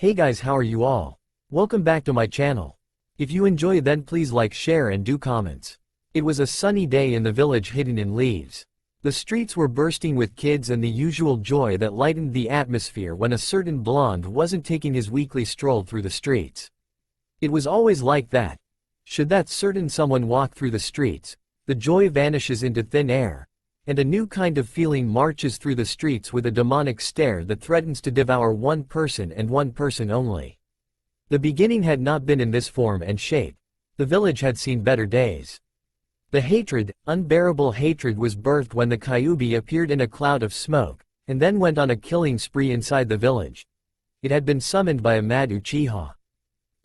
Hey guys, how are you all? Welcome back to my channel. If you enjoy then please like, share and do comments. It was a sunny day in the village hidden in leaves. The streets were bursting with kids and the usual joy that lightened the atmosphere when a certain blonde wasn't taking his weekly stroll through the streets. It was always like that. Should that certain someone walk through the streets, the joy vanishes into thin air, and a new kind of feeling marches through the streets with a demonic stare that threatens to devour one person and one person only. The beginning had not been in this form and shape. The village had seen better days. The hatred, unbearable hatred was birthed when the Kyuubi appeared in a cloud of smoke, and then went on a killing spree inside the village. It had been summoned by a mad Uchiha.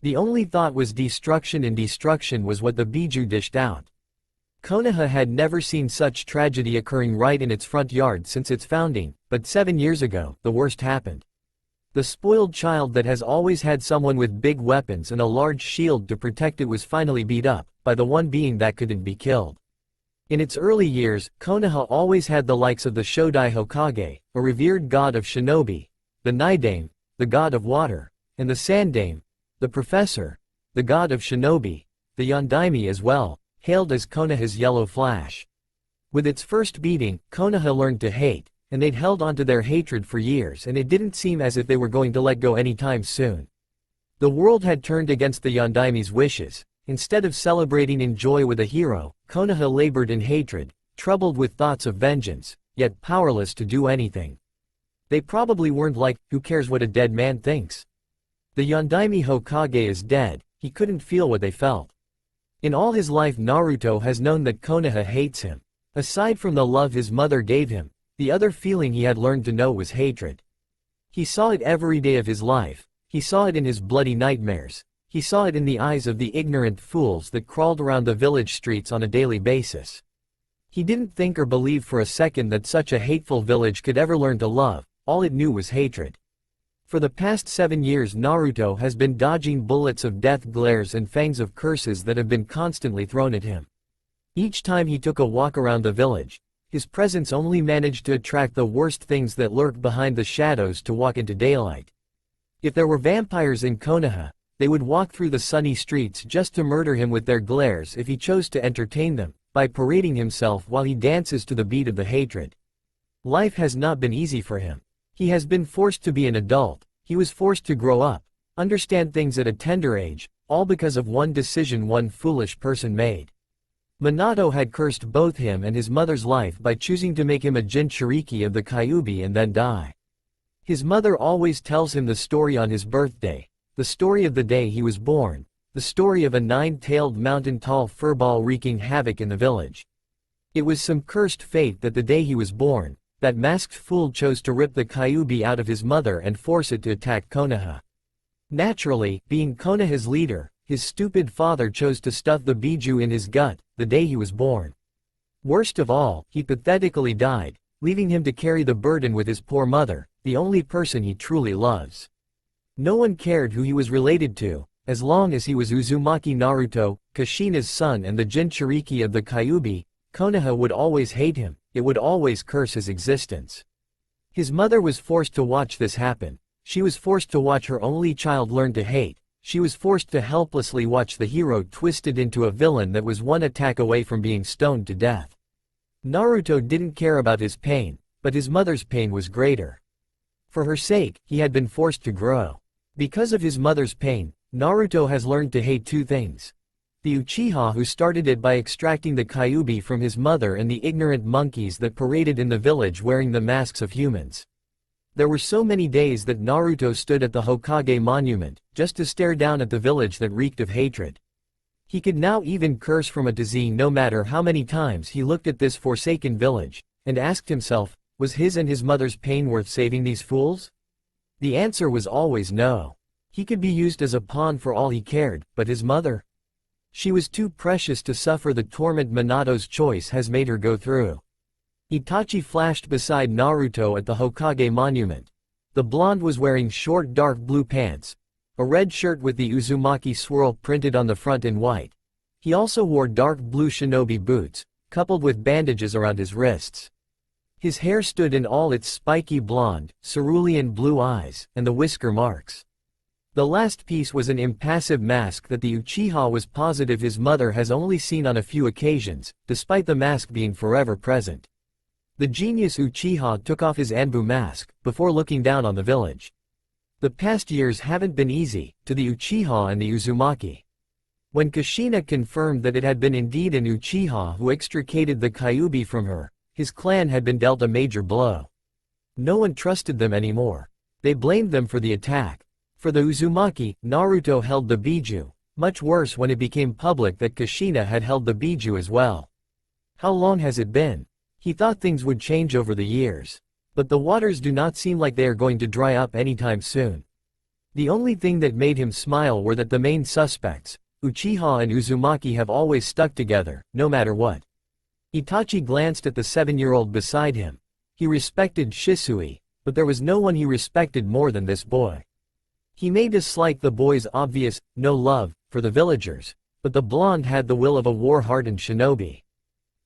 The only thought was destruction, and destruction was what the Biju dished out. Konoha had never seen such tragedy occurring right in its front yard since its founding, but 7 years ago, the worst happened. The spoiled child that has always had someone with big weapons and a large shield to protect it was finally beat up, by the one being that couldn't be killed. In its early years, Konoha always had the likes of the Shodai Hokage, a revered god of shinobi, the Nidame, the god of water, and the Sandame, the professor, the god of shinobi, the Yondaime as well, hailed as Konoha's yellow flash. With its first beating, Konoha learned to hate, and they'd held onto their hatred for years, and it didn't seem as if they were going to let go anytime soon. The world had turned against the Yondaime's wishes. Instead of celebrating in joy with a hero, Konoha labored in hatred, troubled with thoughts of vengeance, yet powerless to do anything. They probably weren't like, who cares what a dead man thinks? The Yondaime Hokage is dead. He couldn't feel what they felt. In all his life Naruto has known that Konoha hates him. Aside from the love his mother gave him, the other feeling he had learned to know was hatred. He saw it every day of his life. He saw it in his bloody nightmares. He saw it in the eyes of the ignorant fools that crawled around the village streets on a daily basis. He didn't think or believe for a second that such a hateful village could ever learn to love. All it knew was hatred. For the past 7 years Naruto has been dodging bullets of death glares and fangs of curses that have been constantly thrown at him. Each time he took a walk around the village, his presence only managed to attract the worst things that lurk behind the shadows to walk into daylight. If there were vampires in Konoha, they would walk through the sunny streets just to murder him with their glares if he chose to entertain them, by parading himself while he dances to the beat of the hatred. Life has not been easy for him. He has been forced to be an adult. He was forced to grow up, understand things at a tender age, all because of one decision one foolish person made. Minato had cursed both him and his mother's life by choosing to make him a Jinchuriki of the Kyuubi and then die. His mother always tells him the story on his birthday, the story of the day he was born, the story of a 9-tailed mountain-tall furball wreaking havoc in the village. It was some cursed fate that the day he was born, that masked fool chose to rip the Kyuubi out of his mother and force it to attack Konoha. Naturally, being Konoha's leader, his stupid father chose to stuff the Biju in his gut, the day he was born. Worst of all, he pathetically died, leaving him to carry the burden with his poor mother, the only person he truly loves. No one cared who he was related to, as long as he was Uzumaki Naruto, Kushina's son and the Jinchuriki of the Kyuubi. Konoha would always hate him. It would always curse his existence. His mother was forced to watch this happen. She was forced to watch her only child learn to hate. She was forced to helplessly watch the hero twisted into a villain that was one attack away from being stoned to death. Naruto didn't care about his pain, but his mother's pain was greater. For her sake, he had been forced to grow. Because of his mother's pain, Naruto has learned to hate two things: the Uchiha who started it by extracting the Kyuubi from his mother, and the ignorant monkeys that paraded in the village wearing the masks of humans. There were so many days that Naruto stood at the Hokage monument, just to stare down at the village that reeked of hatred. He could now even curse from a disease no matter how many times he looked at this forsaken village, and asked himself, was his and his mother's pain worth saving these fools? The answer was always no. He could be used as a pawn for all he cared, but his mother? She was too precious to suffer the torment Minato's choice has made her go through. Itachi flashed beside Naruto at the Hokage monument. The blonde was wearing short dark blue pants, a red shirt with the Uzumaki swirl printed on the front in white. He also wore dark blue shinobi boots, coupled with bandages around his wrists. His hair stood in all its spiky blonde, cerulean blue eyes, and the whisker marks. The last piece was an impassive mask that the Uchiha was positive his mother has only seen on a few occasions, despite the mask being forever present. The genius Uchiha took off his Anbu mask, before looking down on the village. The past years haven't been easy, to the Uchiha and the Uzumaki. When Kushina confirmed that it had been indeed an Uchiha who extricated the Kyuubi from her, his clan had been dealt a major blow. No one trusted them anymore. They blamed them for the attack. For the Uzumaki, Naruto held the Biju, much worse when it became public that Kushina had held the Biju as well. How long has it been? He thought things would change over the years. But the waters do not seem like they are going to dry up anytime soon. The only thing that made him smile were that the main suspects, Uchiha and Uzumaki, have always stuck together, no matter what. Itachi glanced at the 7-year-old beside him. He respected Shisui, but there was no one he respected more than this boy. He may dislike the boy's obvious, no love, for the villagers, but the blonde had the will of a war-hardened shinobi.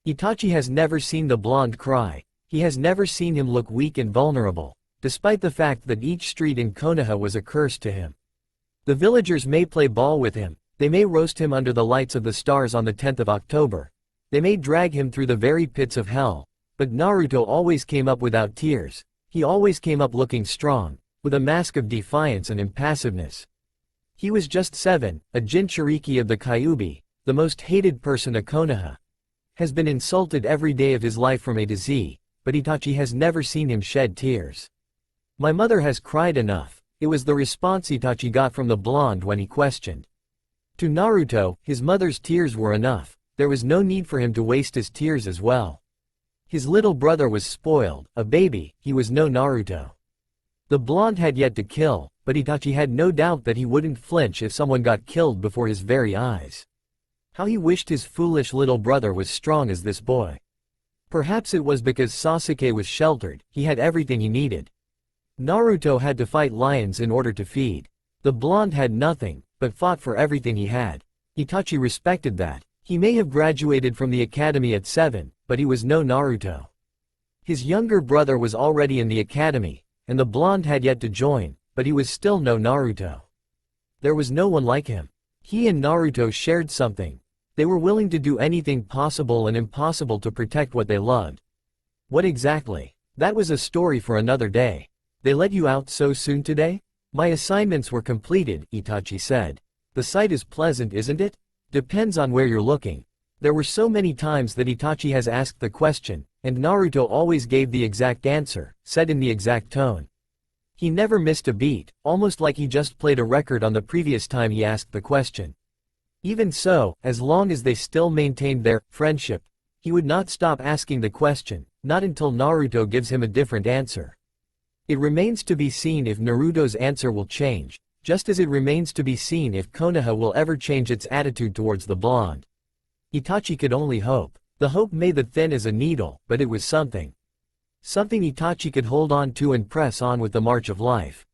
Itachi has never seen the blonde cry. He has never seen him look weak and vulnerable, despite the fact that each street in Konoha was a curse to him. The villagers may play ball with him, they may roast him under the lights of the stars on the 10th of October. They may drag him through the very pits of hell, but Naruto always came up without tears. He always came up looking strong, with a mask of defiance and impassiveness. He was just 7, a Jinchuriki of the Kyuubi, the most hated person of Konoha. Has been insulted every day of his life from A to Z, but Itachi has never seen him shed tears. My mother has cried enough. It was the response Itachi got from the blonde when he questioned. To Naruto, his mother's tears were enough. There was no need for him to waste his tears as well. His little brother was spoiled, a baby, he was no Naruto. The blonde had yet to kill, but Itachi had no doubt that he wouldn't flinch if someone got killed before his very eyes. How he wished his foolish little brother was strong as this boy. Perhaps it was because Sasuke was sheltered, he had everything he needed. Naruto had to fight lions in order to feed. The blonde had nothing, but fought for everything he had. Itachi respected that. He may have graduated from the academy at 7, but he was no Naruto. His younger brother was already in the academy, and the blonde had yet to join, but he was still no Naruto. There was no one like him. He and Naruto shared something. They were willing to do anything possible and impossible to protect what they loved. What exactly? That was a story for another day. They let you out so soon today? My assignments were completed, Itachi said. The sight is pleasant, isn't it? Depends on where you're looking. There were so many times that Itachi has asked the question, and Naruto always gave the exact answer, said in the exact tone. He never missed a beat, almost like he just played a record on the previous time he asked the question. Even so, as long as they still maintained their friendship, he would not stop asking the question, not until Naruto gives him a different answer. It remains to be seen if Naruto's answer will change, just as it remains to be seen if Konoha will ever change its attitude towards the blonde. Itachi could only hope. The hope may be thin as a needle, but it was something. Something Itachi could hold on to and press on with the march of life.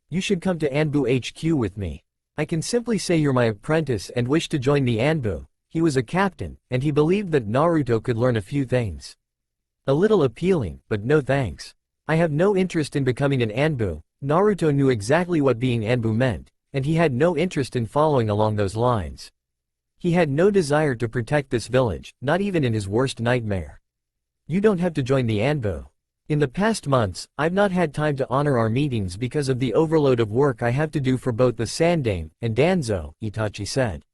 You should come to Anbu HQ with me. I can simply say you're my apprentice and wish to join the Anbu. He was a captain, and he believed that Naruto could learn a few things. A little appealing, but no thanks. I have no interest in becoming an Anbu. Naruto knew exactly what being Anbu meant, and he had no interest in following along those lines. He had no desire to protect this village, not even in his worst nightmare. You don't have to join the Anbu. In the past months, I've not had time to honor our meetings because of the overload of work I have to do for both the Sandaime and Danzo, Itachi said.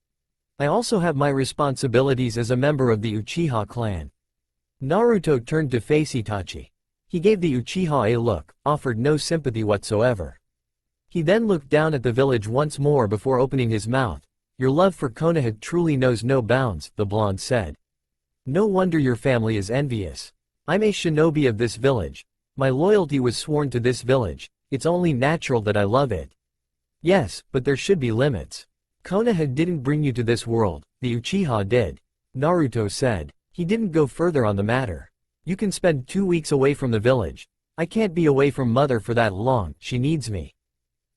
I also have my responsibilities as a member of the Uchiha clan. Naruto turned to face Itachi. He gave the Uchiha a look, offered no sympathy whatsoever. He then looked down at the village once more before opening his mouth. Your love for Konoha truly knows no bounds, the blonde said. No wonder your family is envious. I'm a shinobi of this village. My loyalty was sworn to this village. It's only natural that I love it. Yes, but there should be limits. Konoha didn't bring you to this world, the Uchiha did. Naruto said. He didn't go further on the matter. You can spend 2 weeks away from the village. I can't be away from mother for that long, she needs me.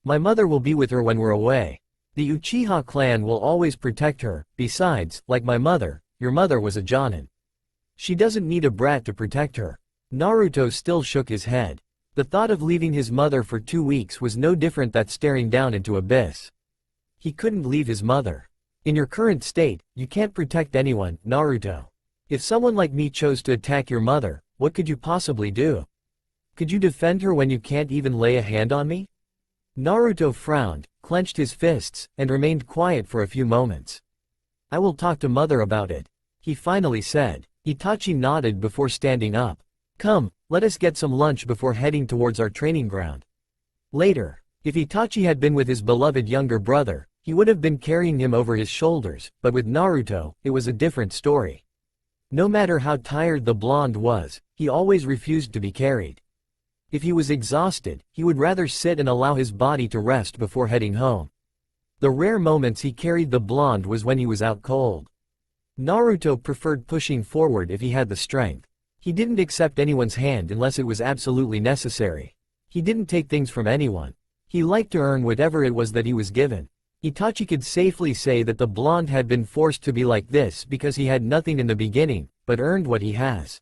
My mother will be with her when we're away. The Uchiha clan will always protect her. Besides, like my mother, your mother was a jonin. She doesn't need a brat to protect her. Naruto still shook his head. The thought of leaving his mother for 2 weeks was no different than staring down into abyss. He couldn't leave his mother. In your current state, you can't protect anyone, Naruto. If someone like me chose to attack your mother, what could you possibly do? Could you defend her when you can't even lay a hand on me? Naruto frowned, clenched his fists, and remained quiet for a few moments. I will talk to mother about it, he finally said. Itachi nodded before standing up. Come, let us get some lunch before heading towards our training ground. Later, if Itachi had been with his beloved younger brother, he would have been carrying him over his shoulders, but with Naruto, it was a different story. No matter how tired the blonde was, he always refused to be carried. If he was exhausted, he would rather sit and allow his body to rest before heading home. The rare moments he carried the blonde was when he was out cold. Naruto preferred pushing forward if he had the strength. He didn't accept anyone's hand unless it was absolutely necessary. He didn't take things from anyone. He liked to earn whatever it was that he was given. Itachi could safely say that the blonde had been forced to be like this because he had nothing in the beginning, but earned what he has.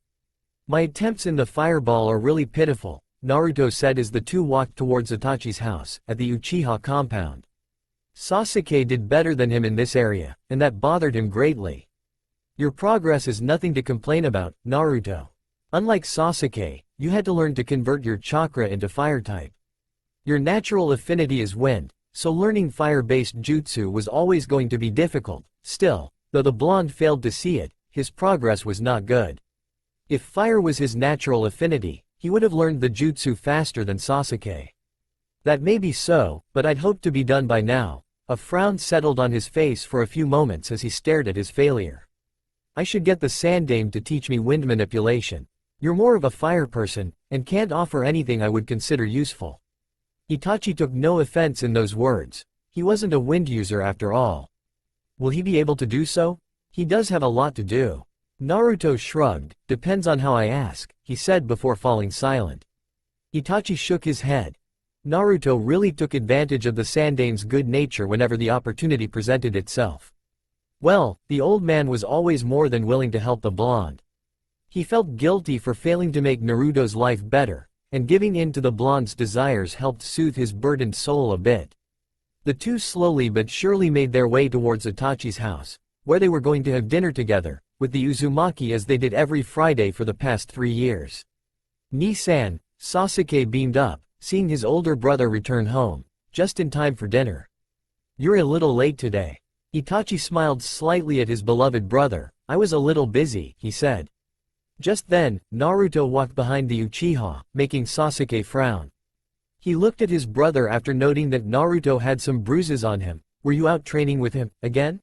My attempts in the fireball are really pitiful, Naruto said as the two walked towards Itachi's house, at the Uchiha compound. Sasuke did better than him in this area, and that bothered him greatly. Your progress is nothing to complain about, Naruto. Unlike Sasuke, you had to learn to convert your chakra into fire type. Your natural affinity is wind, so learning fire-based jutsu was always going to be difficult. Still, though the blonde failed to see it, his progress was not good. If fire was his natural affinity, he would have learned the jutsu faster than Sasuke. That may be so, but I'd hoped to be done by now. A frown settled on his face for a few moments as he stared at his failure. I should get the Sandame to teach me wind manipulation. You're more of a fire person, and can't offer anything I would consider useful. Itachi took no offense in those words. He wasn't a wind user after all. Will he be able to do so? He does have a lot to do. Naruto shrugged. Depends on how I ask, he said before falling silent. Itachi shook his head. Naruto really took advantage of the Sandame's good nature whenever the opportunity presented itself. Well, the old man was always more than willing to help the blonde. He felt guilty for failing to make Naruto's life better, and giving in to the blonde's desires helped soothe his burdened soul a bit. The two slowly but surely made their way towards Itachi's house, where they were going to have dinner together, with the Uzumaki as they did every Friday for the past 3 years. Ni-san, Sasuke beamed up, seeing his older brother return home, just in time for dinner. You're a little late today. Itachi smiled slightly at his beloved brother. I was a little busy, he said. Just then, Naruto walked behind the Uchiha, making Sasuke frown. He looked at his brother after noting that Naruto had some bruises on him. Were you out training with him, again?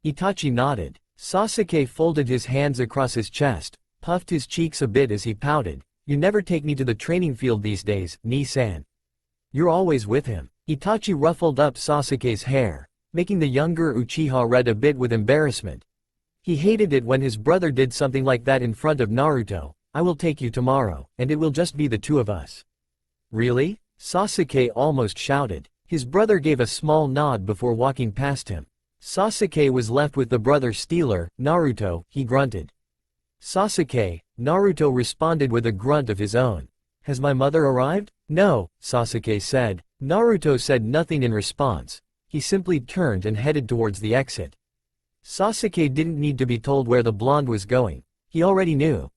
Itachi nodded. Sasuke folded his hands across his chest, puffed his cheeks a bit as he pouted. You never take me to the training field these days, Ni-san. You're always with him. Itachi ruffled up Sasuke's hair, making the younger Uchiha red a bit with embarrassment. He hated it when his brother did something like that in front of Naruto. I will take you tomorrow, and it will just be the two of us. Really? Sasuke almost shouted. His brother gave a small nod before walking past him. Sasuke was left with the brother stealer, Naruto, he grunted. Sasuke, Naruto responded with a grunt of his own. Has my mother arrived? No, Sasuke said. Naruto said nothing in response. He simply turned and headed towards the exit. Sasuke didn't need to be told where the blonde was going. He already knew.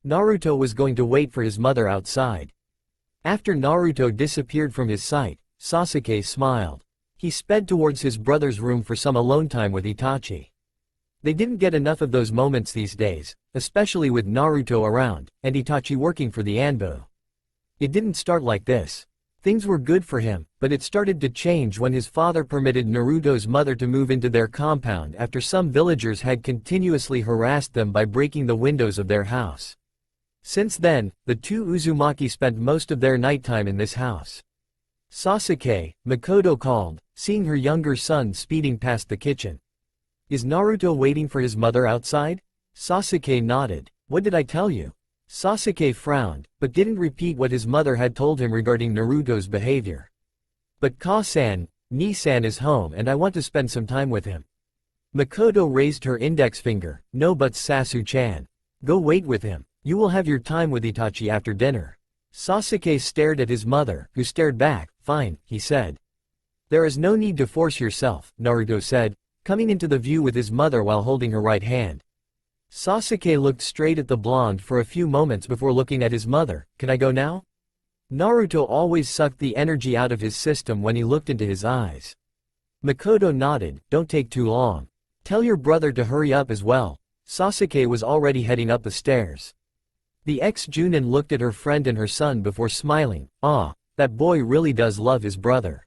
Naruto was going to wait for his mother outside. After Naruto disappeared from his sight, Sasuke smiled. He sped towards his brother's room for some alone time with Itachi. They didn't get enough of those moments these days, especially with Naruto around, and Itachi working for the Anbu. It didn't start like this. Things were good for him, but it started to change when his father permitted Naruto's mother to move into their compound after some villagers had continuously harassed them by breaking the windows of their house. Since then, the two Uzumaki spent most of their nighttime in this house. Sasuke, Makoto called, seeing her younger son speeding past the kitchen. Is Naruto waiting for his mother outside? Sasuke nodded. What did I tell you? Sasuke frowned, but didn't repeat what his mother had told him regarding Naruto's behavior. But Ka-san, Ni-san is home and I want to spend some time with him. Makoto raised her index finger. No, but Sasu-chan. Go wait with him. You will have your time with Itachi after dinner. Sasuke stared at his mother, who stared back. Fine, he said. There is no need to force yourself, Naruto said, coming into the view with his mother while holding her right hand. Sasuke looked straight at the blonde for a few moments before looking at his mother. Can I go now? Naruto always sucked the energy out of his system when he looked into his eyes. Makoto nodded. Don't take too long. Tell your brother to hurry up as well. Sasuke was already heading up the stairs. The ex-Junin looked at her friend and her son before smiling. Ah, that boy really does love his brother.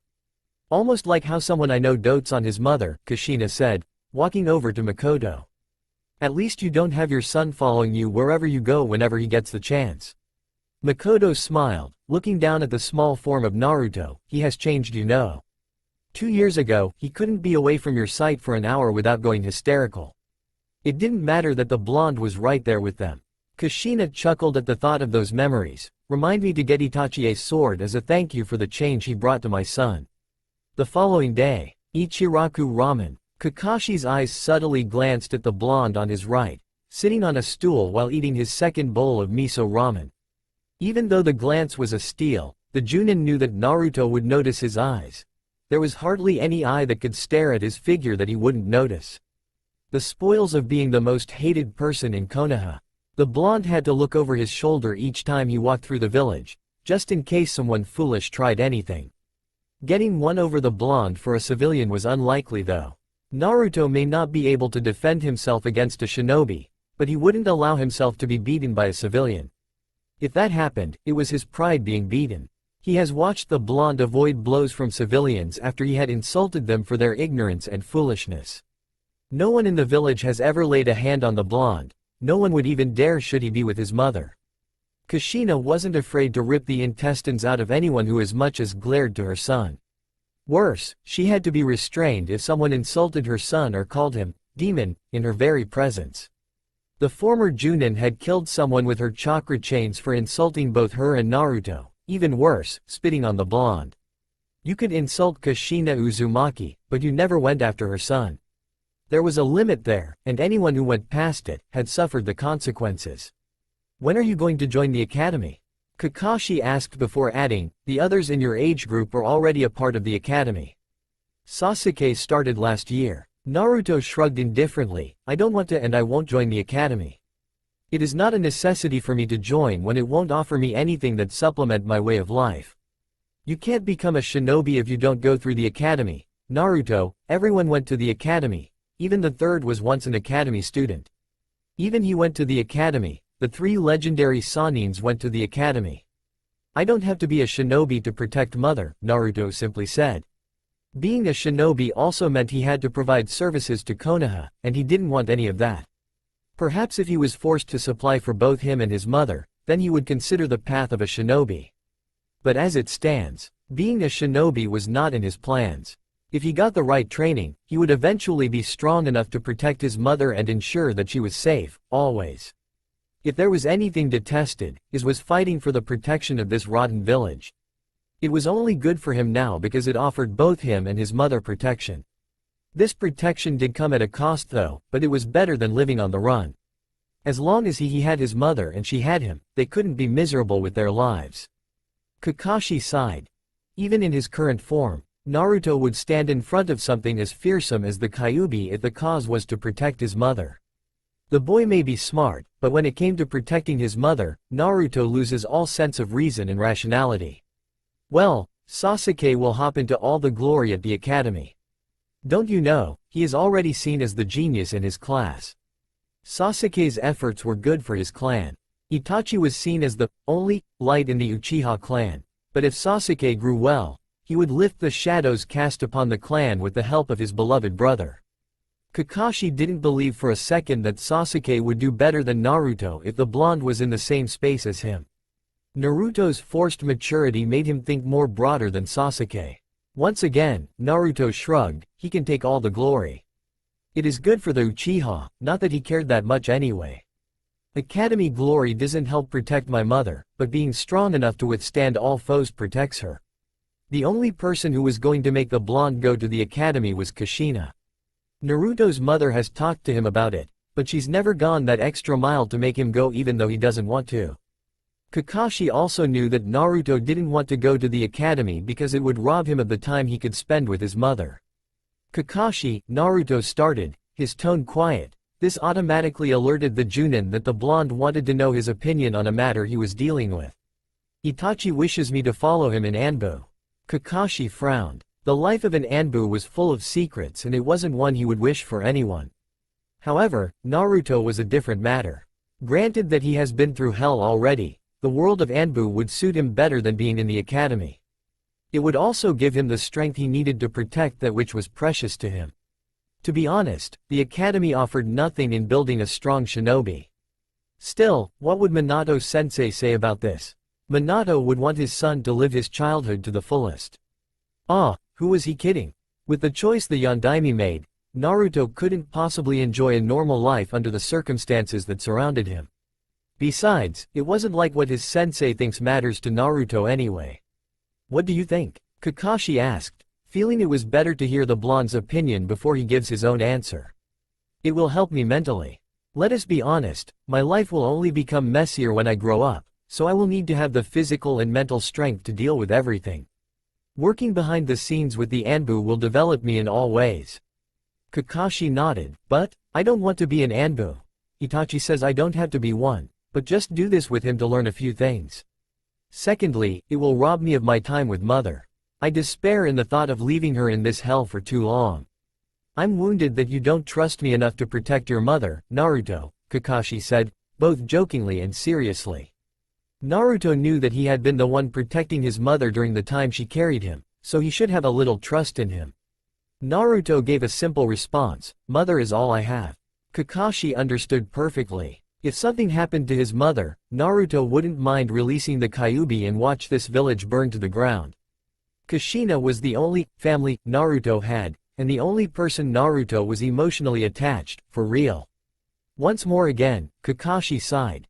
Almost like how someone I know dotes on his mother, Kushina said, walking over to Makoto. At least you don't have your son following you wherever you go whenever he gets the chance. Makoto smiled, looking down at the small form of Naruto. He has changed, you know. 2 years ago, he couldn't be away from your sight for an hour without going hysterical. It didn't matter that the blonde was right there with them. Kushina chuckled at the thought of those memories. Remind me to get Itachi's sword as a thank you for the change he brought to my son. The following day, Ichiraku Ramen. Kakashi's eyes subtly glanced at the blonde on his right, sitting on a stool while eating his second bowl of miso ramen. Even though the glance was a steal, the Junin knew that Naruto would notice his eyes. There was hardly any eye that could stare at his figure that he wouldn't notice. The spoils of being the most hated person in Konoha. The blonde had to look over his shoulder each time he walked through the village, just in case someone foolish tried anything. Getting one over the blonde for a civilian was unlikely though. Naruto may not be able to defend himself against a shinobi, but he wouldn't allow himself to be beaten by a civilian. If that happened, it was his pride being beaten. He has watched the blonde avoid blows from civilians after he had insulted them for their ignorance and foolishness. No one in the village has ever laid a hand on the blonde. No one would even dare should he be with his mother. Kushina wasn't afraid to rip the intestines out of anyone who as much as glared to her son. Worse, she had to be restrained if someone insulted her son or called him demon in her very presence. The former Junin had killed someone with her chakra chains for insulting both her and Naruto, even worse, spitting on the blonde. You could insult Kushina Uzumaki, but you never went after her son. There was a limit there, and anyone who went past it had suffered the consequences. When are you going to join the academy? Kakashi asked before adding, the others in your age group are already a part of the academy. Sasuke started last year. Naruto shrugged indifferently, I don't want to and I won't join the academy. It is not a necessity for me to join when it won't offer me anything that supplement my way of life. You can't become a shinobi if you don't go through the academy. Naruto, everyone went to the academy. Even the third was once an academy student. Even he went to the academy. The 3 legendary Sanins went to the academy. I don't have to be a shinobi to protect mother, Naruto simply said. Being a shinobi also meant he had to provide services to Konoha, and he didn't want any of that. Perhaps if he was forced to supply for both him and his mother, then he would consider the path of a shinobi. But as it stands, being a shinobi was not in his plans. If he got the right training, he would eventually be strong enough to protect his mother and ensure that she was safe, always. If there was anything detested, it was fighting for the protection of this rotten village. It was only good for him now because it offered both him and his mother protection. This protection did come at a cost though, but it was better than living on the run. As long as he had his mother and she had him, they couldn't be miserable with their lives. Kakashi sighed. Even in his current form, Naruto would stand in front of something as fearsome as the Kyuubi if the cause was to protect his mother. The boy may be smart, but when it came to protecting his mother, Naruto loses all sense of reason and rationality. Well, Sasuke will hop into all the glory at the academy. Don't you know, he is already seen as the genius in his class. Sasuke's efforts were good for his clan. Itachi was seen as the only light in the Uchiha clan, but if Sasuke grew well, he would lift the shadows cast upon the clan with the help of his beloved brother. Kakashi didn't believe for a second that Sasuke would do better than Naruto if the blonde was in the same space as him. Naruto's forced maturity made him think more broader than Sasuke. Once again, Naruto shrugged, he can take all the glory. It is good for the Uchiha, not that he cared that much anyway. Academy glory doesn't help protect my mother, but being strong enough to withstand all foes protects her. The only person who was going to make the blonde go to the academy was Kushina. Naruto's mother has talked to him about it, but she's never gone that extra mile to make him go even though he doesn't want to. Kakashi also knew that Naruto didn't want to go to the academy because it would rob him of the time he could spend with his mother. Kakashi, Naruto started, his tone quiet. This automatically alerted the Junin that the blonde wanted to know his opinion on a matter he was dealing with. Itachi wishes me to follow him in Anbu. Kakashi frowned. The life of an Anbu was full of secrets and it wasn't one he would wish for anyone. However, Naruto was a different matter. Granted that he has been through hell already, the world of Anbu would suit him better than being in the academy. It would also give him the strength he needed to protect that which was precious to him. To be honest, the academy offered nothing in building a strong shinobi. Still, what would Minato-sensei say about this? Minato would want his son to live his childhood to the fullest. Who was he kidding? With the choice the Yondaime made, Naruto couldn't possibly enjoy a normal life under the circumstances that surrounded him. Besides, it wasn't like what his sensei thinks matters to Naruto anyway. What do you think? Kakashi asked, feeling it was better to hear the blonde's opinion before he gives his own answer. It will help me mentally. Let us be honest, my life will only become messier when I grow up, so I will need to have the physical and mental strength to deal with everything. Working behind the scenes with the Anbu will develop me in all ways. Kakashi nodded, but, I don't want to be an Anbu. Itachi says I don't have to be one, but just do this with him to learn a few things. Secondly, it will rob me of my time with mother. I despair in the thought of leaving her in this hell for too long. I'm wounded that you don't trust me enough to protect your mother, Naruto, Kakashi said, both jokingly and seriously. Naruto knew that he had been the one protecting his mother during the time she carried him, so he should have a little trust in him. Naruto gave a simple response, "Mother is all I have." Kakashi understood perfectly. If something happened to his mother, Naruto wouldn't mind releasing the Kyuubi and watch this village burn to the ground. Kushina was the only family Naruto had, and the only person Naruto was emotionally attached, for real. Once more again, Kakashi sighed.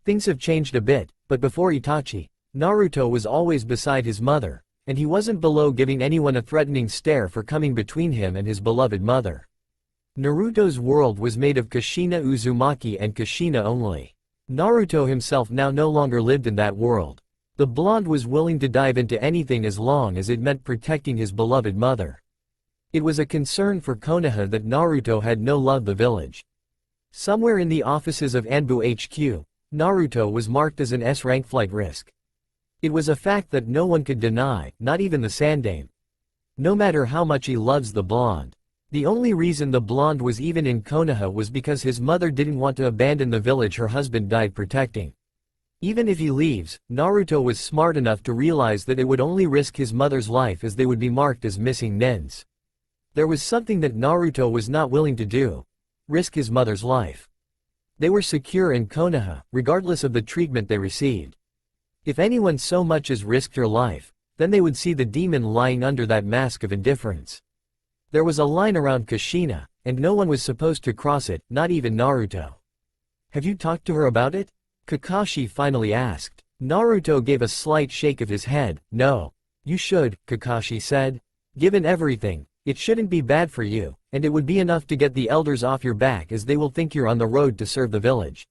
Things have changed a bit, but before Itachi, Naruto was always beside his mother, and he wasn't below giving anyone a threatening stare for coming between him and his beloved mother. Naruto's world was made of Kushina Uzumaki and Kushina only. Naruto himself now no longer lived in that world. The blonde was willing to dive into anything as long as it meant protecting his beloved mother. It was a concern for Konoha that Naruto had no love the village. Somewhere in the offices of Anbu HQ, Naruto was marked as an S-rank flight risk. It was a fact that no one could deny, not even the Sandaime. No matter how much he loves the blonde. The only reason the blonde was even in Konoha was because his mother didn't want to abandon the village her husband died protecting. Even if he leaves, Naruto was smart enough to realize that it would only risk his mother's life as they would be marked as missing nins. There was something that Naruto was not willing to do. Risk his mother's life. They were secure in Konoha, regardless of the treatment they received. If anyone so much as risked her life, then they would see the demon lying under that mask of indifference. There was a line around Kushina, and no one was supposed to cross it, not even Naruto. Have you talked to her about it? Kakashi finally asked. Naruto gave a slight shake of his head. No. You should, Kakashi said. Given everything, it shouldn't be bad for you, and it would be enough to get the elders off your back as they will think you're on the road to serve the village.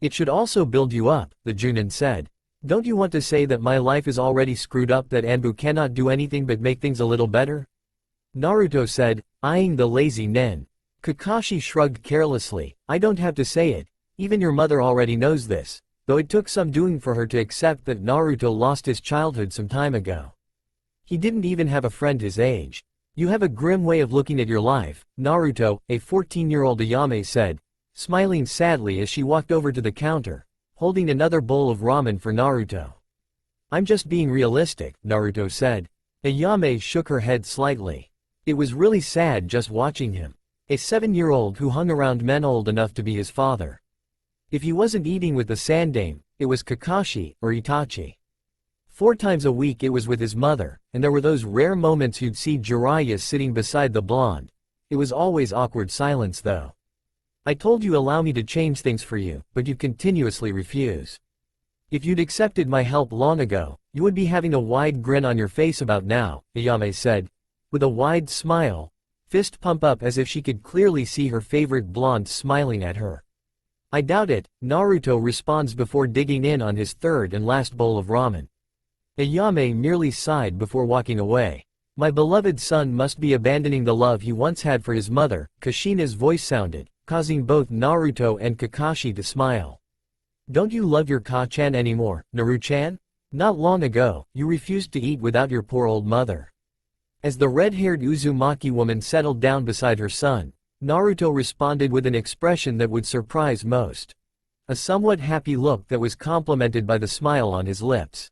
It should also build you up, the Junin said. Don't you want to say that my life is already screwed up that Anbu cannot do anything but make things a little better? Naruto said, eyeing the lazy nin. Kakashi shrugged carelessly. I don't have to say it. Even your mother already knows this, though it took some doing for her to accept that Naruto lost his childhood some time ago. He didn't even have a friend his age. You have a grim way of looking at your life, Naruto, a 14-year-old Ayame said, smiling sadly as she walked over to the counter, holding another bowl of ramen for Naruto. I'm just being realistic, Naruto said. Ayame shook her head slightly. It was really sad just watching him. A 7-year-old who hung around men old enough to be his father. If he wasn't eating with the Sandaime, it was Kakashi, or Itachi. 4 times a week it was with his mother, and there were those rare moments you'd see Jiraiya sitting beside the blonde. It was always awkward silence though. I told you allow me to change things for you, but you continuously refuse. If you'd accepted my help long ago, you would be having a wide grin on your face about now, Ayame said. With a wide smile, fist pump up as if she could clearly see her favorite blonde smiling at her. I doubt it, Naruto responds before digging in on his third and last bowl of ramen. Ayame merely sighed before walking away. My beloved son must be abandoning the love he once had for his mother, Kushina's voice sounded, causing both Naruto and Kakashi to smile. Don't you love your Ka-chan anymore, Naru-chan? Not long ago, you refused to eat without your poor old mother. As the red-haired Uzumaki woman settled down beside her son, Naruto responded with an expression that would surprise most. A somewhat happy look that was complemented by the smile on his lips.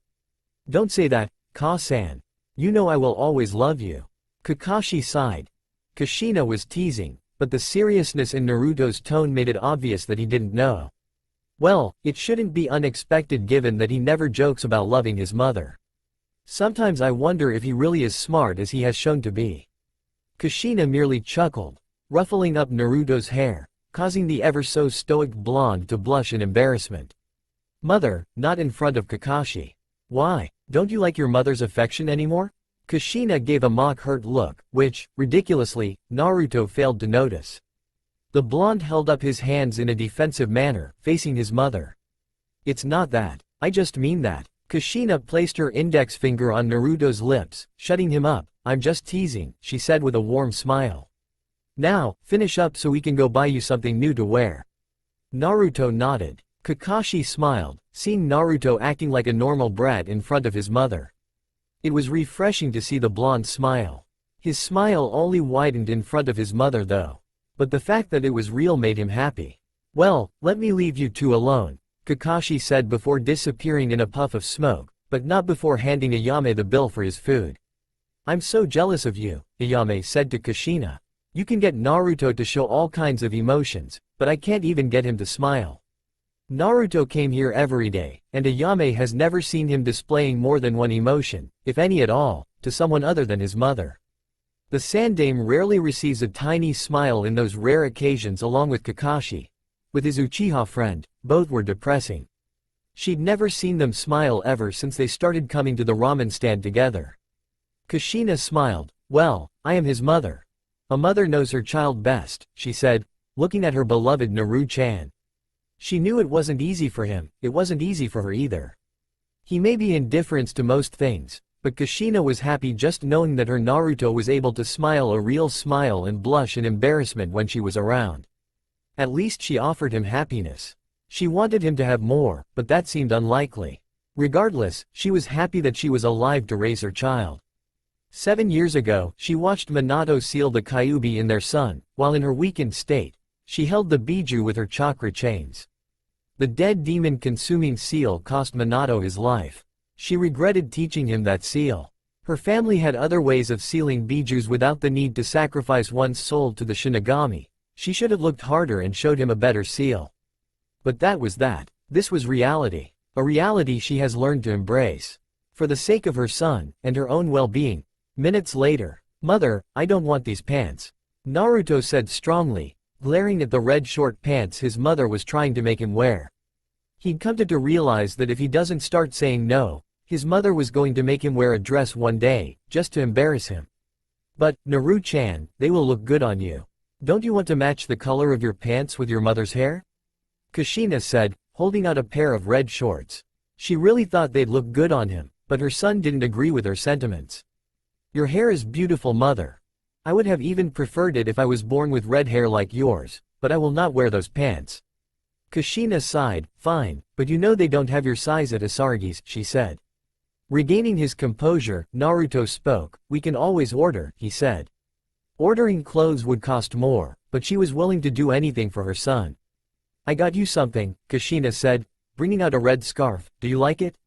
Don't say that, Ka-san. You know I will always love you. Kakashi sighed. Kushina was teasing, but the seriousness in Naruto's tone made it obvious that he didn't know. Well, it shouldn't be unexpected given that he never jokes about loving his mother. Sometimes I wonder if he really is smart as he has shown to be. Kushina merely chuckled, ruffling up Naruto's hair, causing the ever-so-stoic blonde to blush in embarrassment. Mother, not in front of Kakashi. Why, don't you like your mother's affection anymore? Kushina gave a mock-hurt look, which, ridiculously, Naruto failed to notice. The blonde held up his hands in a defensive manner, facing his mother. It's not that, I just mean that. Kushina placed her index finger on Naruto's lips, shutting him up. I'm just teasing, she said with a warm smile. Now, finish up so we can go buy you something new to wear. Naruto nodded. Kakashi smiled, seeing Naruto acting like a normal brat in front of his mother. It was refreshing to see the blonde smile. His smile only widened in front of his mother though. But the fact that it was real made him happy. Well, let me leave you two alone, Kakashi said before disappearing in a puff of smoke, but not before handing Ayame the bill for his food. I'm so jealous of you, Ayame said to Kushina. You can get Naruto to show all kinds of emotions, but I can't even get him to smile. Naruto came here every day, and Ayame has never seen him displaying more than one emotion, if any at all, to someone other than his mother. The Sandaime rarely receives a tiny smile in those rare occasions along with Kakashi. With his Uchiha friend, both were depressing. She'd never seen them smile ever since they started coming to the ramen stand together. Kushina smiled. Well, I am his mother. A mother knows her child best, she said, looking at her beloved Naru-chan. She knew it wasn't easy for him, it wasn't easy for her either. He may be indifferent to most things, but Kushina was happy just knowing that her Naruto was able to smile a real smile and blush in embarrassment when she was around. At least she offered him happiness. She wanted him to have more, but that seemed unlikely. Regardless, she was happy that she was alive to raise her child. 7 years ago, she watched Minato seal the Kyuubi in their sun, while in her weakened state, she held the Biju with her chakra chains. The dead demon-consuming seal cost Minato his life. She regretted teaching him that seal. Her family had other ways of sealing Bijus without the need to sacrifice one's soul to the Shinigami. She should have looked harder and showed him a better seal. But that was that. This was reality. A reality she has learned to embrace. For the sake of her son, and her own well-being. Minutes later. Mother, I don't want these pants. Naruto said strongly, glaring at the red short pants his mother was trying to make him wear. He'd come to realize that if he doesn't start saying no, his mother was going to make him wear a dress one day, just to embarrass him. But, Naru-chan, they will look good on you. Don't you want to match the color of your pants with your mother's hair? Kushina said, holding out a pair of red shorts. She really thought they'd look good on him, but her son didn't agree with her sentiments. Your hair is beautiful, mother. I would have even preferred it if I was born with red hair like yours, but I will not wear those pants. Kushina sighed. Fine, but you know they don't have your size at Asaragi's, she said. Regaining his composure, Naruto spoke. We can always order, he said. Ordering clothes would cost more, but she was willing to do anything for her son. I got you something, Kushina said, bringing out a red scarf. Do you like it?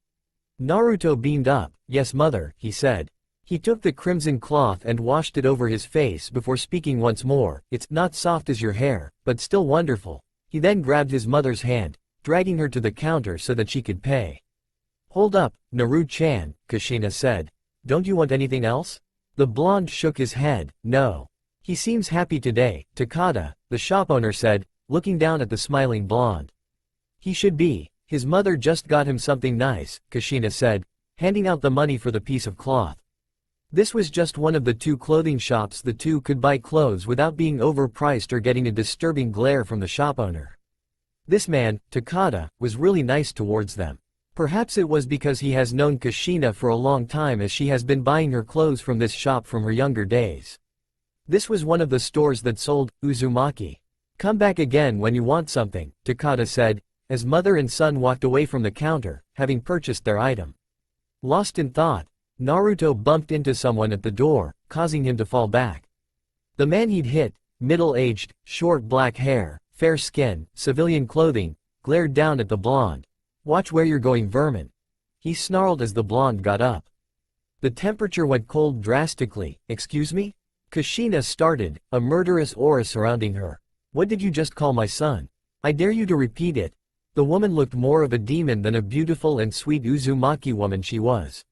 Naruto beamed up. Yes, mother, he said. He took the crimson cloth and washed it over his face before speaking once more. It's not soft as your hair, but still wonderful. He then grabbed his mother's hand, dragging her to the counter so that she could pay. Hold up, Naru-chan, Kushina said. Don't you want anything else? The blonde shook his head. No. He seems happy today, Takada, the shop owner said, looking down at the smiling blonde. He should be. His mother just got him something nice, Kushina said, handing out the money for the piece of cloth. This was just one of the 2 clothing shops the two could buy clothes without being overpriced or getting a disturbing glare from the shop owner. This man, Takada, was really nice towards them. Perhaps it was because he has known Kushina for a long time, as she has been buying her clothes from this shop from her younger days. This was one of the stores that sold Uzumaki. "Come back again when you want something," Takada said, as mother and son walked away from the counter, having purchased their item. Lost in thought, Naruto bumped into someone at the door, causing him to fall back. The man he'd hit, middle-aged, short black hair, fair skin, civilian clothing, glared down at the blonde. "Watch where you're going, vermin," he snarled as the blonde got up. The temperature went cold drastically. "Excuse me?" Kushina started, a murderous aura surrounding her. "What did you just call my son? I dare you to repeat it." The woman looked more of a demon than a beautiful and sweet Uzumaki woman she was.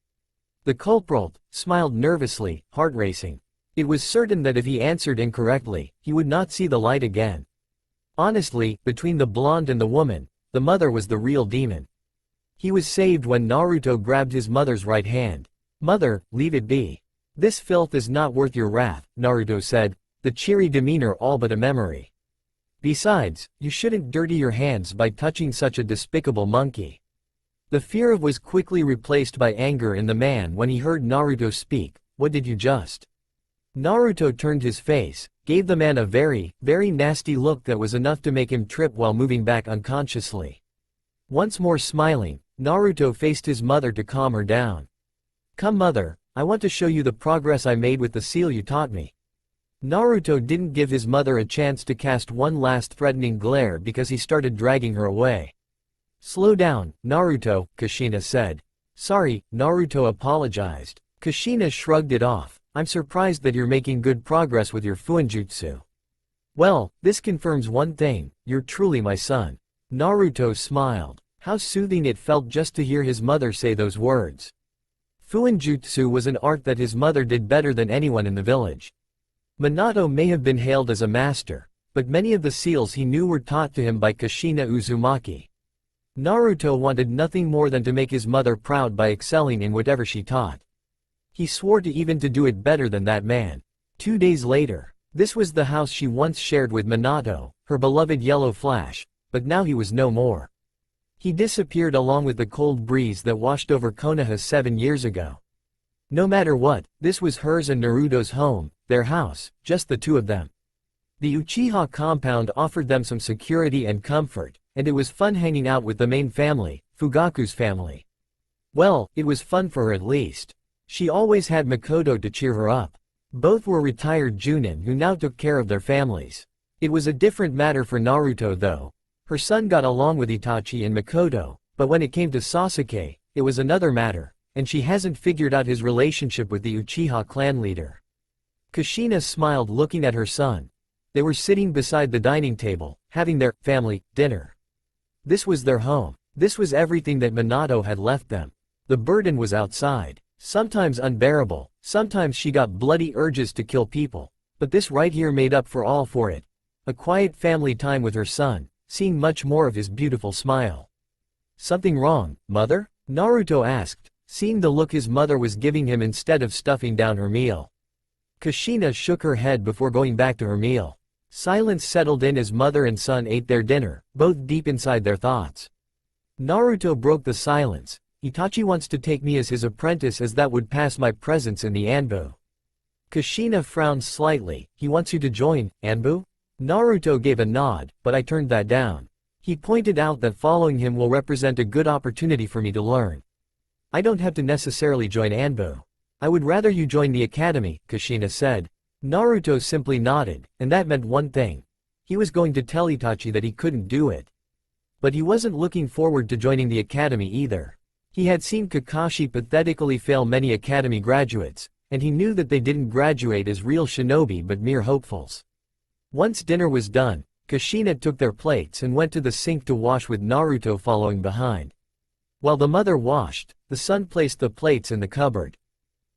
The culprit smiled nervously, heart racing. It was certain that if he answered incorrectly, he would not see the light again. Honestly, between the blonde and the woman, the mother was the real demon. He was saved when Naruto grabbed his mother's right hand. "Mother, leave it be. This filth is not worth your wrath," Naruto said, the cheery demeanor all but a memory. "Besides, you shouldn't dirty your hands by touching such a despicable monkey." The fear of was quickly replaced by anger in the man when he heard Naruto speak. "What did you just?" Naruto turned his face, gave the man a very, very nasty look that was enough to make him trip while moving back unconsciously. Once more smiling, Naruto faced his mother to calm her down. "Come mother, I want to show you the progress I made with the seal you taught me." Naruto didn't give his mother a chance to cast one last threatening glare because he started dragging her away. "Slow down, Naruto," Kushina said. "Sorry," Naruto apologized. Kushina shrugged it off. "I'm surprised that you're making good progress with your fuinjutsu." "Well, this confirms one thing, you're truly my son." Naruto smiled. How soothing it felt just to hear his mother say those words. Fuinjutsu was an art that his mother did better than anyone in the village. Minato may have been hailed as a master, but many of the seals he knew were taught to him by Kushina Uzumaki. Naruto wanted nothing more than to make his mother proud by excelling in whatever she taught. He swore to even to do it better than that man. 2 days later, this was the house she once shared with Minato, her beloved Yellow Flash, but now he was no more. He disappeared along with the cold breeze that washed over Konoha 7 years ago. No matter what, this was hers and Naruto's home, their house, just the two of them. The Uchiha compound offered them some security and comfort, and it was fun hanging out with the main family, Fugaku's family. Well, it was fun for her at least. She always had Makoto to cheer her up. Both were retired Junin who now took care of their families. It was a different matter for Naruto though. Her son got along with Itachi and Makoto, but when it came to Sasuke, it was another matter, and she hasn't figured out his relationship with the Uchiha clan leader. Kushina smiled looking at her son. They were sitting beside the dining table, having their family dinner. This was their home. This was everything that Minato had left them. The burden was outside, sometimes unbearable, sometimes she got bloody urges to kill people, but this right here made up for all for it. A quiet family time with her son, seeing much more of his beautiful smile. "Something wrong, mother?" Naruto asked, seeing the look his mother was giving him instead of stuffing down her meal. Kushina shook her head before going back to her meal. Silence settled in as mother and son ate their dinner, both deep inside their thoughts. Naruto broke the silence. "Itachi wants to take me as his apprentice as that would pass my presence in the Anbu." Kushina frowned slightly. "He wants you to join, Anbu?" Naruto gave a nod, but I turned that down. He pointed out that following him will represent a good opportunity for me to learn. "I don't have to necessarily join Anbu. I would rather you join the academy," Kushina said. Naruto simply nodded, and that meant one thing. He was going to tell Itachi that he couldn't do it. But he wasn't looking forward to joining the academy either. He had seen Kakashi pathetically fail many academy graduates, and he knew that they didn't graduate as real shinobi but mere hopefuls. Once dinner was done, Kushina took their plates and went to the sink to wash with Naruto following behind. While the mother washed, the son placed the plates in the cupboard.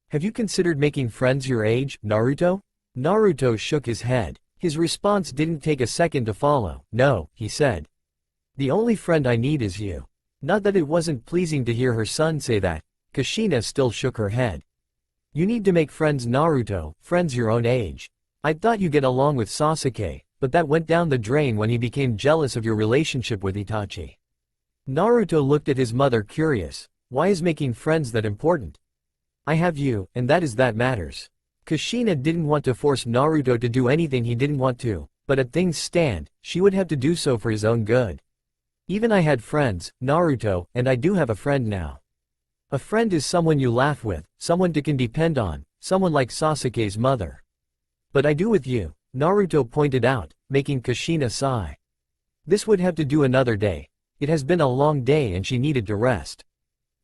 "Have you considered making friends your age, Naruto?" Naruto shook his head. His response didn't take a second to follow. "No," he said. "The only friend I need is you." Not that it wasn't pleasing to hear her son say that. Kushina still shook her head. "You need to make friends, Naruto, friends your own age. I thought you get along with Sasuke," but that went down the drain when he became jealous of your relationship with Itachi. Naruto looked at his mother curious. Why is making friends that important? I have you, and that matters. Kushina didn't want to force Naruto to do anything he didn't want to, but as things stand, she would have to do so for his own good. Even I had friends, Naruto, and I do have a friend now. A friend is someone you laugh with, someone you can depend on, someone like Sasuke's mother. But I do with you, Naruto pointed out, making Kushina sigh. This would have to do another day. It has been a long day and she needed to rest.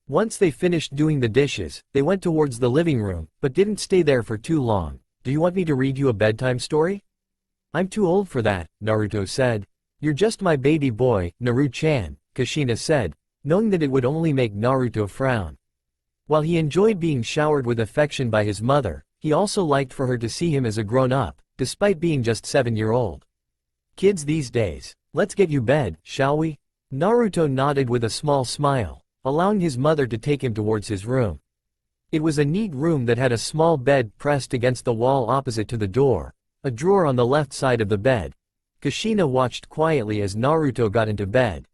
Once they finished doing the dishes, they went towards the living room, but didn't stay there for too long. Do you want me to read you a bedtime story? I'm too old for that, Naruto said. You're just my baby boy, Naru-chan, Kushina said, knowing that it would only make Naruto frown. While he enjoyed being showered with affection by his mother, he also liked for her to see him as a grown-up, despite being just 7-year-old. Kids these days, let's get you bed, shall we? Naruto nodded with a small smile, allowing his mother to take him towards his room. It was a neat room that had a small bed pressed against the wall opposite to the door, a drawer on the left side of the bed. Kushina watched quietly as Naruto got into bed.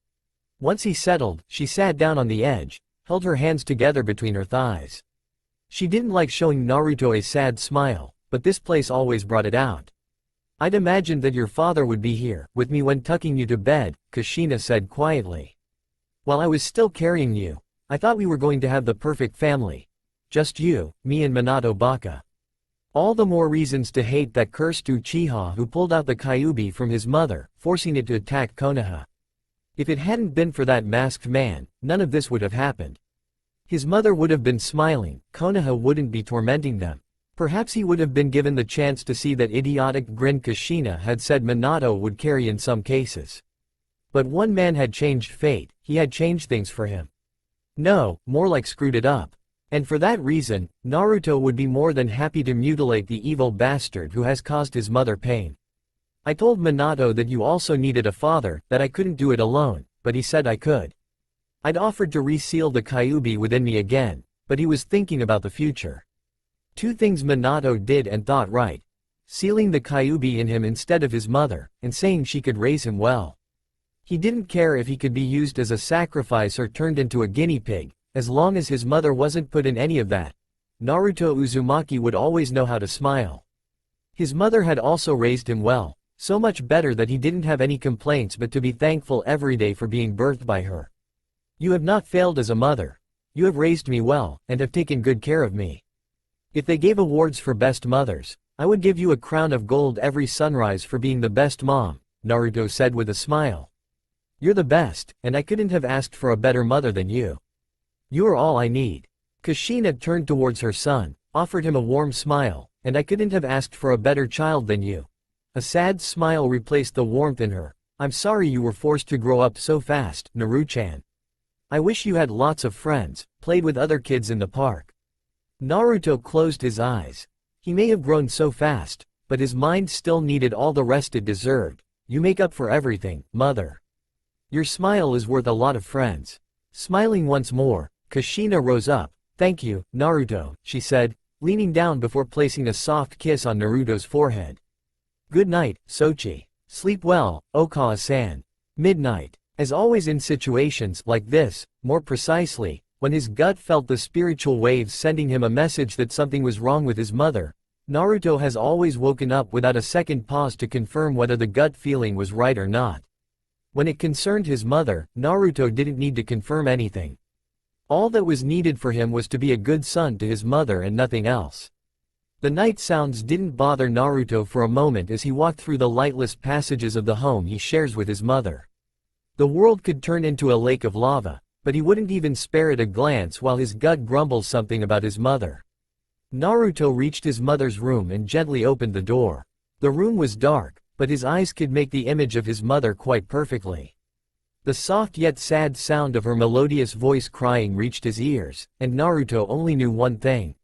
Once he settled, she sat down on the edge, held her hands together between her thighs. She didn't like showing Naruto a sad smile, but this place always brought it out. I'd imagined that your father would be here, with me when tucking you to bed, Kushina said quietly. While I was still carrying you, I thought we were going to have the perfect family. Just you, me and Minato Baka. All the more reasons to hate that cursed Uchiha who pulled out the Kyuubi from his mother, forcing it to attack Konoha. If it hadn't been for that masked man, none of this would have happened. His mother would have been smiling, Konoha wouldn't be tormenting them. Perhaps he would have been given the chance to see that idiotic grin Kushina had said Minato would carry in some cases. But one man had changed fate, he had changed things for him. No, more like screwed it up. And for that reason, Naruto would be more than happy to mutilate the evil bastard who has caused his mother pain. I told Minato that you also needed a father, that I couldn't do it alone, but he said I could. I'd offered to reseal the Kyuubi within me again, but he was thinking about the future. Two things Minato did and thought right. Sealing the Kyuubi in him instead of his mother, and saying she could raise him well. He didn't care if he could be used as a sacrifice or turned into a guinea pig, as long as his mother wasn't put in any of that. Naruto Uzumaki would always know how to smile. His mother had also raised him well, so much better that he didn't have any complaints but to be thankful every day for being birthed by her. You have not failed as a mother. You have raised me well, and have taken good care of me. If they gave awards for best mothers, I would give you a crown of gold every sunrise for being the best mom, Naruto said with a smile. You're the best, and I couldn't have asked for a better mother than you. You are all I need. Kushina turned towards her son, offered him a warm smile, and I couldn't have asked for a better child than you. A sad smile replaced the warmth in her. I'm sorry you were forced to grow up so fast, Naru-chan. I wish you had lots of friends, played with other kids in the park. Naruto closed his eyes. He may have grown so fast, but his mind still needed all the rest it deserved. You make up for everything, mother. Your smile is worth a lot of friends. Smiling once more, Kushina rose up. Thank you, Naruto, she said, leaning down before placing a soft kiss on Naruto's forehead. Good night, Sochi. Sleep well, Okawa-san. Midnight. As always in situations like this, more precisely, when his gut felt the spiritual waves sending him a message that something was wrong with his mother, Naruto has always woken up without a second pause to confirm whether the gut feeling was right or not. When it concerned his mother, Naruto didn't need to confirm anything. All that was needed for him was to be a good son to his mother and nothing else. The night sounds didn't bother Naruto for a moment as he walked through the lightless passages of the home he shares with his mother. The world could turn into a lake of lava, but he wouldn't even spare it a glance while his gut grumbles something about his mother. Naruto reached his mother's room and gently opened the door. The room was dark, but his eyes could make the image of his mother quite perfectly. The soft yet sad sound of her melodious voice crying reached his ears, and Naruto only knew one thing.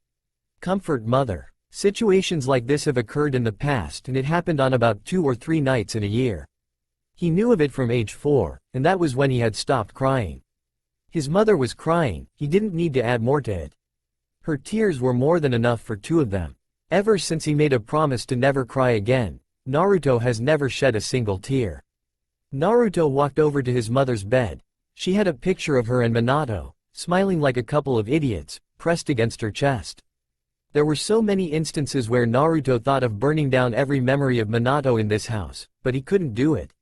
Comfort mother. Situations like this have occurred in the past and it happened on about 2 or 3 nights in a year. He knew of it from age 4, and that was when he had stopped crying. His mother was crying, he didn't need to add more to it. Her tears were more than enough for 2 of them. Ever since he made a promise to never cry again, Naruto has never shed a single tear. Naruto walked over to his mother's bed. She had a picture of her and Minato, smiling like a couple of idiots, pressed against her chest. There were so many instances where Naruto thought of burning down every memory of Minato in this house, but he couldn't do it.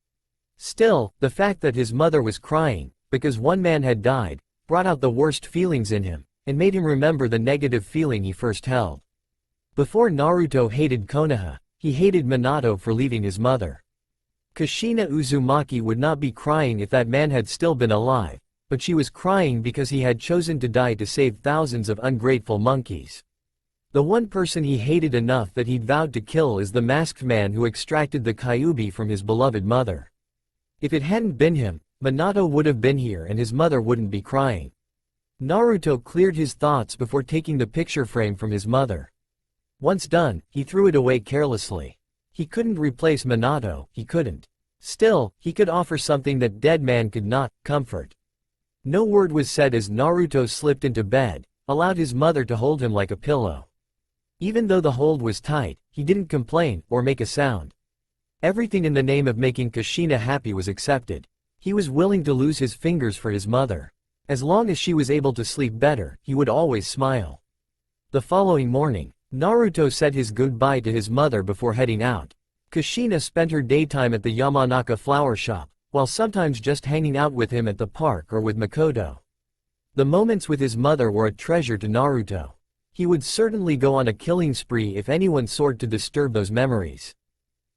Still, the fact that his mother was crying, because one man had died, brought out the worst feelings in him, and made him remember the negative feeling he first held. Before Naruto hated Konoha, he hated Minato for leaving his mother. Kushina Uzumaki would not be crying if that man had still been alive, but she was crying because he had chosen to die to save thousands of ungrateful monkeys. The one person he hated enough that he'd vowed to kill is the masked man who extracted the Kyuubi from his beloved mother. If it hadn't been him, Minato would have been here and his mother wouldn't be crying. Naruto cleared his thoughts before taking the picture frame from his mother. Once done, he threw it away carelessly. He couldn't replace Minato, he couldn't. Still, he could offer something that dead man could not, comfort. No word was said as Naruto slipped into bed, allowed his mother to hold him like a pillow. Even though the hold was tight, he didn't complain, or make a sound. Everything in the name of making Kushina happy was accepted. He was willing to lose his fingers for his mother. As long as she was able to sleep better, he would always smile. The following morning, Naruto said his goodbye to his mother before heading out. Kushina spent her daytime at the Yamanaka flower shop, while sometimes just hanging out with him at the park or with Makoto. The moments with his mother were a treasure to Naruto. He would certainly go on a killing spree if anyone sought to disturb those memories.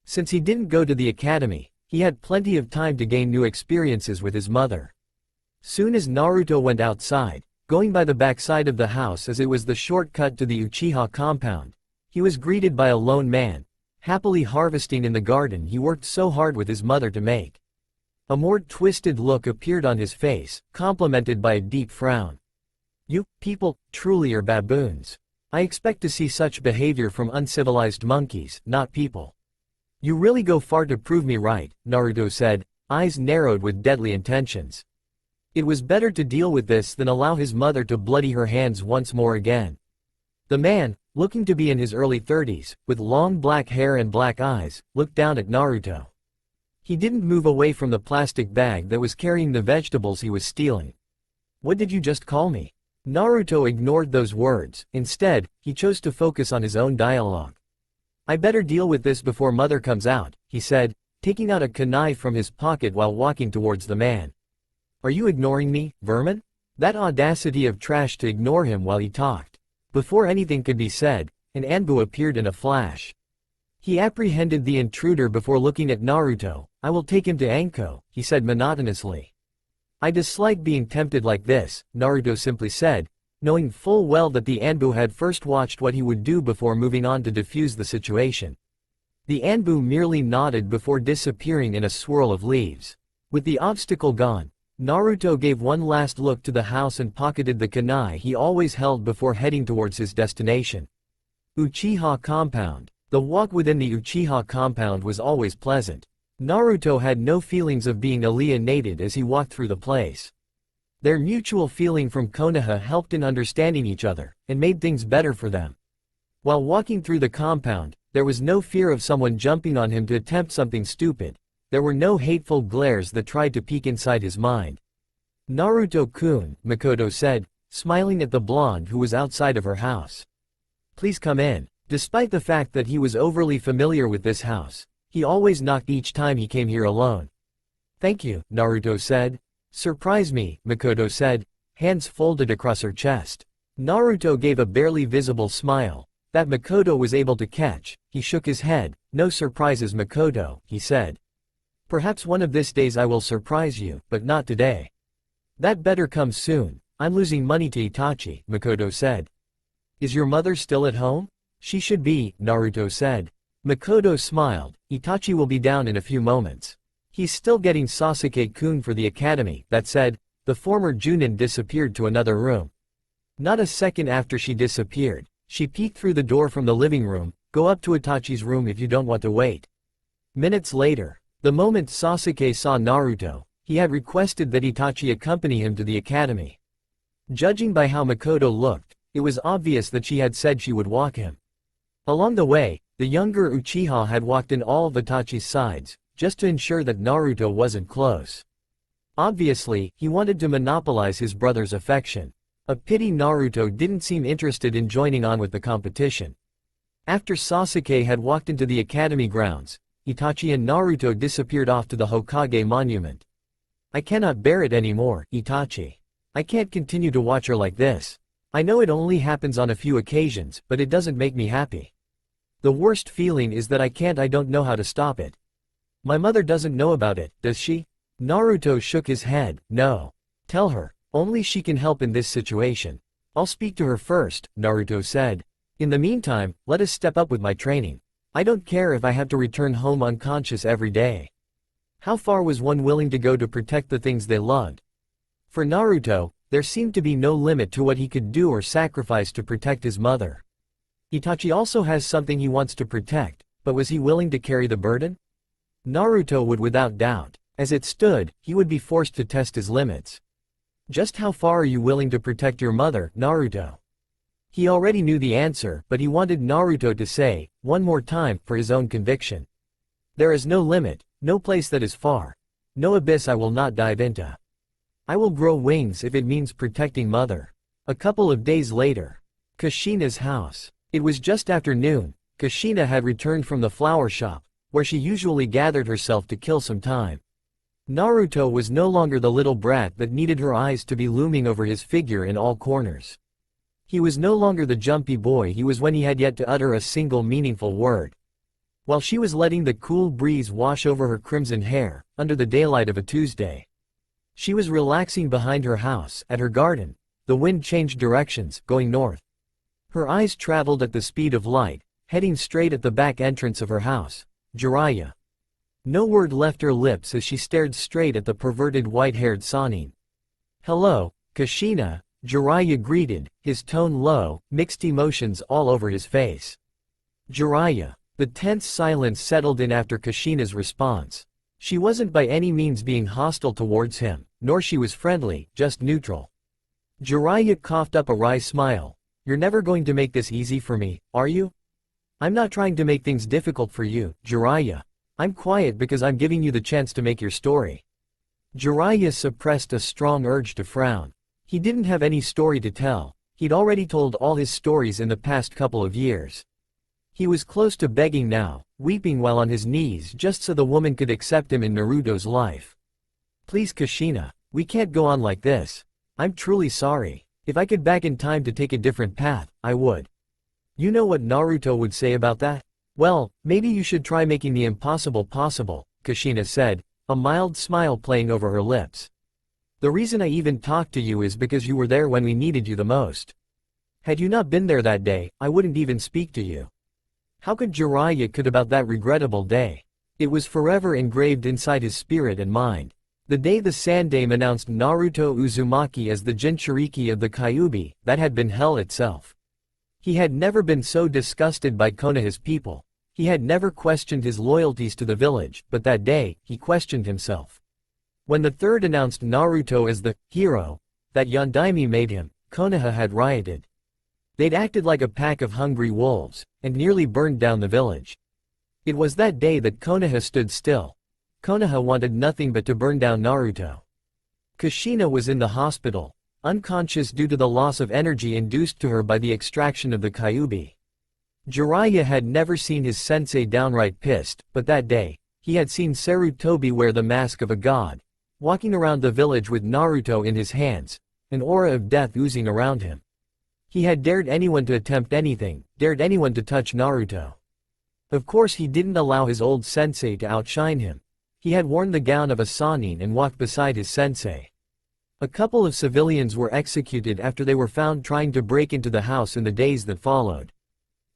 Since he didn't go to the academy, he had plenty of time to gain new experiences with his mother. Soon as Naruto went outside, going by the backside of the house as it was the shortcut to the Uchiha compound, he was greeted by a lone man, happily harvesting in the garden he worked so hard with his mother to make. A more twisted look appeared on his face, complemented by a deep frown. You people truly are baboons. I expect to see such behavior from uncivilized monkeys, not people. You really go far to prove me right, Naruto said, eyes narrowed with deadly intentions. It was better to deal with this than allow his mother to bloody her hands once more again. The man, looking to be in his early 30s, with long black hair and black eyes, looked down at Naruto. He didn't move away from the plastic bag that was carrying the vegetables he was stealing. What did you just call me? Naruto ignored those words. Instead, he chose to focus on his own dialogue. I better deal with this before mother comes out, he said, taking out a kunai from his pocket while walking towards the man. Are you ignoring me, vermin? That audacity of trash to ignore him while he talked. Before anything could be said, an Anbu appeared in a flash. He apprehended the intruder before looking at Naruto. I will take him to Anko, he said monotonously. I dislike being tempted like this, Naruto simply said, knowing full well that the Anbu had first watched what he would do before moving on to defuse the situation. The Anbu merely nodded before disappearing in a swirl of leaves. With the obstacle gone, Naruto gave one last look to the house and pocketed the kunai he always held before heading towards his destination. Uchiha Compound. The walk within the Uchiha compound was always pleasant. Naruto had no feelings of being alienated as he walked through the place. Their mutual feeling from Konoha helped in understanding each other, and made things better for them. While walking through the compound, there was no fear of someone jumping on him to attempt something stupid. There were no hateful glares that tried to peek inside his mind. Naruto-kun, Makoto said, smiling at the blonde who was outside of her house. Please come in. Despite the fact that he was overly familiar with this house, he always knocked each time he came here alone. Thank you, Naruto said. Surprise me, Makoto said, hands folded across her chest. Naruto gave a barely visible smile that Makoto was able to catch. He shook his head. No surprises, Makoto, he said. Perhaps one of these days I will surprise you, but not today. That better come soon. I'm losing money to Itachi, Makoto said. Is your mother still at home? She should be, Naruto said. Makoto smiled. Itachi will be down in a few moments. He's still getting Sasuke-kun for the academy. That said, the former Junin disappeared to another room. Not a second after she disappeared, she peeked through the door from the living room. Go up to Itachi's room if you don't want to wait. Minutes later, the moment Sasuke saw Naruto, he had requested that Itachi accompany him to the academy. Judging by how Makoto looked, it was obvious that she had said she would walk him. Along the way, The younger Uchiha had walked in all of Itachi's sides, just to ensure that Naruto wasn't close. Obviously, he wanted to monopolize his brother's affection. A pity Naruto didn't seem interested in joining on with the competition. After Sasuke had walked into the academy grounds, Itachi and Naruto disappeared off to the Hokage monument. I cannot bear it anymore, Itachi. I can't continue to watch her like this. I know it only happens on a few occasions, but it doesn't make me happy. The worst feeling is that I don't know how to stop it. My mother doesn't know about it, does she? Naruto shook his head. No. Tell her. Only she can help in this situation. I'll speak to her first, Naruto said. In the meantime, let us step up with my training. I don't care if I have to return home unconscious every day. How far was one willing to go to protect the things they loved? For Naruto, there seemed to be no limit to what he could do or sacrifice to protect his mother. Itachi also has something he wants to protect, but was he willing to carry the burden? Naruto would without doubt. As it stood, he would be forced to test his limits. Just how far are you willing to protect your mother, Naruto? He already knew the answer, but he wanted Naruto to say, one more time, for his own conviction. There is no limit, no place that is far. No abyss I will not dive into. I will grow wings if it means protecting mother. A couple of days later. Kushina's house. It was just after noon. Kushina had returned from the flower shop, where she usually gathered herself to kill some time. Naruto was no longer the little brat that needed her eyes to be looming over his figure in all corners. He was no longer the jumpy boy he was when he had yet to utter a single meaningful word. While she was letting the cool breeze wash over her crimson hair, under the daylight of a Tuesday. She was relaxing behind her house, at her garden. The wind changed directions, going north. Her eyes traveled at the speed of light, heading straight at the back entrance of her house, Jiraiya. No word left her lips as she stared straight at the perverted white-haired Sannin. Hello, Kushina, Jiraiya greeted, his tone low, mixed emotions all over his face. Jiraiya. The tense silence settled in after Kushina's response. She wasn't by any means being hostile towards him, nor she was friendly, just neutral. Jiraiya coughed up a wry smile. You're never going to make this easy for me, are you? I'm not trying to make things difficult for you, Jiraiya. I'm quiet because I'm giving you the chance to make your story. Jiraiya suppressed a strong urge to frown. He didn't have any story to tell. He'd already told all his stories in the past couple of years. He was close to begging now, weeping while on his knees just so the woman could accept him in Naruto's life. Please Kushina, we can't go on like this. I'm truly sorry. If I could back in time to take a different path, I would. You know what Naruto would say about that? Well, maybe you should try making the impossible possible, Kushina said, a mild smile playing over her lips. The reason I even talked to you is because you were there when we needed you the most. Had you not been there that day, I wouldn't even speak to you. How could Jiraiya could about that regrettable day? It was forever engraved inside his spirit and mind. The day the Sandaime announced Naruto Uzumaki as the Jinchuriki of the Kyuubi, that had been hell itself. He had never been so disgusted by Konoha's people. He had never questioned his loyalties to the village, but that day, he questioned himself. When the third announced Naruto as the hero that Yondaime made him, Konoha had rioted. They'd acted like a pack of hungry wolves, and nearly burned down the village. It was that day that Konoha stood still. Konoha wanted nothing but to burn down Naruto. Kushina was in the hospital, unconscious due to the loss of energy induced to her by the extraction of the Kyuubi. Jiraiya had never seen his sensei downright pissed, but that day, he had seen Sarutobi wear the mask of a god, walking around the village with Naruto in his hands, an aura of death oozing around him. He had dared anyone to attempt anything, dared anyone to touch Naruto. Of course he didn't allow his old sensei to outshine him. He had worn the gown of a Sannin and walked beside his sensei. A couple of civilians were executed after they were found trying to break into the house in the days that followed.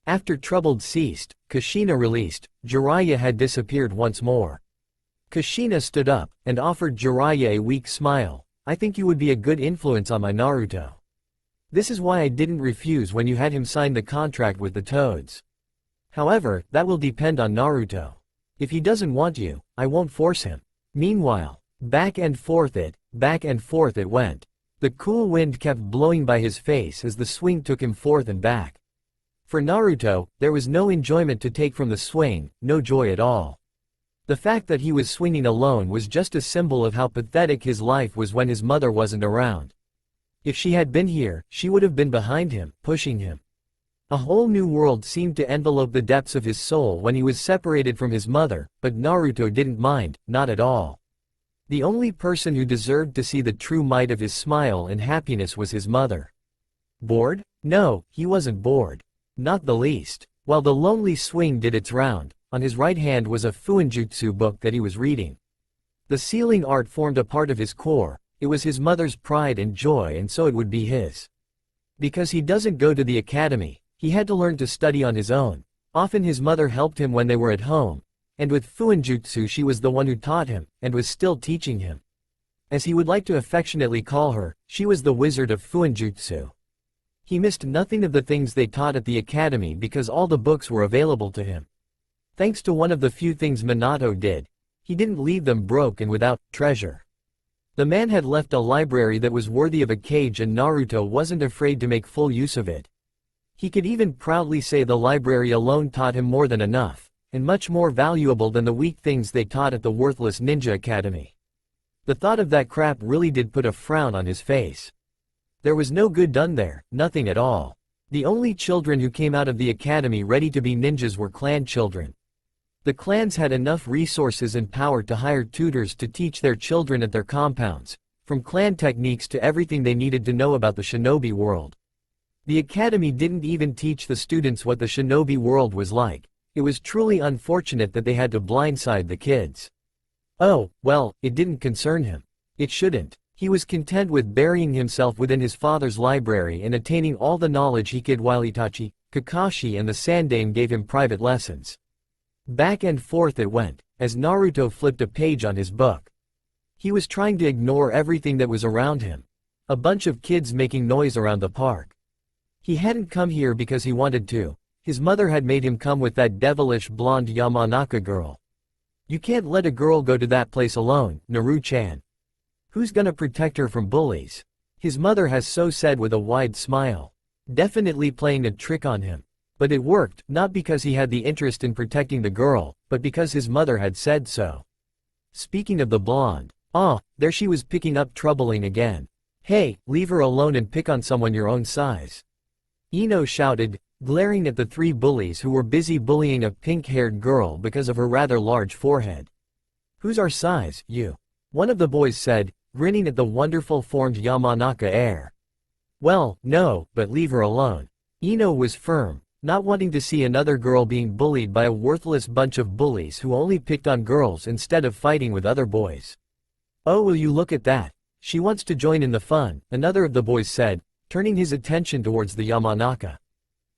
After trouble ceased, Kushina released, Jiraiya had disappeared once more. Kushina stood up, and offered Jiraiya a weak smile. I think you would be a good influence on my Naruto. This is why I didn't refuse when you had him sign the contract with the Toads. However, that will depend on Naruto. If he doesn't want you, I won't force him. Meanwhile, back and forth it went. The cool wind kept blowing by his face as the swing took him forth and back. For Naruto, there was no enjoyment to take from the swing, no joy at all. The fact that he was swinging alone was just a symbol of how pathetic his life was when his mother wasn't around. If she had been here, she would have been behind him, pushing him. A whole new world seemed to envelope the depths of his soul when he was separated from his mother, but Naruto didn't mind, not at all. The only person who deserved to see the true might of his smile and happiness was his mother. Bored? No, he wasn't bored. Not the least. While the lonely swing did its round, on his right hand was a fuinjutsu book that he was reading. The ceiling art formed a part of his core, it was his mother's pride and joy, and so it would be his. Because he doesn't go to the academy, he had to learn to study on his own. Often his mother helped him when they were at home, and with fuinjutsu she was the one who taught him, and was still teaching him. As he would like to affectionately call her, she was the wizard of fuinjutsu. He missed nothing of the things they taught at the academy because all the books were available to him. Thanks to one of the few things Minato did, he didn't leave them broke and without treasure. The man had left a library that was worthy of a cage, and Naruto wasn't afraid to make full use of it. He could even proudly say the library alone taught him more than enough, and much more valuable than the weak things they taught at the worthless ninja academy. The thought of that crap really did put a frown on his face. There was no good done there, nothing at all. The only children who came out of the academy ready to be ninjas were clan children. The clans had enough resources and power to hire tutors to teach their children at their compounds, from clan techniques to everything they needed to know about the shinobi world. The academy didn't even teach the students what the shinobi world was like. It was truly unfortunate that they had to blindside the kids. Oh, well, it didn't concern him. It shouldn't. He was content with burying himself within his father's library and attaining all the knowledge he could while Itachi, Kakashi and the Sandaime gave him private lessons. Back and forth it went, as Naruto flipped a page on his book. He was trying to ignore everything that was around him. A bunch of kids making noise around the park. He hadn't come here because he wanted to. His mother had made him come with that devilish blonde Yamanaka girl. You can't let a girl go to that place alone, Naru-chan. Who's gonna protect her from bullies? His mother has so said with a wide smile. Definitely playing a trick on him. But it worked, not because he had the interest in protecting the girl, but because his mother had said so. Speaking of the blonde, there she was picking up troubling again. Hey, leave her alone and pick on someone your own size. Ino shouted, glaring at the three bullies who were busy bullying a pink-haired girl because of her rather large forehead. Who's our size, you? One of the boys said, grinning at the wonderful formed Yamanaka heir. Well, no, but leave her alone. Ino was firm, not wanting to see another girl being bullied by a worthless bunch of bullies who only picked on girls instead of fighting with other boys. Oh, will you look at that? She wants to join in the fun, another of the boys said, turning his attention towards the Yamanaka.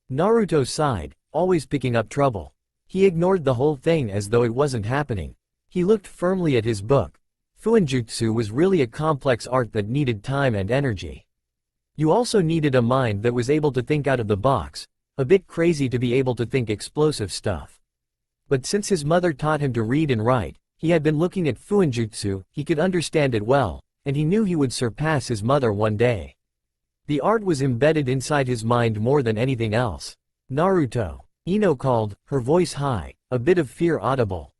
Naruto sighed, always picking up trouble. He ignored the whole thing as though it wasn't happening. He looked firmly at his book. Fuinjutsu was really a complex art that needed time and energy. You also needed a mind that was able to think out of the box, a bit crazy to be able to think explosive stuff. But since his mother taught him to read and write, he had been looking at Fuinjutsu, he could understand it well, and he knew he would surpass his mother one day. The art was embedded inside his mind more than anything else. Naruto, Ino called, her voice high, a bit of fear audible.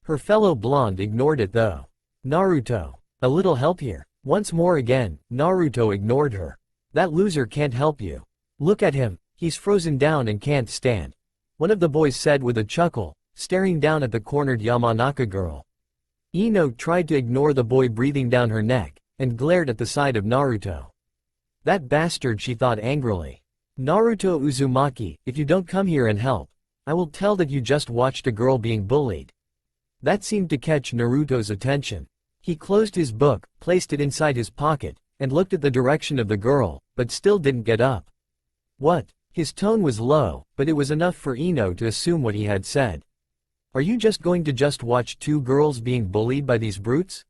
Her fellow blonde ignored it though. Naruto, a little help here. Once more again, Naruto ignored her. That loser can't help you. Look at him, he's frozen down and can't stand. One of the boys said with a chuckle, staring down at the cornered Yamanaka girl. Ino tried to ignore the boy breathing down her neck, and glared at the side of Naruto. That bastard, she thought angrily. Naruto Uzumaki, if you don't come here and help, I will tell that you just watched a girl being bullied. That seemed to catch Naruto's attention. He closed his book, placed it inside his pocket, and looked at the direction of the girl, but still didn't get up. What? His tone was low, but it was enough for Ino to assume what he had said. Are you just going to watch two girls being bullied by these brutes?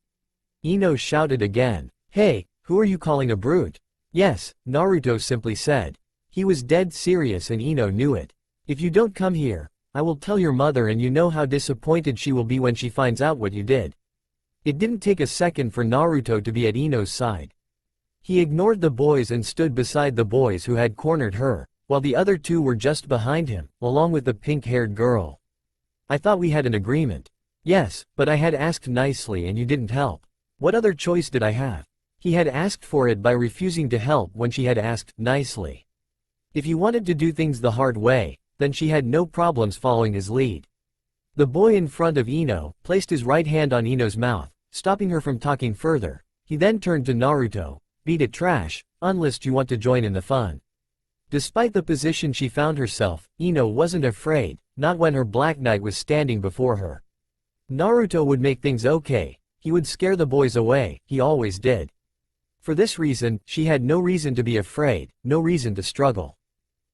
Ino shouted again. Hey, who are you calling a brute? Yes, Naruto simply said. He was dead serious and Ino knew it. If you don't come here, I will tell your mother, and you know how disappointed she will be when she finds out what you did. It didn't take a second for Naruto to be at Ino's side. He ignored the boys and stood beside the boys who had cornered her, while the other two were just behind him, along with the pink-haired girl. I thought we had an agreement. Yes, but I had asked nicely and you didn't help. What other choice did I have? He had asked for it by refusing to help when she had asked nicely. If he wanted to do things the hard way, then she had no problems following his lead. The boy in front of Ino placed his right hand on Ino's mouth, stopping her from talking further. He then turned to Naruto. Beat it trash, unless you want to join in the fun. Despite the position she found herself, Ino wasn't afraid, not when her Black Knight was standing before her. Naruto would make things okay, he would scare the boys away, he always did. For this reason, she had no reason to be afraid, no reason to struggle.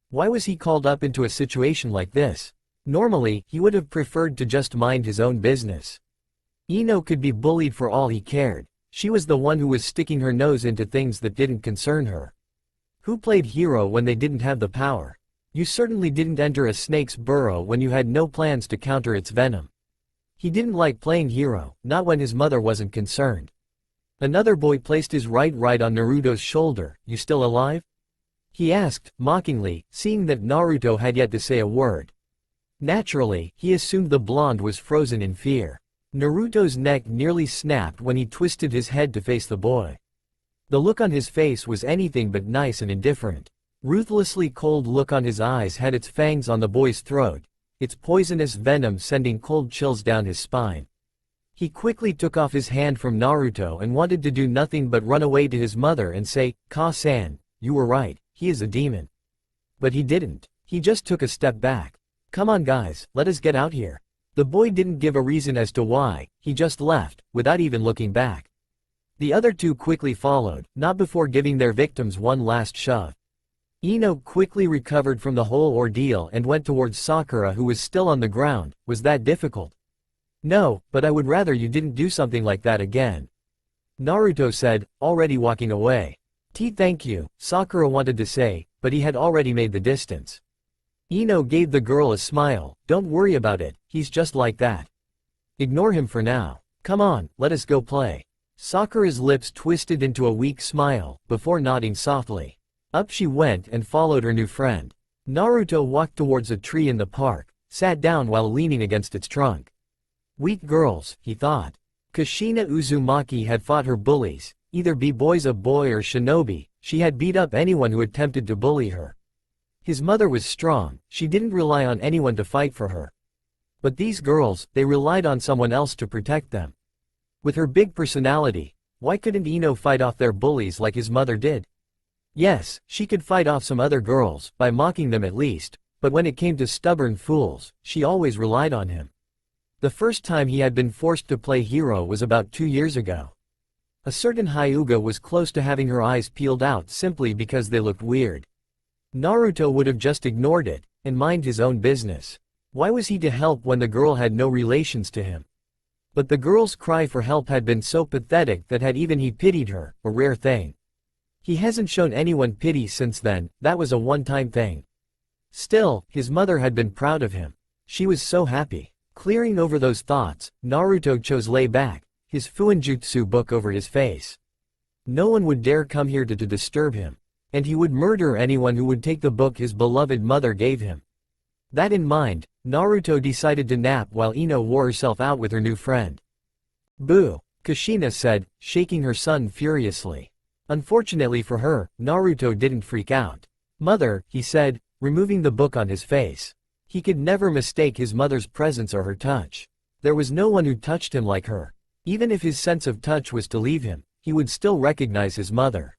Why was he called up into a situation like this? Normally, he would have preferred to just mind his own business. Ino could be bullied for all he cared. She was the one who was sticking her nose into things that didn't concern her. Who played hero when they didn't have the power? You certainly didn't enter a snake's burrow when you had no plans to counter its venom. He didn't like playing hero, not when his mother wasn't concerned. Another boy placed his right on Naruto's shoulder. You still alive? He asked, mockingly, seeing that Naruto had yet to say a word. Naturally, he assumed the blonde was frozen in fear. Naruto's neck nearly snapped when he twisted his head to face the boy. The look on his face was anything but nice and indifferent. Ruthlessly cold look on his eyes had its fangs on the boy's throat, its poisonous venom sending cold chills down his spine. He quickly took off his hand from Naruto and wanted to do nothing but run away to his mother and say, "Ka-san, you were right, he is a demon." But he didn't. He just took a step back. "Come on guys, let us get out here." The boy didn't give a reason as to why, he just left, without even looking back. The other two quickly followed, not before giving their victims one last shove. Ino quickly recovered from the whole ordeal and went towards Sakura, who was still on the ground. Was that difficult? No, but I would rather you didn't do something like that again. Naruto said, already walking away. Thank you, Sakura wanted to say, but he had already made the distance. Ino gave the girl a smile. Don't worry about it, he's just like that. Ignore him for now. Come on, let us go play. Sakura's lips twisted into a weak smile, before nodding softly. Up she went and followed her new friend. Naruto walked towards a tree in the park, sat down while leaning against its trunk. Weak girls, he thought. Kushina Uzumaki had fought her bullies, either be boys a boy or shinobi, she had beat up anyone who attempted to bully her. His mother was strong, she didn't rely on anyone to fight for her. But these girls, they relied on someone else to protect them. With her big personality, why couldn't Ino fight off their bullies like his mother did? Yes, she could fight off some other girls, by mocking them at least, but when it came to stubborn fools, she always relied on him. The first time he had been forced to play hero was about 2 years ago. A certain Hyuga was close to having her eyes peeled out simply because they looked weird. Naruto would have just ignored it, and mind his own business. Why was he to help when the girl had no relations to him? But the girl's cry for help had been so pathetic that had even he pitied her, a rare thing. He hasn't shown anyone pity since then, that was a one-time thing. Still, his mother had been proud of him. She was so happy. Clearing over those thoughts, Naruto chose lay back, his Fuinjutsu book over his face. No one would dare come here to disturb him. And he would murder anyone who would take the book his beloved mother gave him. That in mind, Naruto decided to nap while Ino wore herself out with her new friend. Boo! Kushina said, shaking her son furiously. Unfortunately for her, Naruto didn't freak out. Mother, he said, removing the book on his face. He could never mistake his mother's presence or her touch. There was no one who touched him like her. Even if his sense of touch was to leave him, he would still recognize his mother.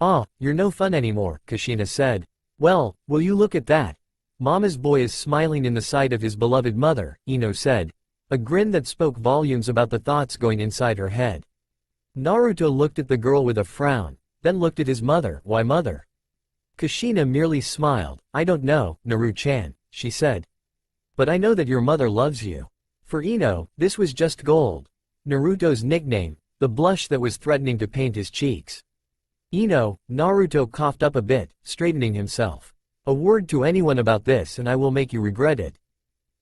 Ah, you're no fun anymore, Kushina said. Well, will you look at that? Mama's boy is smiling in the sight of his beloved mother, Ino said. A grin that spoke volumes about the thoughts going inside her head. Naruto looked at the girl with a frown, then looked at his mother. Why mother? Kushina merely smiled. I don't know, Naru-chan, she said. But I know that your mother loves you. For Ino, this was just gold. Naruto's nickname, the blush that was threatening to paint his cheeks. Ino, Naruto coughed up a bit, straightening himself. A word to anyone about this and I will make you regret it.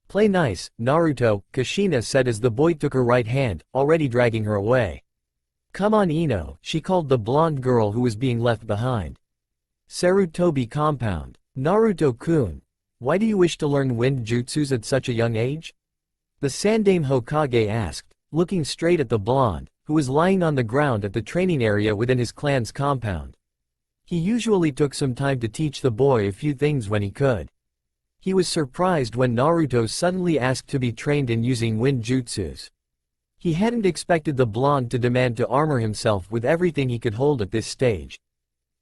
Play nice, Naruto, Kushina said as the boy took her right hand, already dragging her away. Come on Ino, she called the blonde girl who was being left behind. Sarutobi compound. Naruto-kun, why do you wish to learn wind jutsus at such a young age? The Sandaime Hokage asked, looking straight at the blonde, who was lying on the ground at the training area within his clan's compound. He usually took some time to teach the boy a few things when he could. He was surprised when Naruto suddenly asked to be trained in using wind jutsus. He hadn't expected the blonde to demand to armor himself with everything he could hold at this stage.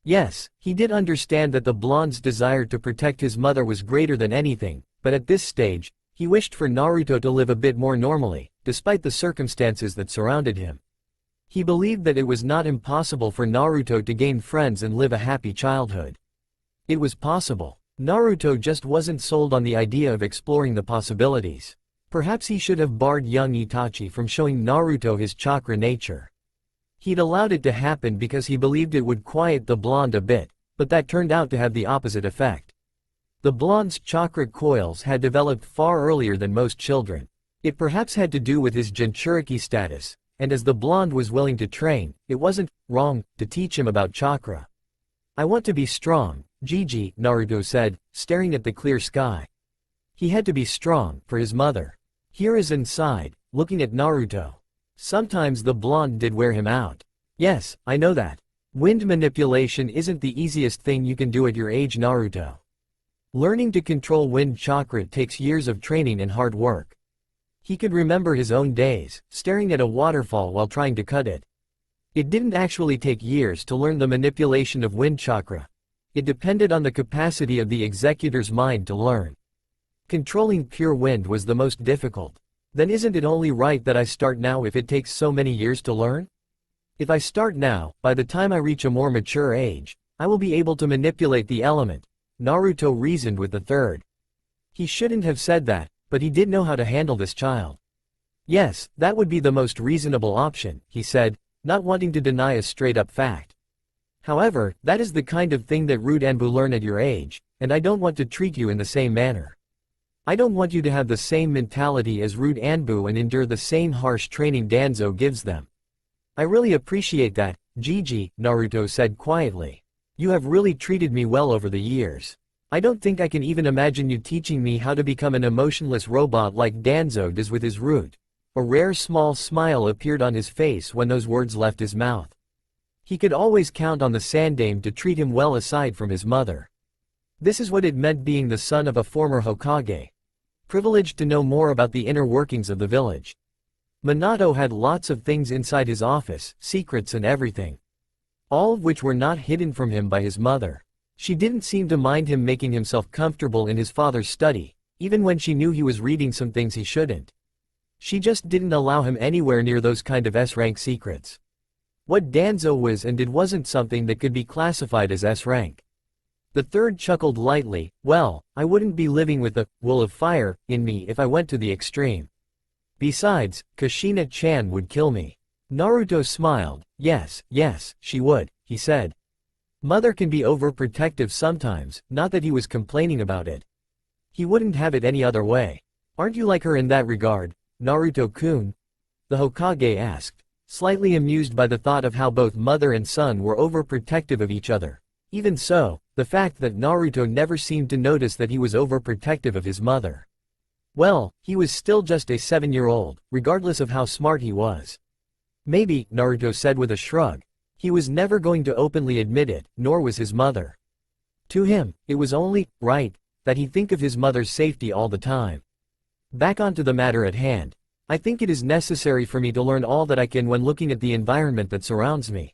Yes, he did understand that the blonde's desire to protect his mother was greater than anything, but at this stage, he wished for Naruto to live a bit more normally, despite the circumstances that surrounded him. He believed that it was not impossible for Naruto to gain friends and live a happy childhood. It was possible. Naruto just wasn't sold on the idea of exploring the possibilities. Perhaps he should have barred young Itachi from showing Naruto his chakra nature. He'd allowed it to happen because he believed it would quiet the blonde a bit, but that turned out to have the opposite effect. The blonde's chakra coils had developed far earlier than most children. It perhaps had to do with his Jinchuriki status, and as the blonde was willing to train, it wasn't wrong to teach him about chakra. I want to be strong, Gigi, Naruto said, staring at the clear sky. He had to be strong for his mother. Hiruzen sighed, looking at Naruto. Sometimes the blonde did wear him out. Yes, I know that. Wind manipulation isn't the easiest thing you can do at your age, Naruto. Learning to control wind chakra takes years of training and hard work. He could remember his own days, staring at a waterfall while trying to cut it. It didn't actually take years to learn the manipulation of wind chakra. It depended on the capacity of the executor's mind to learn. Controlling pure wind was the most difficult. Then isn't it only right that I start now if it takes so many years to learn? If I start now, by the time I reach a more mature age, I will be able to manipulate the element, Naruto reasoned with the third. He shouldn't have said that, but he did know how to handle this child. Yes, that would be the most reasonable option, he said, not wanting to deny a straight-up fact. However, that is the kind of thing that rude Anbu learn at your age, and I don't want to treat you in the same manner. I don't want you to have the same mentality as rude Anbu and endure the same harsh training Danzo gives them. I really appreciate that, Gigi, Naruto said quietly. You have really treated me well over the years. I don't think I can even imagine you teaching me how to become an emotionless robot like Danzo does with his root. A rare small smile appeared on his face when those words left his mouth. He could always count on the Sandaime to treat him well aside from his mother. This is what it meant being the son of a former Hokage. Privileged to know more about the inner workings of the village. Minato had lots of things inside his office, secrets and everything. All of which were not hidden from him by his mother. She didn't seem to mind him making himself comfortable in his father's study, even when she knew he was reading some things he shouldn't. She just didn't allow him anywhere near those kind of S-rank secrets. What Danzo was and did wasn't something that could be classified as S-rank. The third chuckled lightly, well, I wouldn't be living with the will of fire in me if I went to the extreme. Besides, Kushina-chan would kill me. Naruto smiled, yes, she would, he said. Mother can be overprotective sometimes, not that he was complaining about it. He wouldn't have it any other way. Aren't you like her in that regard, Naruto-kun? The Hokage asked, slightly amused by the thought of how both mother and son were overprotective of each other. Even so, the fact that Naruto never seemed to notice that he was overprotective of his mother. Well, he was still just a 7-year-old, regardless of how smart he was. Maybe, Naruto said with a shrug. He was never going to openly admit it, nor was his mother. To him, it was only right that he think of his mother's safety all the time. Back onto the matter at hand. I think it is necessary for me to learn all that I can when looking at the environment that surrounds me.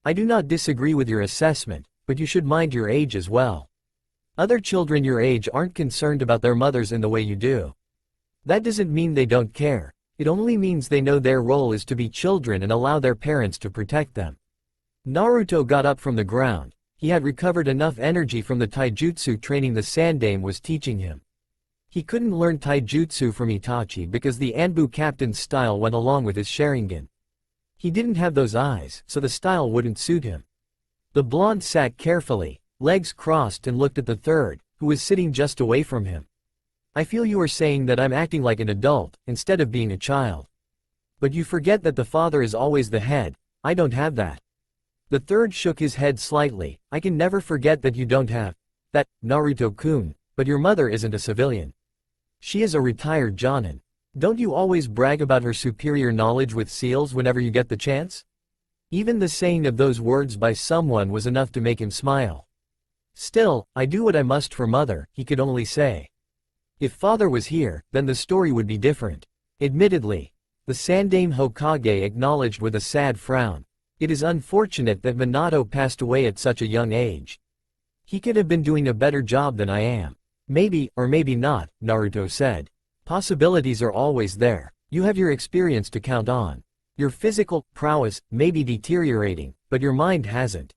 I do not disagree with your assessment, but you should mind your age as well. Other children your age aren't concerned about their mothers in the way you do. That doesn't mean they don't care, it only means they know their role is to be children and allow their parents to protect them. Naruto got up from the ground. He had recovered enough energy from the taijutsu training the Sandaime was teaching him. He couldn't learn taijutsu from Itachi because the Anbu captain's style went along with his Sharingan. He didn't have those eyes, so the style wouldn't suit him. The blonde sat carefully, legs crossed and looked at the third, who was sitting just away from him. I feel you are saying that I'm acting like an adult, instead of being a child. But you forget that the father is always the head. I don't have that. The third shook his head slightly. I can never forget that you don't have That, Naruto-kun, but your mother isn't a civilian. She is a retired jonin. Don't you always brag about her superior knowledge with seals whenever you get the chance? Even the saying of those words by someone was enough to make him smile. Still, I do what I must for mother, he could only say. If father was here, then the story would be different. Admittedly, the Sandaime Hokage acknowledged with a sad frown. It is unfortunate that Minato passed away at such a young age. He could have been doing a better job than I am. Maybe, or maybe not, Naruto said. Possibilities are always there. You have your experience to count on. Your physical prowess may be deteriorating, but your mind hasn't.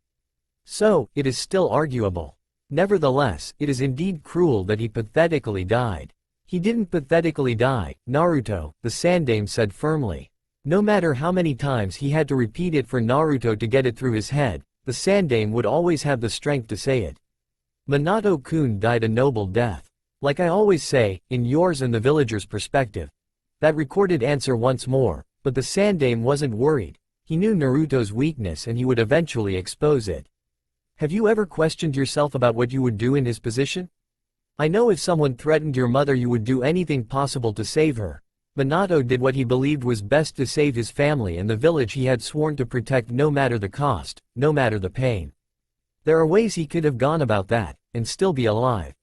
So, it is still arguable. Nevertheless, it is indeed cruel that he pathetically died. He didn't pathetically die, Naruto, the Sandaime said firmly. No matter how many times he had to repeat it for Naruto to get it through his head, the Sandaime would always have the strength to say it. Minato-kun died a noble death. Like I always say, in yours and the villagers' perspective. That recorded answer once more, but the Sandaime wasn't worried. He knew Naruto's weakness and he would eventually expose it. Have you ever questioned yourself about what you would do in his position? I know if someone threatened your mother you would do anything possible to save her. Minato did what he believed was best to save his family and the village he had sworn to protect no matter the cost, no matter the pain. There are ways he could have gone about that, and still be alive.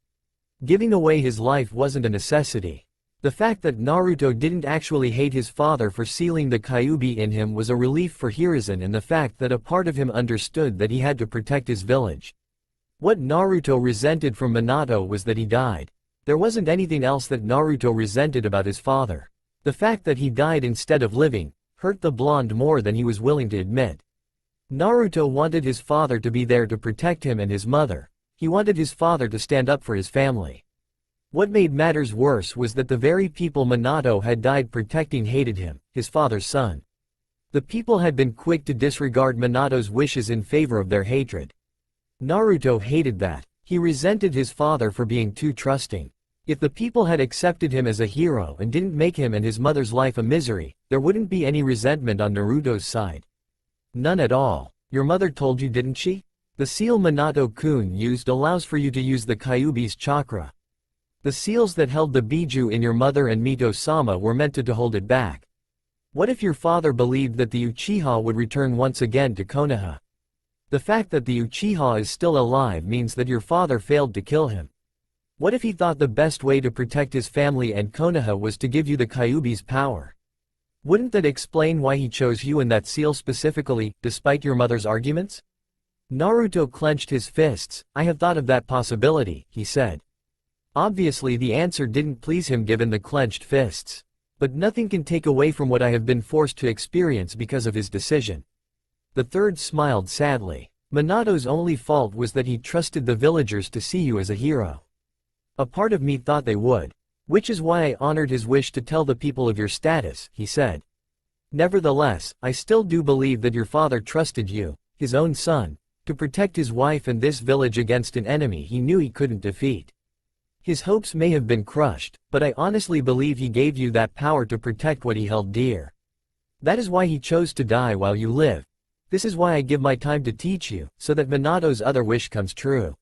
Giving away his life wasn't a necessity. The fact that Naruto didn't actually hate his father for sealing the Kyuubi in him was a relief for Hiruzen, and the fact that a part of him understood that he had to protect his village. What Naruto resented from Minato was that he died. There wasn't anything else that Naruto resented about his father. The fact that he died instead of living hurt the blonde more than he was willing to admit. Naruto wanted his father to be there to protect him and his mother. He wanted his father to stand up for his family. What made matters worse was that the very people Minato had died protecting hated him, his father's son. The people had been quick to disregard Minato's wishes in favor of their hatred. Naruto hated that. He resented his father for being too trusting. If the people had accepted him as a hero and didn't make him and his mother's life a misery, there wouldn't be any resentment on Naruto's side. None at all. Your mother told you, didn't she? The seal Minato-kun used allows for you to use the Kyuubi's chakra. The seals that held the Biju in your mother and Mito-sama were meant to hold it back. What if your father believed that the Uchiha would return once again to Konoha? The fact that the Uchiha is still alive means that your father failed to kill him. What if he thought the best way to protect his family and Konoha was to give you the Kyuubi's power? Wouldn't that explain why he chose you and that seal specifically, despite your mother's arguments? Naruto clenched his fists. I have thought of that possibility, he said. Obviously the answer didn't please him given the clenched fists. But nothing can take away from what I have been forced to experience because of his decision. The third smiled sadly. Minato's only fault was that he trusted the villagers to see you as a hero. A part of me thought they would. Which is why I honored his wish to tell the people of your status, he said. Nevertheless, I still do believe that your father trusted you, his own son, to protect his wife and this village against an enemy he knew he couldn't defeat. His hopes may have been crushed, but I honestly believe he gave you that power to protect what he held dear. That is why he chose to die while you live. This is why I give my time to teach you, so that Minato's other wish comes true.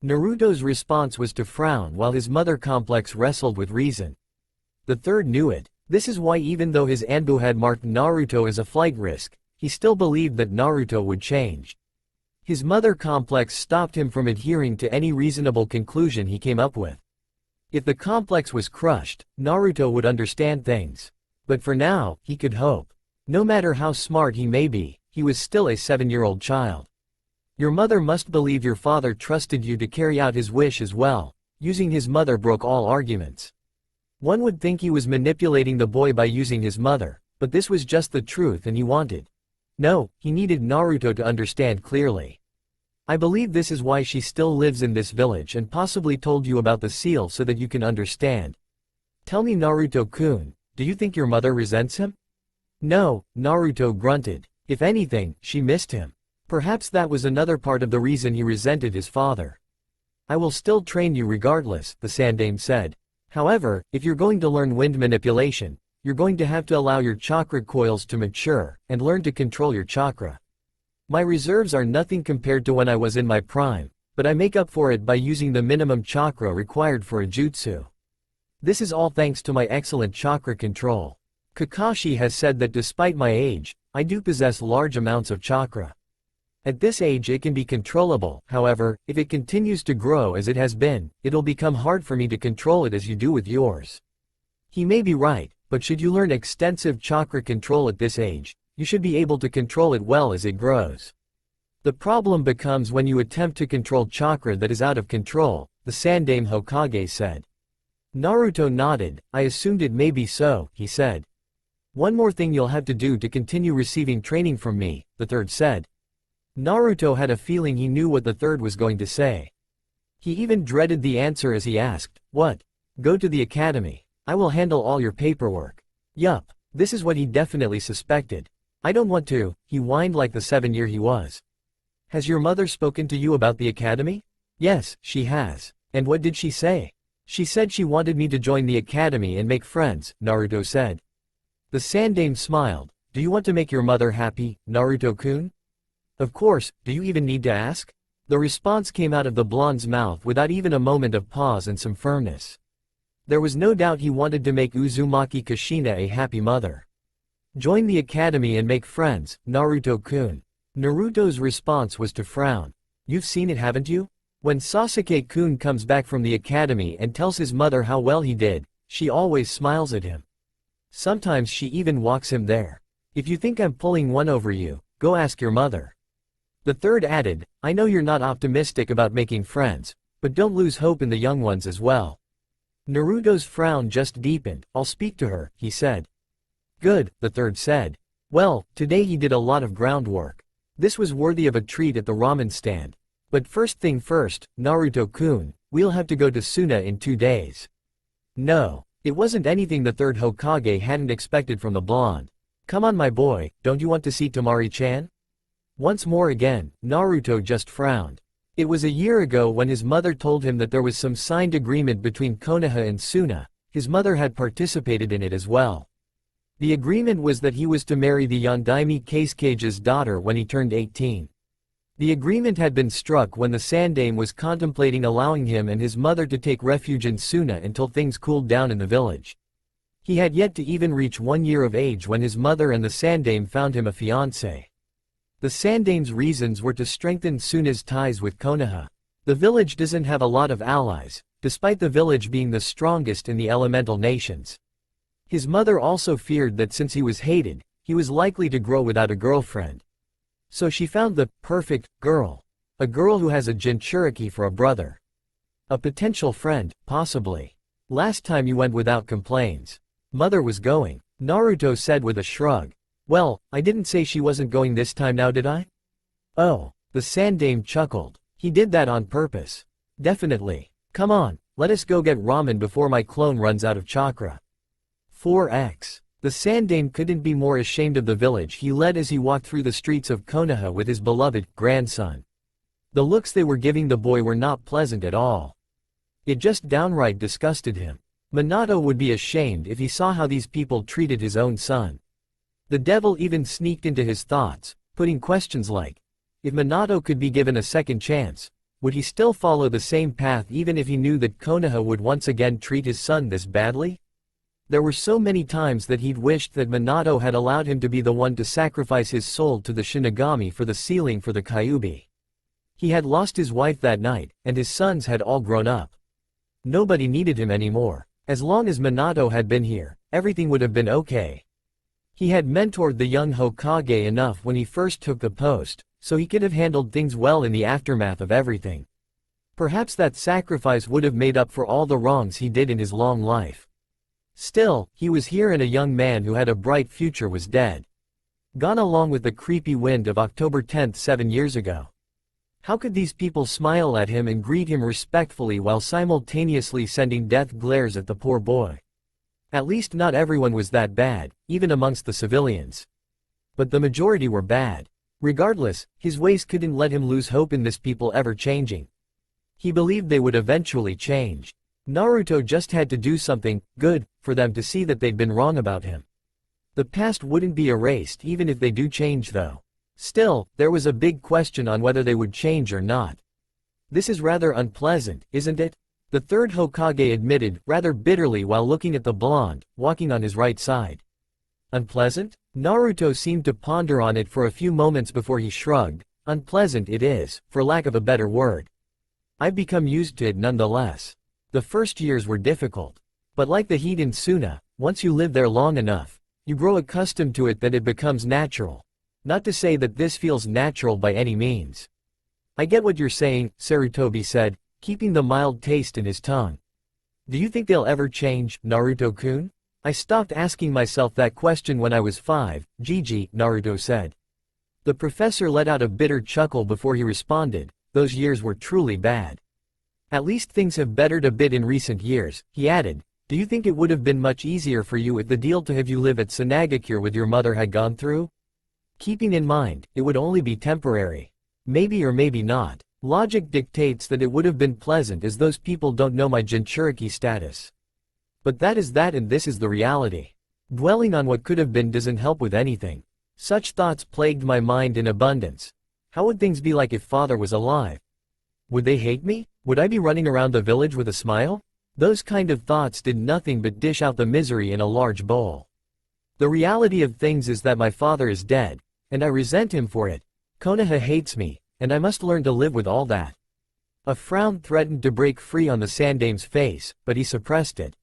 Naruto's response was to frown while his mother complex wrestled with reason. The third knew it. This is why even though his Anbu had marked Naruto as a flight risk, he still believed that Naruto would change. His mother complex stopped him from adhering to any reasonable conclusion he came up with. If the complex was crushed, Naruto would understand things. But for now, he could hope. No matter how smart he may be, he was still a 7-year-old child. Your mother must believe your father trusted you to carry out his wish as well. Using his mother broke all arguments. One would think he was manipulating the boy by using his mother, but this was just the truth and he wanted. No, he needed Naruto to understand clearly. I believe this is why she still lives in this village and possibly told you about the seal so that you can understand. Tell me, Naruto-kun, do you think your mother resents him? No, Naruto grunted. If anything, she missed him. Perhaps that was another part of the reason he resented his father. I will still train you regardless, the Sandaime said. However, if you're going to learn wind manipulation, you're going to have to allow your chakra coils to mature, and learn to control your chakra. My reserves are nothing compared to when I was in my prime, but I make up for it by using the minimum chakra required for a jutsu. This is all thanks to my excellent chakra control. Kakashi has said that despite my age, I do possess large amounts of chakra. At this age it can be controllable, however, if it continues to grow as it has been, it'll become hard for me to control it as you do with yours. He may be right, but should you learn extensive chakra control at this age, you should be able to control it well as it grows. The problem becomes when you attempt to control chakra that is out of control, the Sandaime Hokage said. Naruto nodded. I assumed it may be so, he said. One more thing you'll have to do to continue receiving training from me, the third said. Naruto had a feeling he knew what the third was going to say. He even dreaded the answer as he asked, what? Go to the academy. I will handle all your paperwork. Yup, this is what he definitely suspected. I don't want to, he whined like the 7-year he was. Has your mother spoken to you about the academy? Yes, she has. And what did she say? She said she wanted me to join the academy and make friends, Naruto said. The Sandaime smiled. Do you want to make your mother happy, Naruto-kun? Of course, do you even need to ask? The response came out of the blonde's mouth without even a moment of pause and some firmness. There was no doubt he wanted to make Uzumaki Kushina a happy mother. Join the academy and make friends, Naruto-kun. Naruto's response was to frown. You've seen it, haven't you? When Sasuke-kun comes back from the academy and tells his mother how well he did, she always smiles at him. Sometimes she even walks him there. If you think I'm pulling one over you, go ask your mother. The third added, I know you're not optimistic about making friends, but don't lose hope in the young ones as well. Naruto's frown just deepened. I'll speak to her, he said. Good, the third said. Well, today he did a lot of groundwork. This was worthy of a treat at the ramen stand. But first thing first, Naruto-kun, we'll have to go to Suna in 2 days. No, it wasn't anything the third Hokage hadn't expected from the blonde. Come on my boy, don't you want to see Temari-chan? Once more again, Naruto just frowned. It was a year ago when his mother told him that there was some signed agreement between Konoha and Suna. His mother had participated in it as well. The agreement was that he was to marry the Yondaime Kasuke's daughter when he turned 18. The agreement had been struck when the Sandaime was contemplating allowing him and his mother to take refuge in Suna until things cooled down in the village. He had yet to even reach 1 year of age when his mother and the Sandaime found him a fiancé. The Sandaime's reasons were to strengthen Suna's ties with Konoha. The village doesn't have a lot of allies, despite the village being the strongest in the elemental nations. His mother also feared that since he was hated, he was likely to grow without a girlfriend. So she found the perfect girl. A girl who has a Jinchuriki for a brother. A potential friend, possibly. Last time you went without complaints. Mother was going, Naruto said with a shrug. Well, I didn't say she wasn't going this time now, did I? Oh, the Sandaime chuckled. He did that on purpose. Definitely. Come on, let us go get ramen before my clone runs out of chakra. 4x. The Sandaime couldn't be more ashamed of the village he led as he walked through the streets of Konoha with his beloved grandson. The looks they were giving the boy were not pleasant at all. It just downright disgusted him. Minato would be ashamed if he saw how these people treated his own son. The devil even sneaked into his thoughts, putting questions like, if Minato could be given a second chance, would he still follow the same path even if he knew that Konoha would once again treat his son this badly? There were so many times that he'd wished that Minato had allowed him to be the one to sacrifice his soul to the Shinigami for the sealing for the Kyuubi. He had lost his wife that night, and his sons had all grown up. Nobody needed him anymore. As long as Minato had been here, everything would have been okay. He had mentored the young Hokage enough when he first took the post, so he could have handled things well in the aftermath of everything. Perhaps that sacrifice would have made up for all the wrongs he did in his long life. Still, he was here and a young man who had a bright future was dead. Gone along with the creepy wind of October 10th 7 years ago. How could these people smile at him and greet him respectfully while simultaneously sending death glares at the poor boy? At least not everyone was that bad, even amongst the civilians. But the majority were bad. Regardless, his ways couldn't let him lose hope in this people ever changing. He believed they would eventually change. Naruto just had to do something good for them to see that they'd been wrong about him. The past wouldn't be erased even if they do change though. Still, there was a big question on whether they would change or not. This is rather unpleasant, isn't it? The third Hokage admitted, rather bitterly while looking at the blonde, walking on his right side. Unpleasant? Naruto seemed to ponder on it for a few moments before he shrugged. Unpleasant it is, for lack of a better word. I've become used to it nonetheless. The first years were difficult. But like the heat in Suna, once you live there long enough, you grow accustomed to it that it becomes natural. Not to say that this feels natural by any means. I get what you're saying, Sarutobi said, keeping the mild taste in his tongue. Do you think they'll ever change, Naruto-kun? I stopped asking myself that question when I was 5, Gigi, Naruto said. The professor let out a bitter chuckle before he responded, those years were truly bad. At least things have bettered a bit in recent years, he added. Do you think it would have been much easier for you if the deal to have you live at Sanagakure with your mother had gone through? Keeping in mind, it would only be temporary. Maybe or maybe not. Logic dictates that it would have been pleasant as those people don't know my Jinchuriki status. But that is that and this is the reality. Dwelling on what could have been doesn't help with anything. Such thoughts plagued my mind in abundance. How would things be like if father was alive? Would they hate me? Would I be running around the village with a smile? Those kind of thoughts did nothing but dish out the misery in a large bowl. The reality of things is that my father is dead, and I resent him for it. Konoha hates me, and I must learn to live with all that. A frown threatened to break free on the Sandame's face, but he suppressed it.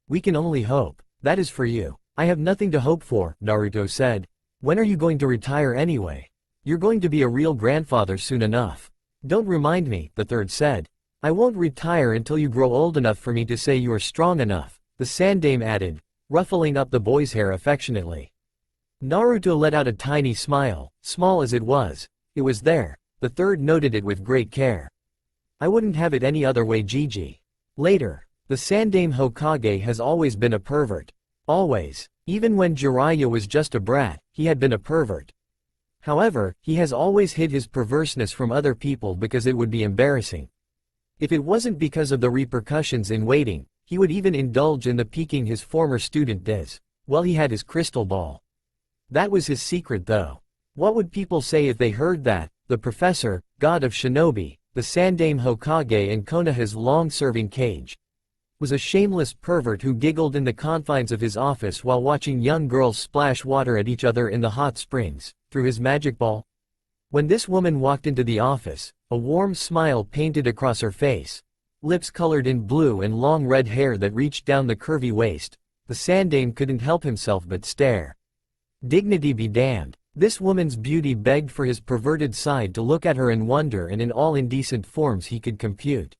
We can only hope. That is for you. I have nothing to hope for, Naruto said. When are you going to retire anyway? You're going to be a real grandfather soon enough. Don't remind me, the third said. I won't retire until you grow old enough for me to say you are strong enough, the Sandame added, ruffling up the boy's hair affectionately. Naruto let out a tiny smile, small as it was there. The third noted it with great care. I wouldn't have it any other way, Gigi. Later. The Sandame Hokage has always been a pervert. Always. Even when Jiraiya was just a brat, he had been a pervert. However, he has always hid his perverseness from other people because it would be embarrassing. If it wasn't because of the repercussions in waiting, he would even indulge in the peeking his former student does. Well, he had his crystal ball. That was his secret though. What would people say if they heard that? The professor, god of shinobi, the Sandame Hokage and Konoha's long-serving cage, was a shameless pervert who giggled in the confines of his office while watching young girls splash water at each other in the hot springs, through his magic ball. When this woman walked into the office, a warm smile painted across her face, lips colored in blue and long red hair that reached down the curvy waist, the Sandame couldn't help himself but stare. Dignity be damned. This woman's beauty begged for his perverted side to look at her in wonder and in all indecent forms he could compute.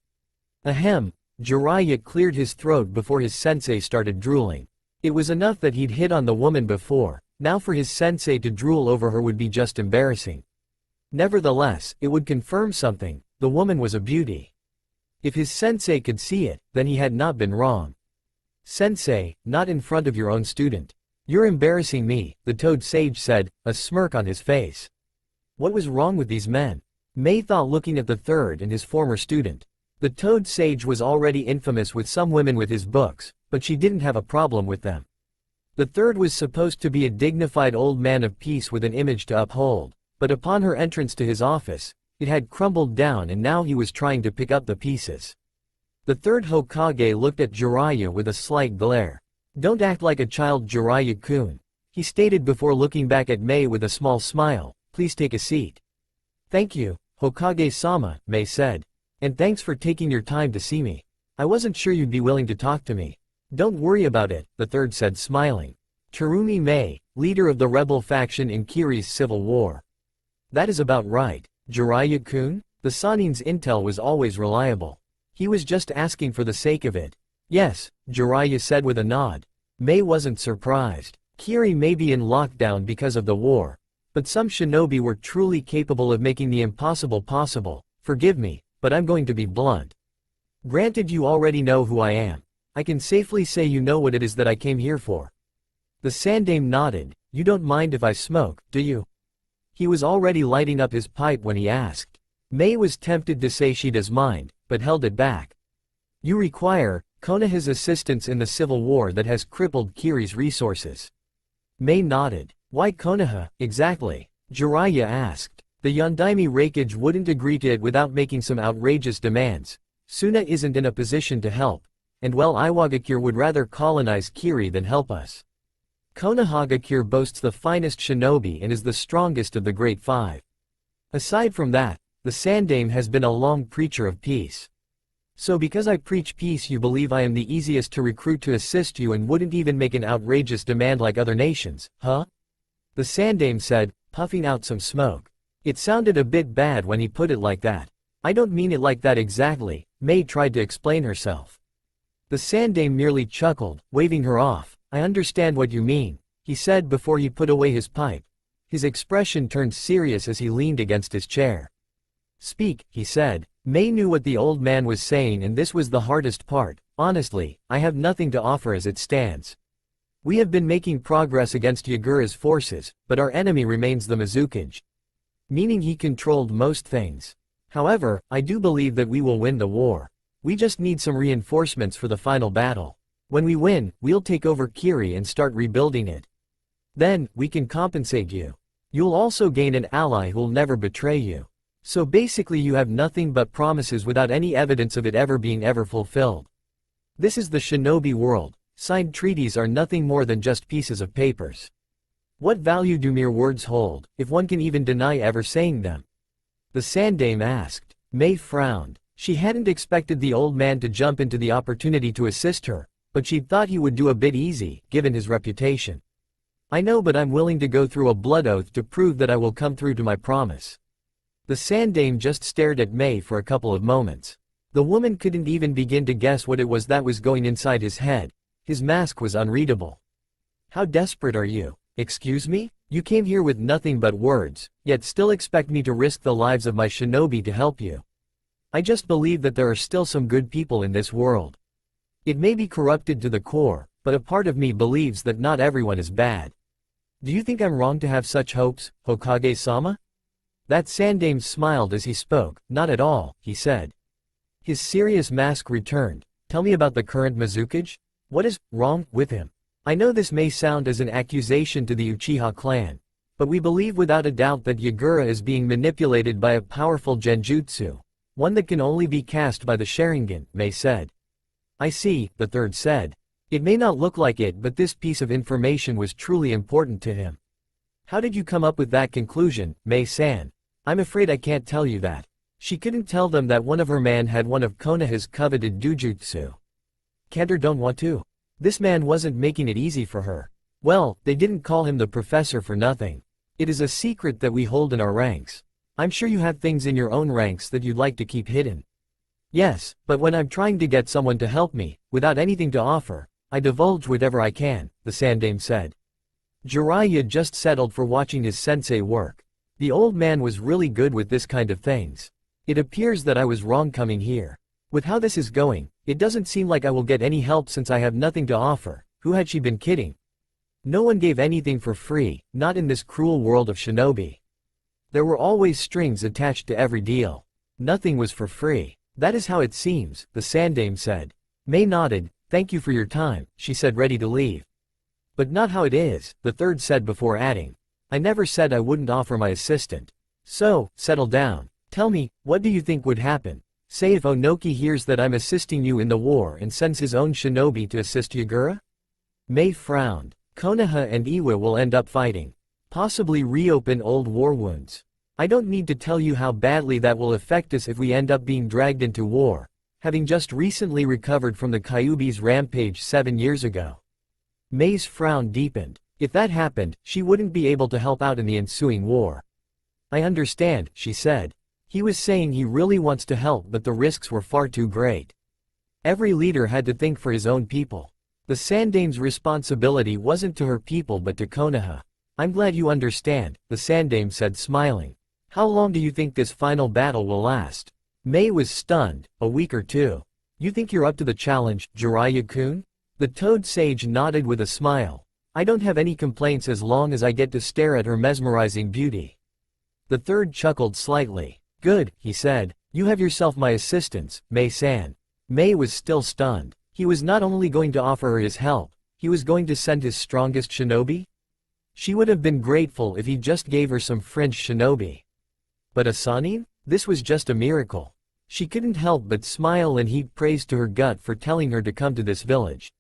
Ahem. Jiraiya cleared his throat before his sensei started drooling. It was enough that he'd hit on the woman before, now for his sensei to drool over her would be just embarrassing. Nevertheless, it would confirm something, the woman was a beauty. If his sensei could see it, then he had not been wrong. Sensei, not in front of your own student. You're embarrassing me, the Toad Sage said, a smirk on his face. What was wrong with these men? Mei thought looking at the third and his former student. The Toad Sage was already infamous with some women with his books, but she didn't have a problem with them. The third was supposed to be a dignified old man of peace with an image to uphold, but upon her entrance to his office, it had crumbled down and now he was trying to pick up the pieces. The third Hokage looked at Jiraiya with a slight glare. Don't act like a child, Jiraiya-kun, he stated before looking back at Mei with a small smile. Please take a seat. Thank you, Hokage-sama, Mei said. And thanks for taking your time to see me. I wasn't sure you'd be willing to talk to me. Don't worry about it, the third said smiling. Terumi Mei, leader of the rebel faction in Kiri's civil war. That is about right, Jiraiya-kun? The Sanin's intel was always reliable. He was just asking for the sake of it. Yes, Jiraiya said with a nod. Mei wasn't surprised. Kiri may be in lockdown because of the war, but some shinobi were truly capable of making the impossible possible. Forgive me, but I'm going to be blunt. Granted, you already know who I am. I can safely say you know what it is that I came here for. The Sandame nodded. You don't mind if I smoke, do you? He was already lighting up his pipe when he asked. Mei was tempted to say she does mind, but held it back. You require Konoha's assistance in the civil war that has crippled Kiri's resources. Mei nodded. Why Konoha, exactly? Jiraiya asked. The Yondaime Raikage wouldn't agree to it without making some outrageous demands. Suna isn't in a position to help, and well, Iwagakure would rather colonize Kiri than help us. Konohagakure boasts the finest shinobi and is the strongest of the Great Five. Aside from that, the Sandaime has been a long preacher of peace. So because I preach peace, you believe I am the easiest to recruit to assist you and wouldn't even make an outrageous demand like other nations, huh? The Sandaime said, puffing out some smoke. It sounded a bit bad when he put it like that. I don't mean it like that exactly, Mei tried to explain herself. The Sandaime merely chuckled, waving her off. I understand what you mean, he said before he put away his pipe. His expression turned serious as he leaned against his chair. Speak, he said. Mei knew what the old man was saying, and this was the hardest part. Honestly, I have nothing to offer as it stands. We have been making progress against Yagura's forces, but our enemy remains the Mizukage. Meaning he controlled most things. However, I do believe that we will win the war. We just need some reinforcements for the final battle. When we win, we'll take over Kiri and start rebuilding it. Then, we can compensate you. You'll also gain an ally who'll never betray you. So basically you have nothing but promises without any evidence of it ever being fulfilled. This is the shinobi world. Signed treaties are nothing more than just pieces of papers. What value do mere words hold, if one can even deny ever saying them? The Sandaime asked. Mei frowned. She hadn't expected the old man to jump into the opportunity to assist her, but she thought he would do a bit easy, given his reputation. I know, but I'm willing to go through a blood oath to prove that I will come through to my promise. The Sandaime just stared at Mei for a couple of moments. The woman couldn't even begin to guess what it was that was going inside his head. His mask was unreadable. How desperate are you? Excuse me? You came here with nothing but words, yet still expect me to risk the lives of my shinobi to help you. I just believe that there are still some good people in this world. It may be corrupted to the core, but a part of me believes that not everyone is bad. Do you think I'm wrong to have such hopes, Hokage-sama? That Sandaime smiled as he spoke. Not at all, he said. His serious mask returned. Tell me about the current Mizukage? What is wrong with him? I know this may sound as an accusation to the Uchiha clan, but we believe without a doubt that Yagura is being manipulated by a powerful genjutsu, one that can only be cast by the Sharingan, Mei said. I see, the third said. It may not look like it, but this piece of information was truly important to him. How did you come up with that conclusion, Mei-san? I'm afraid I can't tell you that. She couldn't tell them that one of her men had one of Konoha's coveted dojutsu. Can't or don't want to? This man wasn't making it easy for her. Well, they didn't call him the professor for nothing. It is a secret that we hold in our ranks. I'm sure you have things in your own ranks that you'd like to keep hidden. Yes, but when I'm trying to get someone to help me, without anything to offer, I divulge whatever I can, the Sandaime said. Jiraiya just settled for watching his sensei work. The old man was really good with this kind of things. It appears that I was wrong coming here. With how this is going, it doesn't seem like I will get any help since I have nothing to offer. Who had she been kidding? No one gave anything for free, not in this cruel world of shinobi. There were always strings attached to every deal. Nothing was for free. That is how it seems, the Sandaime said. Mei nodded. Thank you for your time, she said, ready to leave. But not how it is, the third said before adding. I never said I wouldn't offer my assistant. So, settle down. Tell me, what do you think would happen? Say if Onoki hears that I'm assisting you in the war and sends his own shinobi to assist Yagura? Mei frowned. Konoha and Iwa will end up fighting. Possibly reopen old war wounds. I don't need to tell you how badly that will affect us if we end up being dragged into war, having just recently recovered from the Kyuubi's rampage 7 years ago. Mei's frown deepened. If that happened, she wouldn't be able to help out in the ensuing war. I understand, she said. He was saying he really wants to help, but the risks were far too great. Every leader had to think for his own people. The Sandaime's responsibility wasn't to her people but to Konoha. I'm glad you understand, the Sandaime said, smiling. How long do you think this final battle will last? Mei was stunned. A week or two. You think you're up to the challenge, Jiraiya-kun? The Toad Sage nodded with a smile. I don't have any complaints as long as I get to stare at her mesmerizing beauty. The third chuckled slightly. Good, he said. You have yourself my assistants, Mei-san. Mei was still stunned. He was not only going to offer her his help, he was going to send his strongest shinobi? She would have been grateful if he just gave her some fringe shinobi. But a Sanin? This was just a miracle. She couldn't help but smile and heap praise to her gut for telling her to come to this village.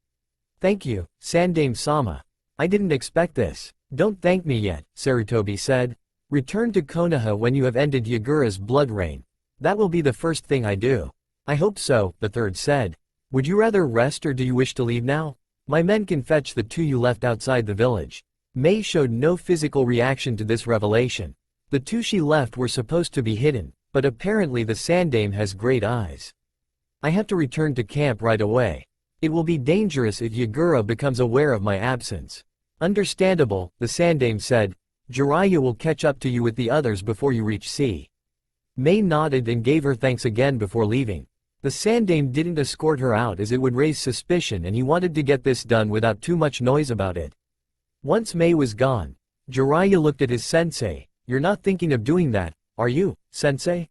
Thank you, Sandame-sama. I didn't expect this. Don't thank me yet, Sarutobi said. Return to Konoha when you have ended Yagura's blood rain. That will be the first thing I do. I hope so, the third said. Would you rather rest or do you wish to leave now? My men can fetch the two you left outside the village. Mei showed no physical reaction to this revelation. The two she left were supposed to be hidden, but apparently the Sandame has great eyes. I have to return to camp right away. It will be dangerous if Yagura becomes aware of my absence. Understandable, the Sandame said. Jiraiya will catch up to you with the others before you reach sea. Mei nodded and gave her thanks again before leaving. The Sandame didn't escort her out as it would raise suspicion and he wanted to get this done without too much noise about it. Once Mei was gone, Jiraiya looked at his sensei. You're not thinking of doing that, are you, sensei?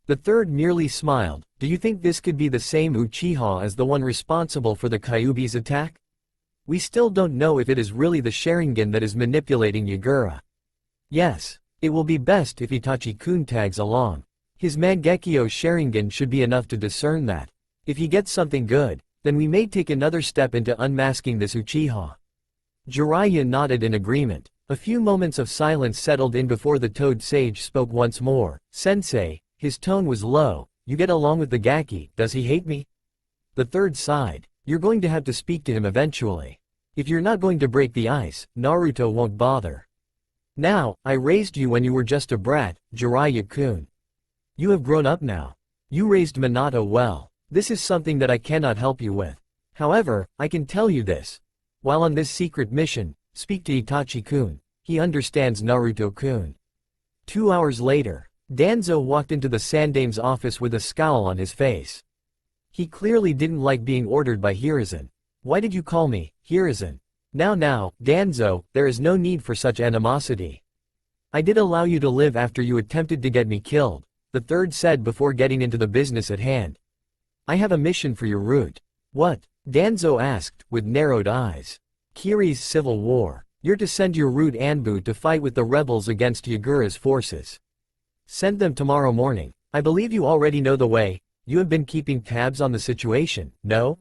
The third merely smiled. Do you think this could be the same Uchiha as the one responsible for the Kyuubi's attack? We still don't know if it is really the Sharingan that is manipulating Yagura. Yes, it will be best if Itachi-kun tags along. His Mangekyo Sharingan should be enough to discern that. If he gets something good, then we may take another step into unmasking this Uchiha. Jiraiya nodded in agreement. A few moments of silence settled in before the Toad Sage spoke once more. Sensei, his tone was low, you get along with the Gaki, does he hate me? The third sighed. You're going to have to speak to him eventually. If you're not going to break the ice, Naruto won't bother. Now, I raised you when you were just a brat, Jiraiya-kun. You have grown up now. You raised Minato well. This is something that I cannot help you with. However, I can tell you this. While on this secret mission, speak to Itachi-kun. He understands Naruto-kun. 2 hours later, Danzo walked into the Sandame's office with a scowl on his face. He clearly didn't like being ordered by Hiruzen. Why did you call me, Hiruzen? Now, Danzo, there is no need for such animosity. I did allow you to live after you attempted to get me killed, the third said before getting into the business at hand. I have a mission for your route. What? Danzo asked, with narrowed eyes. Kiri's civil war. You're to send your route Anbu to fight with the rebels against Yagura's forces. Send them tomorrow morning. I believe you already know the way. You have been keeping tabs on the situation, no?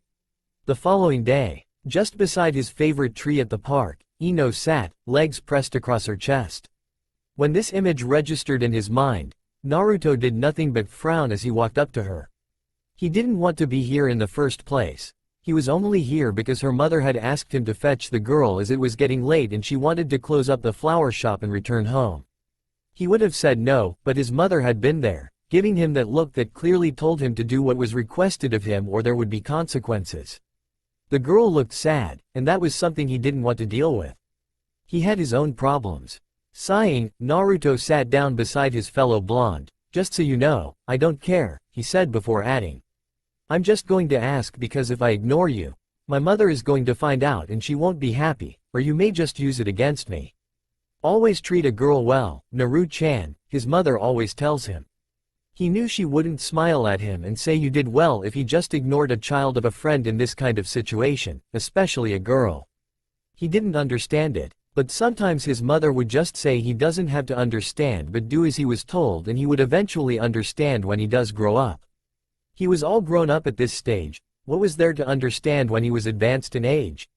The following day, just beside his favorite tree at the park, Ino sat, legs pressed across her chest. When this image registered in his mind, Naruto did nothing but frown as he walked up to her. He didn't want to be here in the first place. He was only here because her mother had asked him to fetch the girl as it was getting late and she wanted to close up the flower shop and return home. He would have said no, but his mother had been there, giving him that look that clearly told him to do what was requested of him or there would be consequences. The girl looked sad, and that was something he didn't want to deal with. He had his own problems. Sighing, Naruto sat down beside his fellow blonde. Just so you know, I don't care, he said before adding. I'm just going to ask because if I ignore you, my mother is going to find out and she won't be happy, or you may just use it against me. Always treat a girl well, Naru-chan, his mother always tells him. He knew she wouldn't smile at him and say you did well if he just ignored a child of a friend in this kind of situation, especially a girl. He didn't understand it, but sometimes his mother would just say he doesn't have to understand but do as he was told and he would eventually understand when he does grow up. He was all grown up at this stage, what was there to understand when he was advanced in age?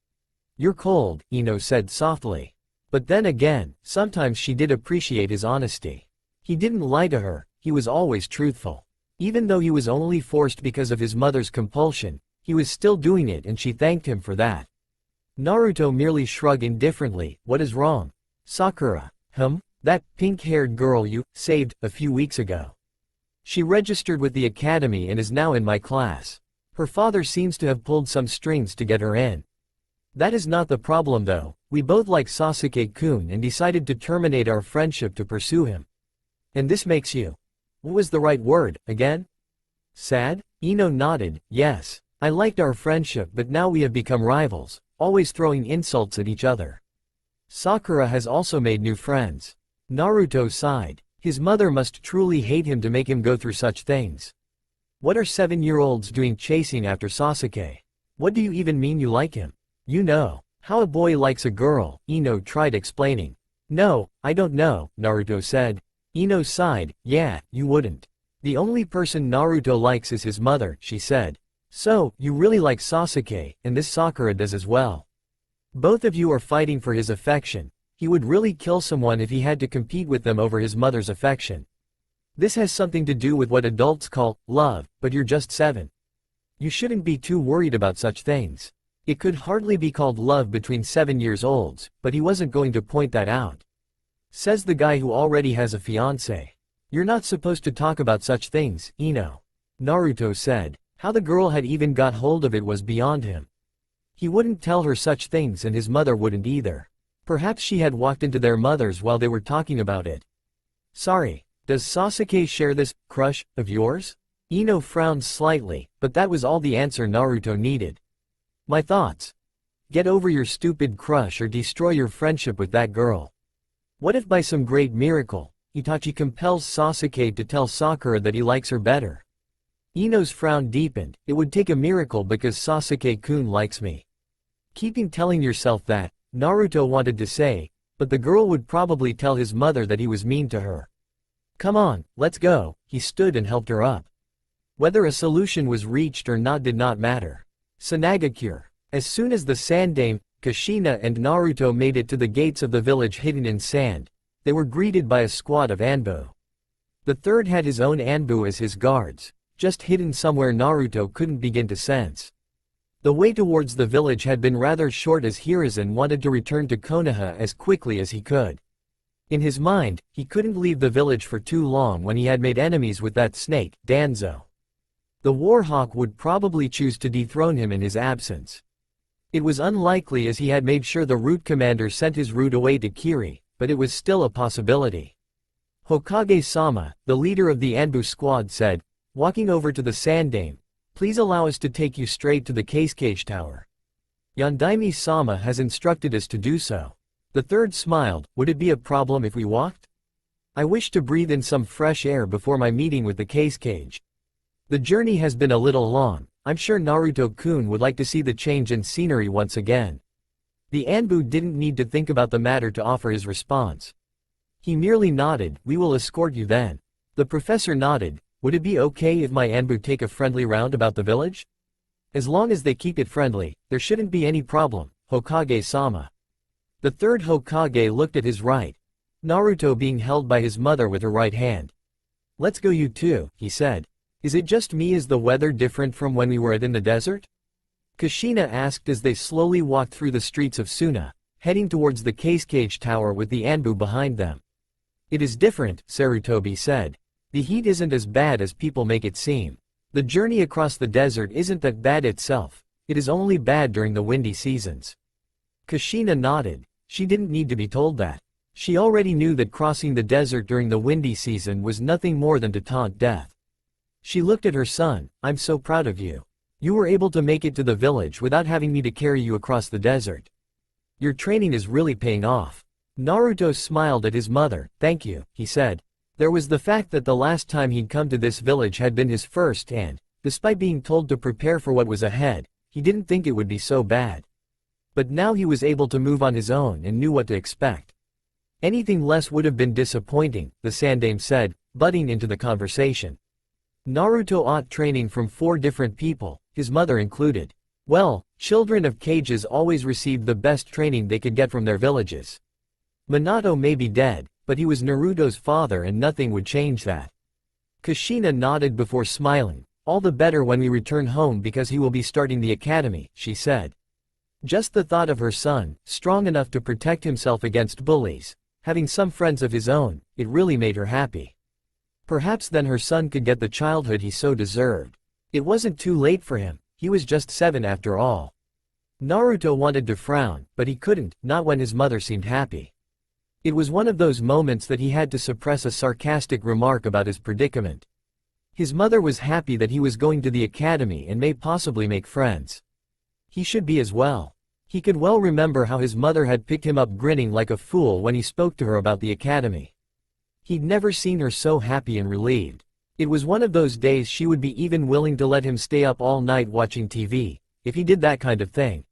You're cold, Ino said softly. But then again, sometimes she did appreciate his honesty. He didn't lie to her, he was always truthful. Even though he was only forced because of his mother's compulsion, he was still doing it and she thanked him for that. Naruto merely shrugged indifferently. What is wrong? Sakura. That pink-haired girl you saved a few weeks ago. She registered with the academy and is now in my class. Her father seems to have pulled some strings to get her in. That is not the problem though, we both like Sasuke-kun and decided to terminate our friendship to pursue him. And this makes you. What was the right word, again? Sad? Ino nodded, yes. I liked our friendship but now we have become rivals, always throwing insults at each other. Sakura has also made new friends. Naruto sighed. His mother must truly hate him to make him go through such things. What are 7-year-olds doing chasing after Sasuke? What do you even mean you like him? You know, how a boy likes a girl, Ino tried explaining. No, I don't know, Naruto said. Ino sighed. Yeah, you wouldn't. The only person Naruto likes is his mother, she said. So, you really like Sasuke, and this Sakura does as well. Both of you are fighting for his affection. He would really kill someone if he had to compete with them over his mother's affection. This has something to do with what adults call love, but you're just 7. You shouldn't be too worried about such things. It could hardly be called love between 7-year-olds, but he wasn't going to point that out. Says the guy who already has a fiancé. You're not supposed to talk about such things, Ino. Naruto said. How the girl had even got hold of it was beyond him. He wouldn't tell her such things and his mother wouldn't either. Perhaps she had walked into their mothers while they were talking about it. Sorry, does Sasuke share this crush of yours? Ino frowned slightly, but that was all the answer Naruto needed. My thoughts. Get over your stupid crush or destroy your friendship with that girl. What if by some great miracle, Itachi compels Sasuke to tell Sakura that he likes her better? Ino's frown deepened. It would take a miracle because Sasuke-kun likes me. Keeping telling yourself that, Naruto wanted to say, but the girl would probably tell his mother that he was mean to her. Come on, let's go. He stood and helped her up. Whether a solution was reached or not did not matter. Sanagakure. As soon as the Sandaime, Kushina and Naruto made it to the gates of the village hidden in sand, they were greeted by a squad of Anbu. The third had his own Anbu as his guards, just hidden somewhere Naruto couldn't begin to sense. The way towards the village had been rather short as Hiruzen wanted to return to Konoha as quickly as he could. In his mind, he couldn't leave the village for too long when he had made enemies with that snake, Danzo. The Warhawk would probably choose to dethrone him in his absence. It was unlikely as he had made sure the route commander sent his route away to Kiri, but it was still a possibility. Hokage-sama, the leader of the Anbu squad said, walking over to the Sandaime, please allow us to take you straight to the Case Tower. Yondaime-sama has instructed us to do so. The third smiled. Would it be a problem if we walked? I wish to breathe in some fresh air before my meeting with the Case. The journey has been a little long. I'm sure Naruto-kun would like to see the change in scenery once again. The Anbu didn't need to think about the matter to offer his response. He merely nodded. We will escort you then. The professor nodded. Would it be okay if my Anbu take a friendly round about the village? As long as they keep it friendly, there shouldn't be any problem, Hokage-sama. The third Hokage looked at his right. Naruto being held by his mother with her right hand. Let's go you two, he said. Is it just me? Is the weather different from when we were in the desert? Kushina asked as they slowly walked through the streets of Suna, heading towards the Case Tower with the Anbu behind them. It is different, Sarutobi said. The heat isn't as bad as people make it seem. The journey across the desert isn't that bad itself, it is only bad during the windy seasons. Kushina nodded. She didn't need to be told that. She already knew that crossing the desert during the windy season was nothing more than to taunt death. She looked at her son. I'm so proud of you. You were able to make it to the village without having me to carry you across the desert. Your training is really paying off. Naruto smiled at his mother. Thank you, he said. There was the fact that the last time he'd come to this village had been his first and, despite being told to prepare for what was ahead, he didn't think it would be so bad. But now he was able to move on his own and knew what to expect. Anything less would have been disappointing, the Sandaime said, butting into the conversation. Naruto ought training from 4 different people, his mother included. Well, children of cages always received the best training they could get from their villages. Minato may be dead, but he was Naruto's father and nothing would change that. Kushina nodded before smiling. All the better when we return home because he will be starting the academy, she said. Just the thought of her son, strong enough to protect himself against bullies, having some friends of his own, it really made her happy. Perhaps then her son could get the childhood he so deserved. It wasn't too late for him, he was just 7 after all. Naruto wanted to frown, but he couldn't, not when his mother seemed happy. It was one of those moments that he had to suppress a sarcastic remark about his predicament. His mother was happy that he was going to the academy and may possibly make friends. He should be as well. He could well remember how his mother had picked him up grinning like a fool when he spoke to her about the academy. He'd never seen her so happy and relieved. It was one of those days she would be even willing to let him stay up all night watching TV, if he did that kind of thing.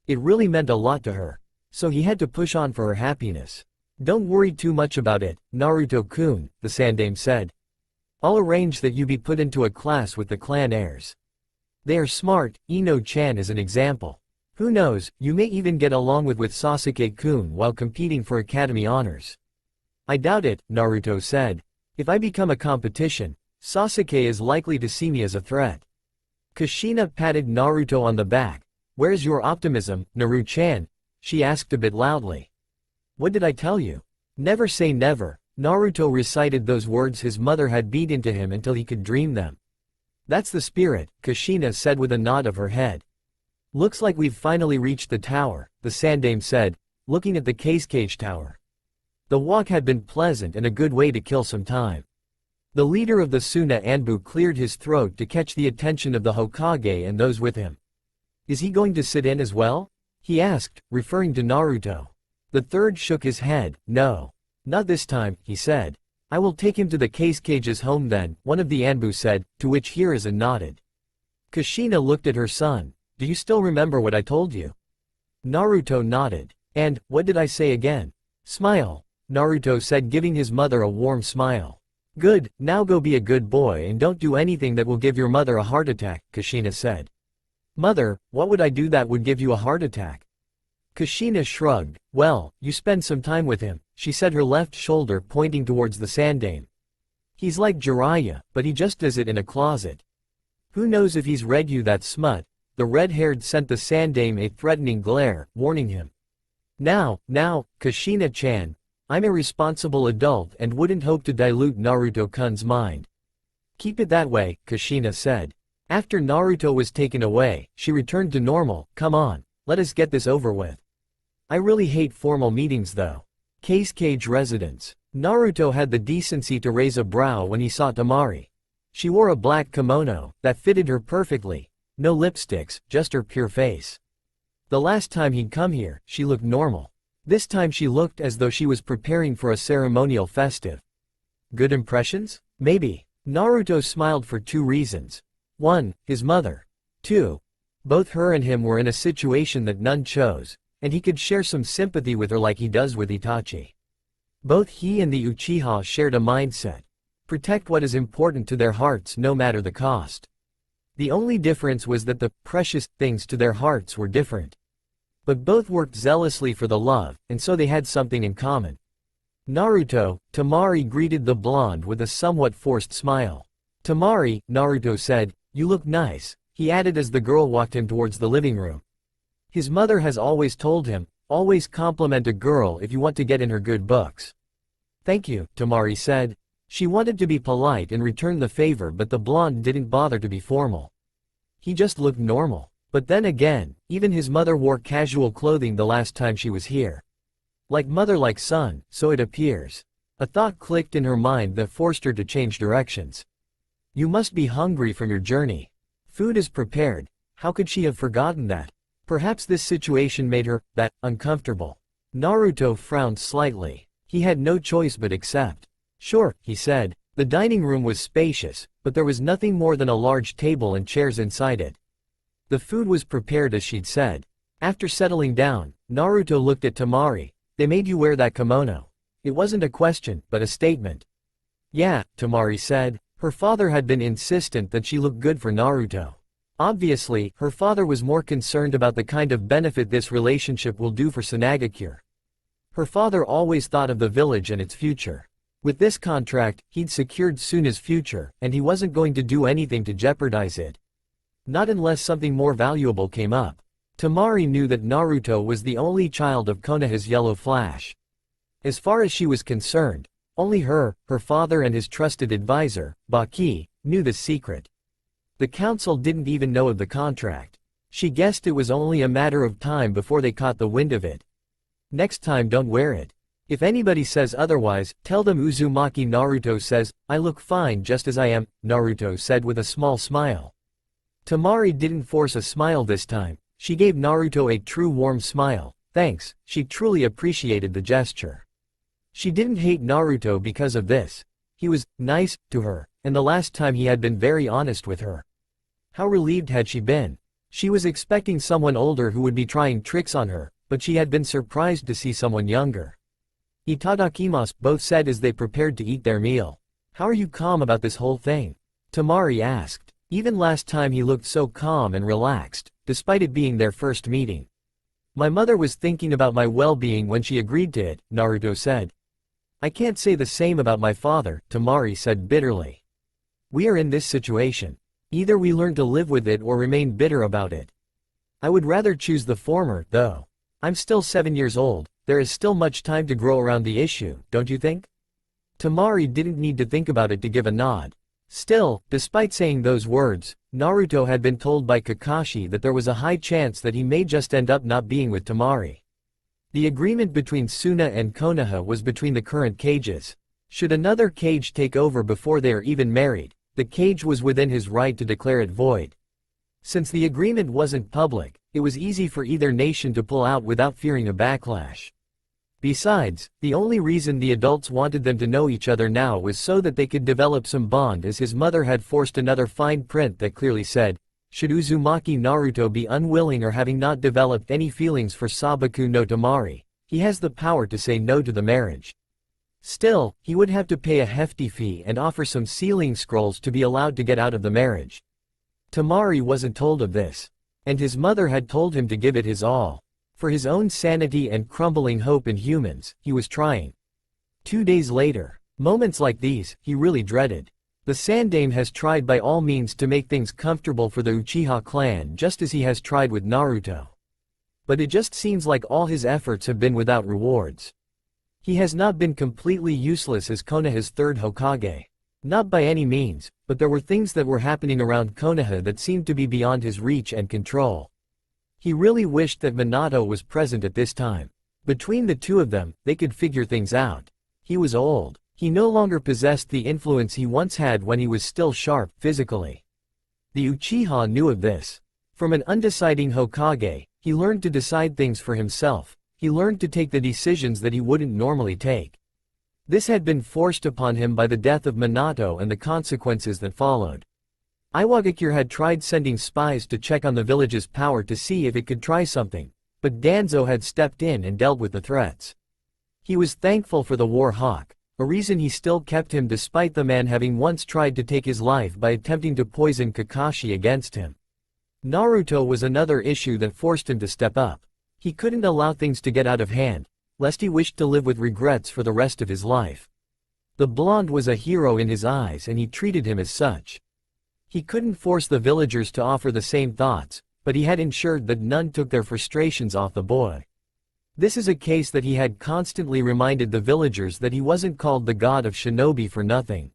It really meant a lot to her. So he had to push on for her happiness. Don't worry too much about it, Naruto-kun, the Sandame said. I'll arrange that you be put into a class with the clan heirs. They are smart, Ino-chan is an example. Who knows, you may even get along with Sasuke-kun while competing for academy honors. I doubt it, Naruto said. If I become a competition, Sasuke is likely to see me as a threat. Kushina patted Naruto on the back. Where's your optimism, Naru-chan? She asked a bit loudly. What did I tell you? Never say never. Naruto recited those words his mother had beat into him until he could dream them. That's the spirit, Kushina said with a nod of her head. Looks like we've finally reached the tower, the Sandame said, looking at the cage tower. The walk had been pleasant and a good way to kill some time. The leader of the Suna Anbu cleared his throat to catch the attention of the Hokage and those with him. Is he going to sit in as well? He asked, referring to Naruto. The third shook his head. No. Not this time, he said. I will take him to the cage's home then, one of the Anbu said, to which Hiruzen nodded. Kushina looked at her son. Do you still remember what I told you? Naruto nodded. And, what did I say again? Smile, Naruto said, giving his mother a warm smile. Good, now go be a good boy and don't do anything that will give your mother a heart attack, Kushina said. Mother, what would I do that would give you a heart attack? Kushina shrugged. Well, you spend some time with him, she said, her left shoulder pointing towards the Sandame. He's like Jiraiya, but he just does it in a closet. Who knows if he's read you that smut? The red-haired sent the Sandame a threatening glare, warning him. Now, Kushina-chan, I'm a responsible adult and wouldn't hope to dilute Naruto-kun's mind. Keep it that way, Kushina said. After Naruto was taken away, she returned to normal. Come on, let us get this over with. I really hate formal meetings though. Cage residence. Naruto had the decency to raise a brow when he saw Temari. She wore a black kimono that fitted her perfectly. No lipsticks, just her pure face. The last time he'd come here, she looked normal. This time she looked as though she was preparing for a ceremonial festive. Good impressions? Maybe. Naruto smiled for two reasons. 1. His mother. 2. Both her and him were in a situation that none chose, and he could share some sympathy with her like he does with Itachi. Both he and the Uchiha shared a mindset. Protect what is important to their hearts no matter the cost. The only difference was that the precious things to their hearts were different. But both worked zealously for the love, and so they had something in common. Naruto, Temari greeted the blonde with a somewhat forced smile. Temari, Naruto said, you look nice, he added as the girl walked him towards the living room. His mother has always told him, always compliment a girl if you want to get in her good books. Thank you, Temari said. She wanted to be polite and return the favor, but the blonde didn't bother to be formal. He just looked normal. But then again, even his mother wore casual clothing the last time she was here. Like mother like son, so it appears. A thought clicked in her mind that forced her to change directions. You must be hungry from your journey. Food is prepared. How could she have forgotten that? Perhaps this situation made her that uncomfortable. Naruto frowned slightly. He had no choice but accept. Sure, he said. The dining room was spacious, but there was nothing more than a large table and chairs inside it. The food was prepared as she'd said. After settling down, Naruto looked at Temari. They made you wear that kimono. It wasn't a question, but a statement. Yeah, Temari said. Her father had been insistent that she look good for Naruto. Obviously, her father was more concerned about the kind of benefit this relationship will do for Sunagakure. Her father always thought of the village and its future. With this contract, he'd secured Suna's future, and he wasn't going to do anything to jeopardize it. Not unless something more valuable came up. Temari knew that Naruto was the only child of Konoha's Yellow Flash. As far as she was concerned, only her father and his trusted advisor, Baki, knew the secret. The council didn't even know of the contract. She guessed it was only a matter of time before they caught the wind of it. Next time don't wear it. If anybody says otherwise, tell them Uzumaki. Naruto says, I look fine just as I am, Naruto said with a small smile. Temari didn't force a smile this time. She gave Naruto a true warm smile. Thanks, she truly appreciated the gesture. She didn't hate Naruto because of this. He was nice to her, and the last time he had been very honest with her. How relieved had she been? She was expecting someone older who would be trying tricks on her, but she had been surprised to see someone younger. Itadakimasu, both said as they prepared to eat their meal. How are you calm about this whole thing? Tamari asked. Even last time he looked so calm and relaxed, despite it being their first meeting. My mother was thinking about my well-being when she agreed to it, Naruto said. I can't say the same about my father, Tamari said bitterly. We are in this situation. Either we learn to live with it or remain bitter about it. I would rather choose the former, though. I'm still 7 years old, there is still much time to grow around the issue, don't you think? Tamari didn't need to think about it to give a nod. Still, despite saying those words, Naruto had been told by Kakashi that there was a high chance that he may just end up not being with Tamari. The agreement between Suna and Konoha was between the current cages. Should another cage take over before they are even married, the cage was within his right to declare it void. Since the agreement wasn't public, it was easy for either nation to pull out without fearing a backlash. Besides, the only reason the adults wanted them to know each other now was so that they could develop some bond, as his mother had forced another fine print that clearly said, should Uzumaki Naruto be unwilling or having not developed any feelings for Sabaku no Tamari, he has the power to say no to the marriage. Still, he would have to pay a hefty fee and offer some sealing scrolls to be allowed to get out of the marriage. Tamari wasn't told of this. And his mother had told him to give it his all. For his own sanity and crumbling hope in humans, he was trying. 2 days later, moments like these, he really dreaded. The Sandaime has tried by all means to make things comfortable for the Uchiha clan just as he has tried with Naruto. But it just seems like all his efforts have been without rewards. He has not been completely useless as Konoha's third Hokage. Not by any means, but there were things that were happening around Konoha that seemed to be beyond his reach and control. He really wished that Minato was present at this time. Between the two of them, they could figure things out. He was old. He no longer possessed the influence he once had when he was still sharp, physically. The Uchiha knew of this. From an undeciding Hokage, he learned to decide things for himself. He learned to take the decisions that he wouldn't normally take. This had been forced upon him by the death of Minato and the consequences that followed. Iwagakure had tried sending spies to check on the village's power to see if it could try something, but Danzo had stepped in and dealt with the threats. He was thankful for the War Hawk, a reason he still kept him despite the man having once tried to take his life by attempting to poison Kakashi against him. Naruto was another issue that forced him to step up. He couldn't allow things to get out of hand, lest he wished to live with regrets for the rest of his life. The blonde was a hero in his eyes and he treated him as such. He couldn't force the villagers to offer the same thoughts, but he had ensured that none took their frustrations off the boy. This is a case that he had constantly reminded the villagers that he wasn't called the god of shinobi for nothing.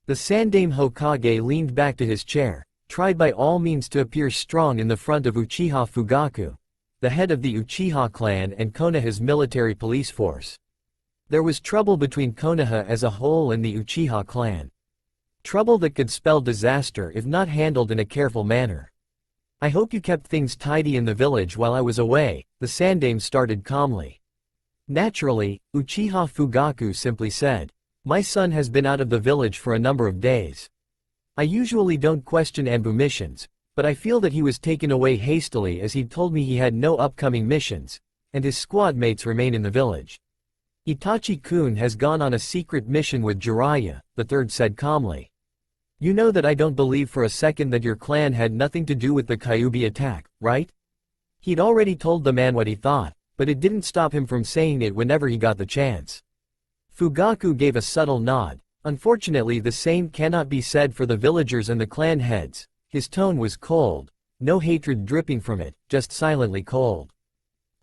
The Sandaime Hokage leaned back to his chair, tried by all means to appear strong in the front of Uchiha Fugaku, the head of the Uchiha clan and Konoha's military police force. There was trouble between Konoha as a whole and the Uchiha clan. Trouble that could spell disaster if not handled in a careful manner. I hope you kept things tidy in the village while I was away, the Sandaime started calmly. Naturally, Uchiha Fugaku simply said, my son has been out of the village for a number of days. I usually don't question Anbu missions, but I feel that he was taken away hastily as he told me he had no upcoming missions, and his squad mates remain in the village. Itachi-kun has gone on a secret mission with Jiraiya, the third said calmly. You know that I don't believe for a second that your clan had nothing to do with the Kyuubi attack, right? He'd already told the man what he thought, but it didn't stop him from saying it whenever he got the chance. Fugaku gave a subtle nod. Unfortunately, the same cannot be said for the villagers and the clan heads. His tone was cold, no hatred dripping from it, just silently cold.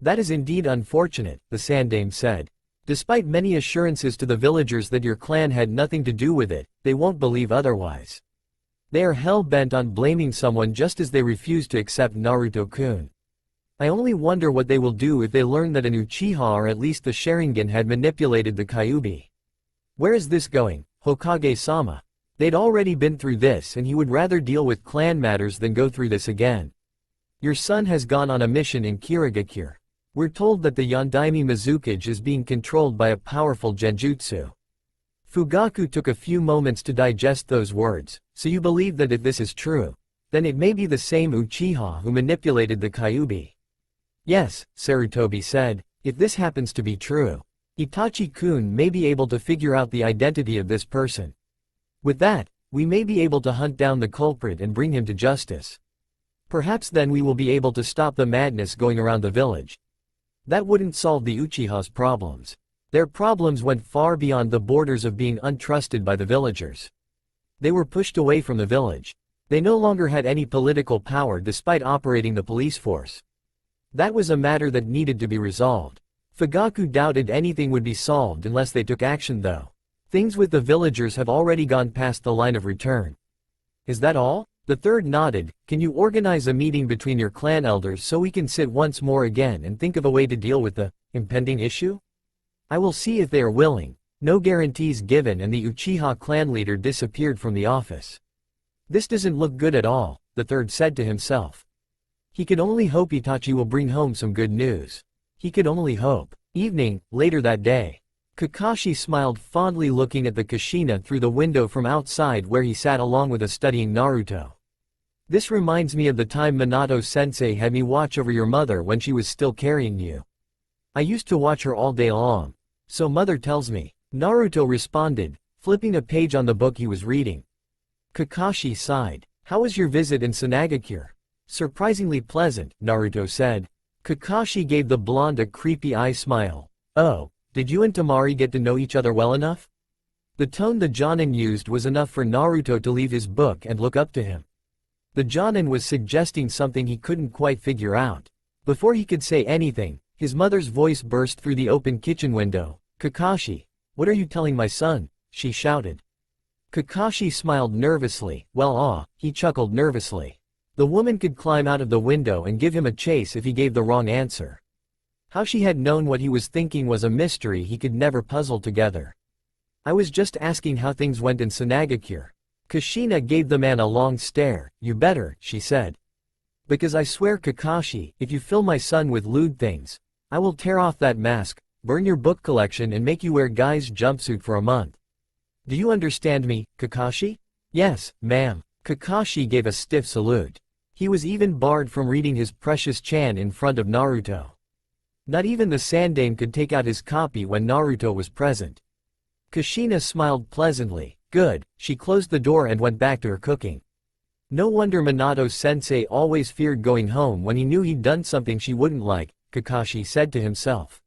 That is indeed unfortunate, the Sandaime said. Despite many assurances to the villagers that your clan had nothing to do with it, they won't believe otherwise. They are hell-bent on blaming someone just as they refuse to accept Naruto-kun. I only wonder what they will do if they learn that an Uchiha or at least the Sharingan had manipulated the Kyuubi. Where is this going, Hokage-sama? They'd already been through this and he would rather deal with clan matters than go through this again. Your son has gone on a mission in Kirigakure. We're told that the Yondaime Mizukage is being controlled by a powerful genjutsu. Fugaku took a few moments to digest those words. So you believe that if this is true, then it may be the same Uchiha who manipulated the Kyuubi. Yes, Sarutobi said, if this happens to be true, Itachi-kun may be able to figure out the identity of this person. With that, we may be able to hunt down the culprit and bring him to justice. Perhaps then we will be able to stop the madness going around the village. That wouldn't solve the Uchiha's problems. Their problems went far beyond the borders of being untrusted by the villagers. They were pushed away from the village. They no longer had any political power despite operating the police force. That was a matter that needed to be resolved. Fugaku doubted anything would be solved unless they took action though. Things with the villagers have already gone past the line of return. Is that all? The third nodded. Can you organize a meeting between your clan elders so we can sit once more again and think of a way to deal with the impending issue? I will see if they are willing. No guarantees given, and the Uchiha clan leader disappeared from the office. This doesn't look good at all, the third said to himself. He could only hope Itachi will bring home some good news. He could only hope. Evening, later that day. Kakashi smiled fondly looking at the Kushina through the window from outside where he sat along with studying Naruto. This reminds me of the time Minato-sensei had me watch over your mother when she was still carrying you. I used to watch her all day long. So mother tells me. Naruto responded, flipping a page on the book he was reading. Kakashi sighed. How was your visit in Sanagakure? Surprisingly pleasant, Naruto said. Kakashi gave the blonde a creepy eye smile. Oh, did you and Temari get to know each other well enough? The tone the Jonin used was enough for Naruto to leave his book and look up to him. The Jonin was suggesting something he couldn't quite figure out. Before he could say anything, his mother's voice burst through the open kitchen window. Kakashi, what are you telling my son? She shouted. Kakashi smiled nervously. Well, he chuckled nervously. The woman could climb out of the window and give him a chase if he gave the wrong answer. How she had known what he was thinking was a mystery he could never puzzle together. I was just asking how things went in Sanagakure. Kushina gave the man a long stare. You better, she said. Because I swear Kakashi, if you fill my son with lewd things, I will tear off that mask, burn your book collection and make you wear Guy's jumpsuit for a month. Do you understand me, Kakashi? Yes, ma'am. Kakashi gave a stiff salute. He was even barred from reading his precious Chan in front of Naruto. Not even the Sandaime could take out his copy when Naruto was present. Kushina smiled pleasantly. Good, she closed the door and went back to her cooking. No wonder Minato-sensei always feared going home when he knew he'd done something she wouldn't like, Kakashi said to himself.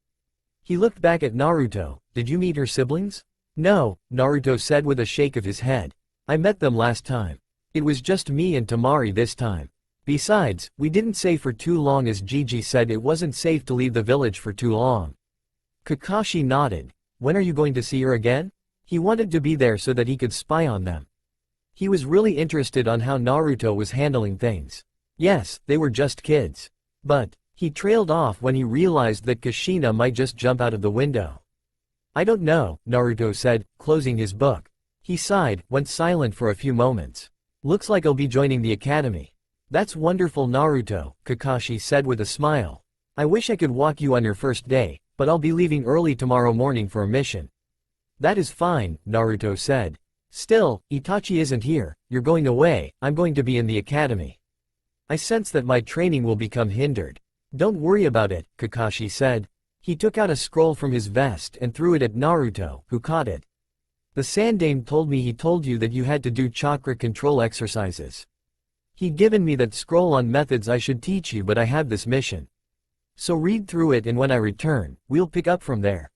He looked back at Naruto. Did you meet her siblings? No, Naruto said with a shake of his head. I met them last time. It was just me and Temari this time. Besides, we didn't stay for too long as Gigi said it wasn't safe to leave the village for too long. Kakashi nodded. When are you going to see her again? He wanted to be there so that he could spy on them. He was really interested on how Naruto was handling things. Yes, they were just kids. But he trailed off when he realized that Kushina might just jump out of the window. I don't know, Naruto said, closing his book. He sighed, went silent for a few moments. Looks like I'll be joining the academy. That's wonderful, Naruto, Kakashi said with a smile. I wish I could walk you on your first day, but I'll be leaving early tomorrow morning for a mission. That is fine, Naruto said. Still, Itachi isn't here, you're going away, I'm going to be in the academy. I sense that my training will become hindered. Don't worry about it, Kakashi said. He took out a scroll from his vest and threw it at Naruto, who caught it. The Sandaime told me he told you that you had to do chakra control exercises. He'd given me that scroll on methods I should teach you, but I have this mission. So read through it and when I return, we'll pick up from there.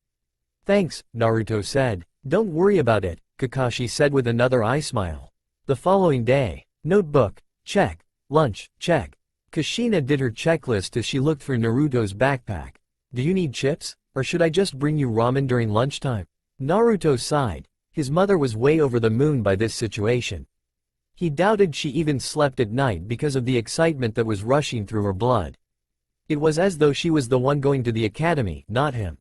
Thanks, Naruto said. Don't worry about it, Kakashi said with another eye smile. The following day. Notebook, check. Lunch, check. Kushina did her checklist as she looked through Naruto's backpack. Do you need chips? Or should I just bring you ramen during lunchtime? Naruto sighed. His mother was way over the moon by this situation. He doubted she even slept at night because of the excitement that was rushing through her blood. It was as though she was the one going to the academy, not him.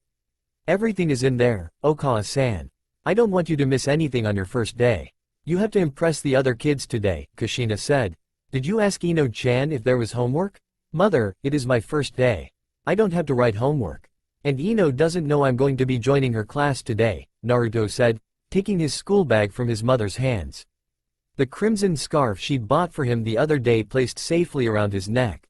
Everything is in there, Okawa-san. I don't want you to miss anything on your first day. You have to impress the other kids today, Kushina said. Did you ask Ino-chan if there was homework? Mother, it is my first day. I don't have to write homework. And Ino doesn't know I'm going to be joining her class today, Naruto said, taking his school bag from his mother's hands. The crimson scarf she'd bought for him the other day placed safely around his neck.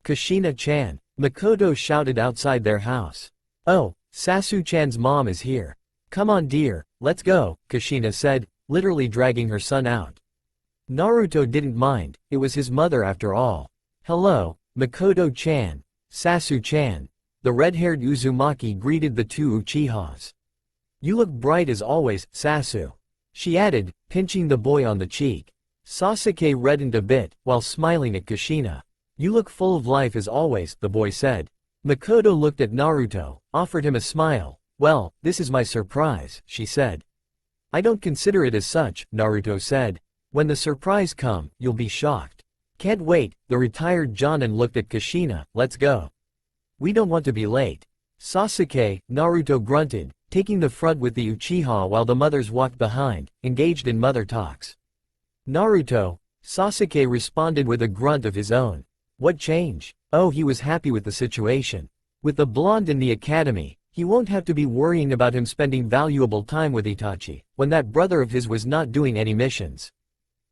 Kushina-chan, Makoto shouted outside their house. Oh, Sasu-chan's mom is here. Come on dear, let's go, Kushina said, literally dragging her son out. Naruto didn't mind, it was his mother after all. Hello, Makoto-chan. Sasu-chan. The red-haired Uzumaki greeted the two Uchihas. You look bright as always, Sasu. She added, pinching the boy on the cheek. Sasuke reddened a bit, while smiling at Kushina. You look full of life as always, the boy said. Makoto looked at Naruto, offered him a smile. Well, this is my surprise, she said. I don't consider it as such, Naruto said. When the surprise come, you'll be shocked. Can't wait, the retired Jonin looked at Kushina, let's go. We don't want to be late. Sasuke, Naruto grunted, taking the front with the Uchiha while the mothers walked behind, engaged in mother talks. Naruto, Sasuke responded with a grunt of his own. What change? Oh, he was happy with the situation. With the blonde in the academy, he won't have to be worrying about him spending valuable time with Itachi, when that brother of his was not doing any missions.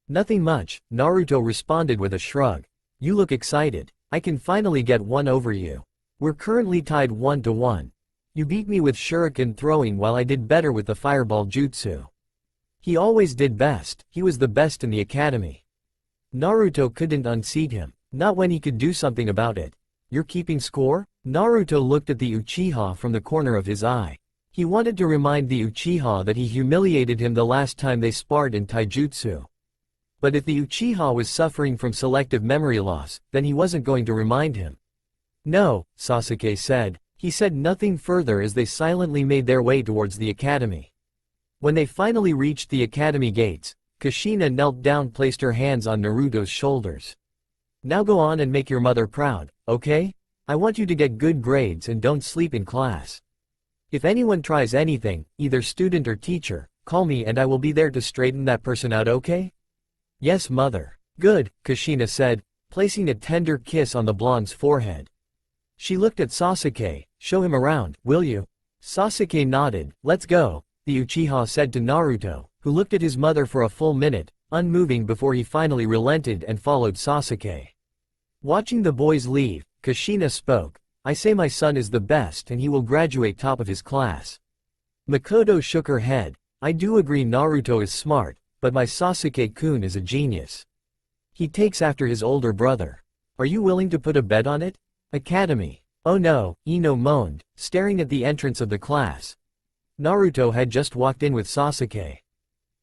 Nothing much, Naruto responded with a shrug. You look excited. I can finally get one over you. We're currently tied 1-1. You beat me with shuriken throwing while I did better with the fireball jutsu. He always did best, he was the best in the academy. Naruto couldn't unseat him, not when he could do something about it. You're keeping score? Naruto looked at the Uchiha from the corner of his eye. He wanted to remind the Uchiha that he humiliated him the last time they sparred in taijutsu. But if the Uchiha was suffering from selective memory loss, then he wasn't going to remind him. No, Sasuke said. He said nothing further as they silently made their way towards the academy. When they finally reached the academy gates, Kushina knelt down, placed her hands on Naruto's shoulders. Now go on and make your mother proud, okay? I want you to get good grades and don't sleep in class. If anyone tries anything, either student or teacher, call me and I will be there to straighten that person out, okay? Yes, mother. Good, Kushina said, placing a tender kiss on the blonde's forehead. She looked at Sasuke. Show him around, will you? Sasuke nodded. Let's go, the Uchiha said to Naruto, who looked at his mother for a full minute, unmoving before he finally relented and followed Sasuke. Watching the boys leave, Kushina spoke. I say my son is the best and he will graduate top of his class. Makoto shook her head. I do agree Naruto is smart, but my Sasuke-kun is a genius. He takes after his older brother. Are you willing to put a bet on it? Academy. Oh no, Ino moaned, staring at the entrance of the class. Naruto had just walked in with Sasuke.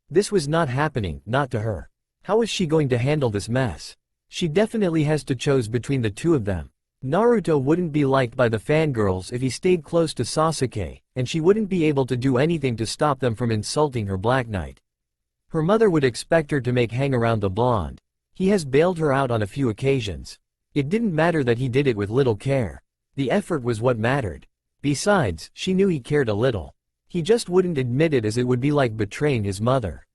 This was not happening, not to her. How is she going to handle this mess? She definitely has to choose between the two of them. Naruto wouldn't be liked by the fangirls if he stayed close to Sasuke, and she wouldn't be able to do anything to stop them from insulting her Black Knight. Her mother would expect her to make hang around the blonde. He has bailed her out on a few occasions. It didn't matter that he did it with little care. The effort was what mattered. Besides, she knew he cared a little. He just wouldn't admit it as it would be like betraying his mother.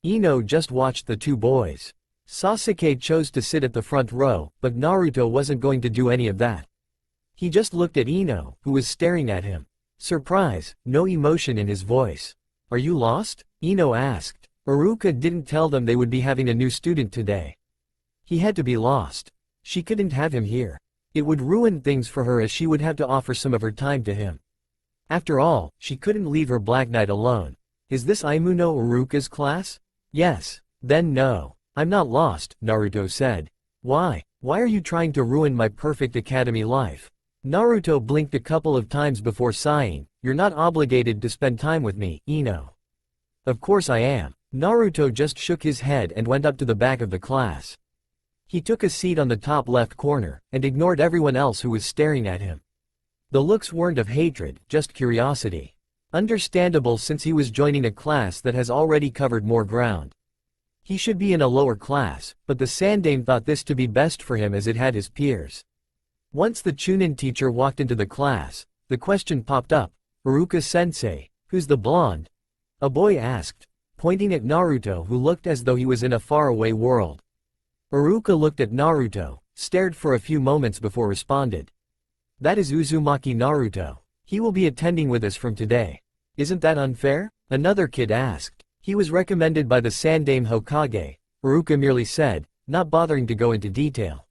Ino just watched the two boys. Sasuke chose to sit at the front row, but Naruto wasn't going to do any of that. He just looked at Ino, who was staring at him. Surprise, no emotion in his voice. Are you lost? Ino asked. Iruka didn't tell them they would be having a new student today. He had to be lost. She couldn't have him here. It would ruin things for her as she would have to offer some of her time to him. After all, she couldn't leave her Black Knight alone. Is this Aimuno Iruka's class? Yes. Then no. I'm not lost, Naruto said. Why? Why are you trying to ruin my perfect academy life? Naruto blinked a couple of times before sighing. You're not obligated to spend time with me, Ino. Of course I am. Naruto just shook his head and went up to the back of the class. He took a seat on the top left corner, and ignored everyone else who was staring at him. The looks weren't of hatred, just curiosity. Understandable since he was joining a class that has already covered more ground. He should be in a lower class, but the Sandame thought this to be best for him as it had his peers. Once the Chunin teacher walked into the class, the question popped up, Iruka-sensei, who's the blonde? A boy asked, pointing at Naruto who looked as though he was in a faraway world. Iruka looked at Naruto, stared for a few moments before responded. That is Uzumaki Naruto. He will be attending with us from today. Isn't that unfair? Another kid asked. He was recommended by the Sandame Hokage, Iruka merely said, not bothering to go into detail.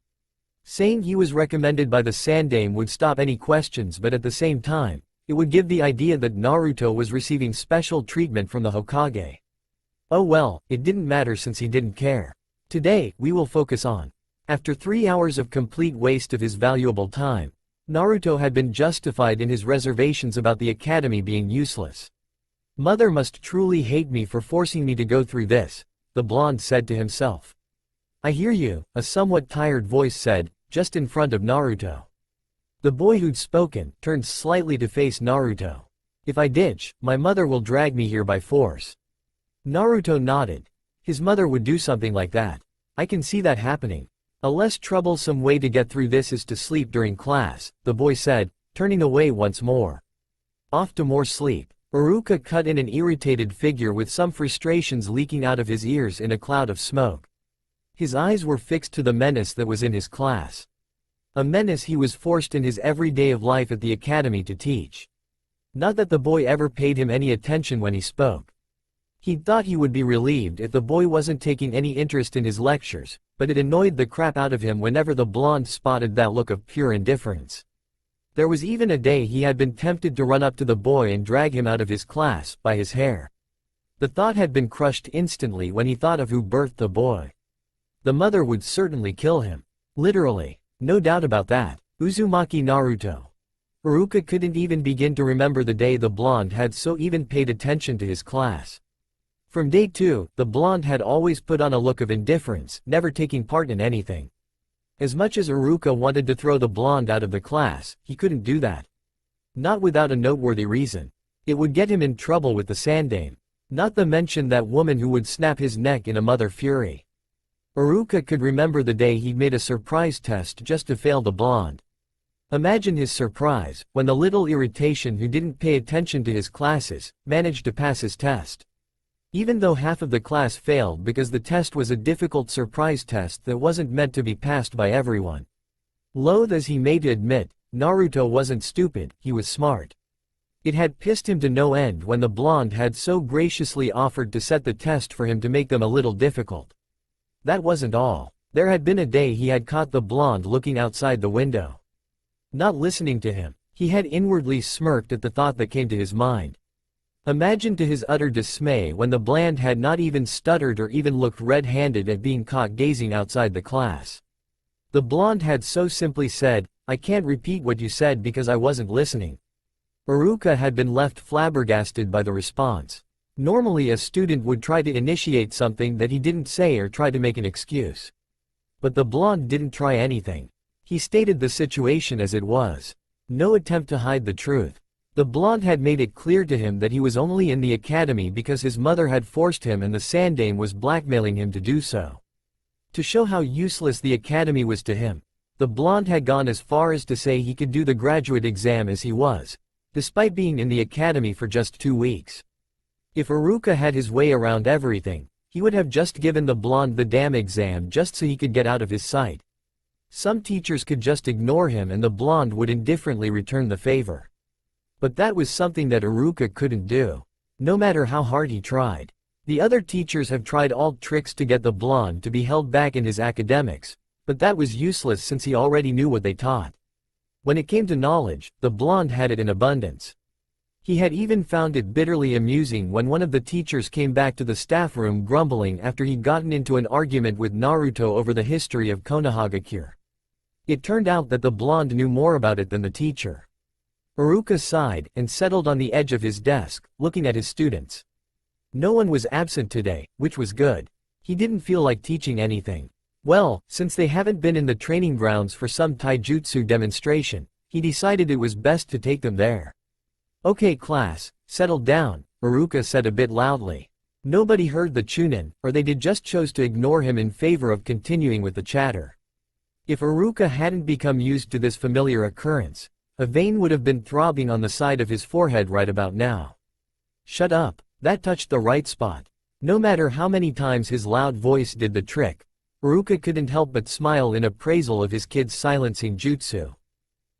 Saying he was recommended by the Sandame would stop any questions, but at the same time, It would give the idea that Naruto was receiving special treatment from the Hokage. Oh well, it didn't matter since he didn't care. Today, we will focus on. After 3 hours of complete waste of his valuable time, Naruto had been justified in his reservations about the academy being useless. Mother must truly hate me for forcing me to go through this, the blonde said to himself. I hear you, a somewhat tired voice said, just in front of Naruto. The boy who'd spoken turned slightly to face Naruto. If I ditch, my mother will drag me here by force. Naruto nodded. His mother would do something like that. I can see that happening. A less troublesome way to get through this is to sleep during class, the boy said, turning away once more. Off to more sleep. Iruka cut in an irritated figure with some frustrations leaking out of his ears in a cloud of smoke. His eyes were fixed to the menace that was in his class. A menace he was forced in his every day of life at the academy to teach. Not that the boy ever paid him any attention when he spoke. He'd thought he would be relieved if the boy wasn't taking any interest in his lectures, but it annoyed the crap out of him whenever the blonde spotted that look of pure indifference. There was even a day he had been tempted to run up to the boy and drag him out of his class, by his hair. The thought had been crushed instantly when he thought of who birthed the boy. The mother would certainly kill him. Literally. No doubt about that. Uzumaki Naruto. Iruka couldn't even begin to remember the day the blonde had so even paid attention to his class. From day 2, the blonde had always put on a look of indifference, never taking part in anything. As much as Iruka wanted to throw the blonde out of the class, he couldn't do that. Not without a noteworthy reason. It would get him in trouble with the Sandame. Not to mention that woman who would snap his neck in a mother fury. Iruka could remember the day he made a surprise test just to fail the blonde. Imagine his surprise, when the little irritation who didn't pay attention to his classes, managed to pass his test. Even though half of the class failed because the test was a difficult surprise test that wasn't meant to be passed by everyone. Loath as he made to admit, Naruto wasn't stupid, he was smart. It had pissed him to no end when the blonde had so graciously offered to set the test for him to make them a little difficult. That wasn't all. There had been a day he had caught the blonde looking outside the window. Not listening to him, he had inwardly smirked at the thought that came to his mind. Imagine to his utter dismay when the blonde had not even stuttered or even looked red-handed at being caught gazing outside the class. The blonde had so simply said, I can't repeat what you said because I wasn't listening. Iruka had been left flabbergasted by the response. Normally a student would try to initiate something that he didn't say or try to make an excuse. But the blonde didn't try anything. He stated the situation as it was. No attempt to hide the truth. The blonde had made it clear to him that he was only in the academy because his mother had forced him and the Sandame was blackmailing him to do so. To show how useless the academy was to him, the blonde had gone as far as to say he could do the graduate exam as he was, despite being in the academy for just 2 weeks. If Iruka had his way around everything, he would have just given the blonde the damn exam just so he could get out of his sight. Some teachers could just ignore him and the blonde would indifferently return the favor. But that was something that Iruka couldn't do. No matter how hard he tried. The other teachers have tried all tricks to get the blonde to be held back in his academics, but that was useless since he already knew what they taught. When it came to knowledge, the blonde had it in abundance. He had even found it bitterly amusing when one of the teachers came back to the staff room grumbling after he'd gotten into an argument with Naruto over the history of Konohagakure. It turned out that the blonde knew more about it than the teacher. Iruka sighed and settled on the edge of his desk, looking at his students. No one was absent today, which was good. He didn't feel like teaching anything. Well, since they haven't been in the training grounds for some taijutsu demonstration, he decided it was best to take them there. Okay class, settle down, Iruka said a bit loudly. Nobody heard the chunin, or they did just chose to ignore him in favor of continuing with the chatter. If Iruka hadn't become used to this familiar occurrence, a vein would have been throbbing on the side of his forehead right about now. Shut up, that touched the right spot. No matter how many times his loud voice did the trick, Iruka couldn't help but smile in appraisal of his kid's silencing jutsu.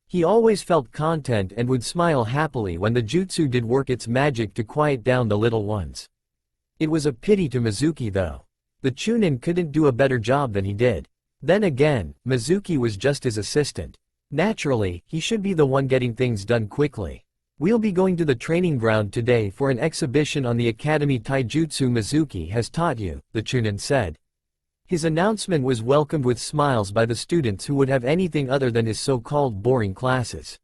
He always felt content and would smile happily when the jutsu did work its magic to quiet down the little ones. It was a pity to Mizuki though. The chunin couldn't do a better job than he did. Then again, Mizuki was just his assistant. Naturally, he should be the one getting things done quickly. We'll be going to the training ground today for an exhibition on the academy taijutsu Mizuki has taught you, the Chunin said. His announcement was welcomed with smiles by the students who would have anything other than his so-called boring classes.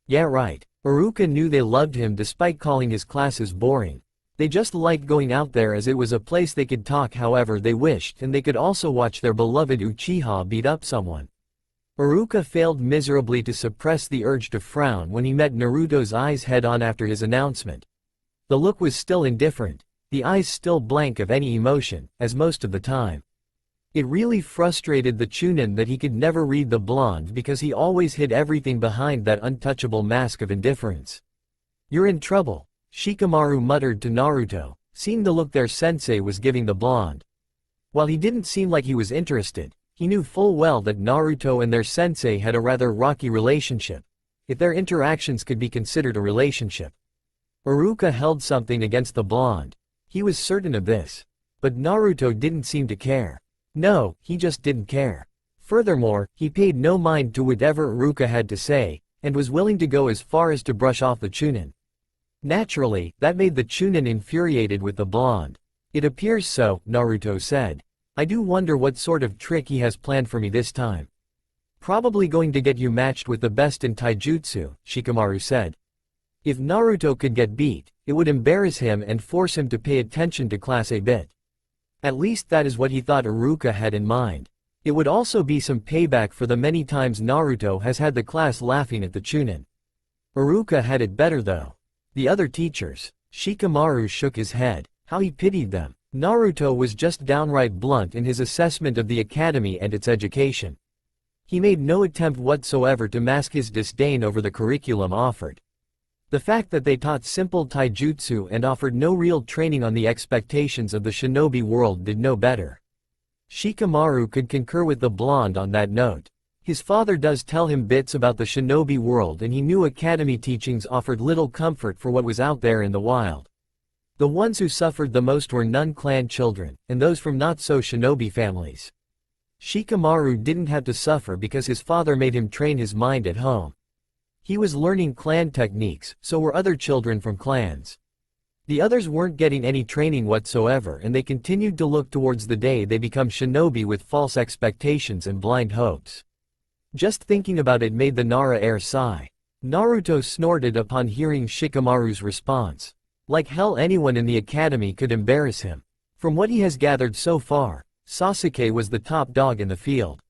Yeah, right. Iruka knew they loved him despite calling his classes boring. They just liked going out there as it was a place they could talk however they wished and they could also watch their beloved Uchiha beat up someone. Iruka failed miserably to suppress the urge to frown when he met Naruto's eyes head-on after his announcement. The look was still indifferent, the eyes still blank of any emotion, as most of the time. It really frustrated the Chunin that he could never read the blonde because he always hid everything behind that untouchable mask of indifference. You're in trouble, Shikamaru muttered to Naruto, seeing the look their sensei was giving the blonde. While he didn't seem like he was interested, he knew full well that Naruto and their sensei had a rather rocky relationship, if their interactions could be considered a relationship. Iruka held something against the blonde. He was certain of this. But Naruto didn't seem to care. No, he just didn't care. Furthermore, he paid no mind to whatever Iruka had to say, and was willing to go as far as to brush off the Chunin. Naturally, that made the Chunin infuriated with the blonde. It appears so, Naruto said. I do wonder what sort of trick he has planned for me this time. Probably going to get you matched with the best in taijutsu, Shikamaru said. If Naruto could get beat, it would embarrass him and force him to pay attention to class a bit. At least that is what he thought Iruka had in mind. It would also be some payback for the many times Naruto has had the class laughing at the Chunin. Iruka had it better though. The other teachers. Shikamaru shook his head. How he pitied them. Naruto was just downright blunt in his assessment of the academy and its education. He made no attempt whatsoever to mask his disdain over the curriculum offered. The fact that they taught simple taijutsu and offered no real training on the expectations of the shinobi world did no better. Shikamaru could concur with the blonde on that note. His father does tell him bits about the shinobi world and he knew academy teachings offered little comfort for what was out there in the wild. The ones who suffered the most were non-clan children, and those from not-so-shinobi families. Shikamaru didn't have to suffer because his father made him train his mind at home. He was learning clan techniques, so were other children from clans. The others weren't getting any training whatsoever and they continued to look towards the day they become shinobi with false expectations and blind hopes. Just thinking about it made the Nara heir sigh. Naruto snorted upon hearing Shikamaru's response. Like hell anyone in the academy could embarrass him. From what he has gathered so far, Sasuke was the top dog in the field.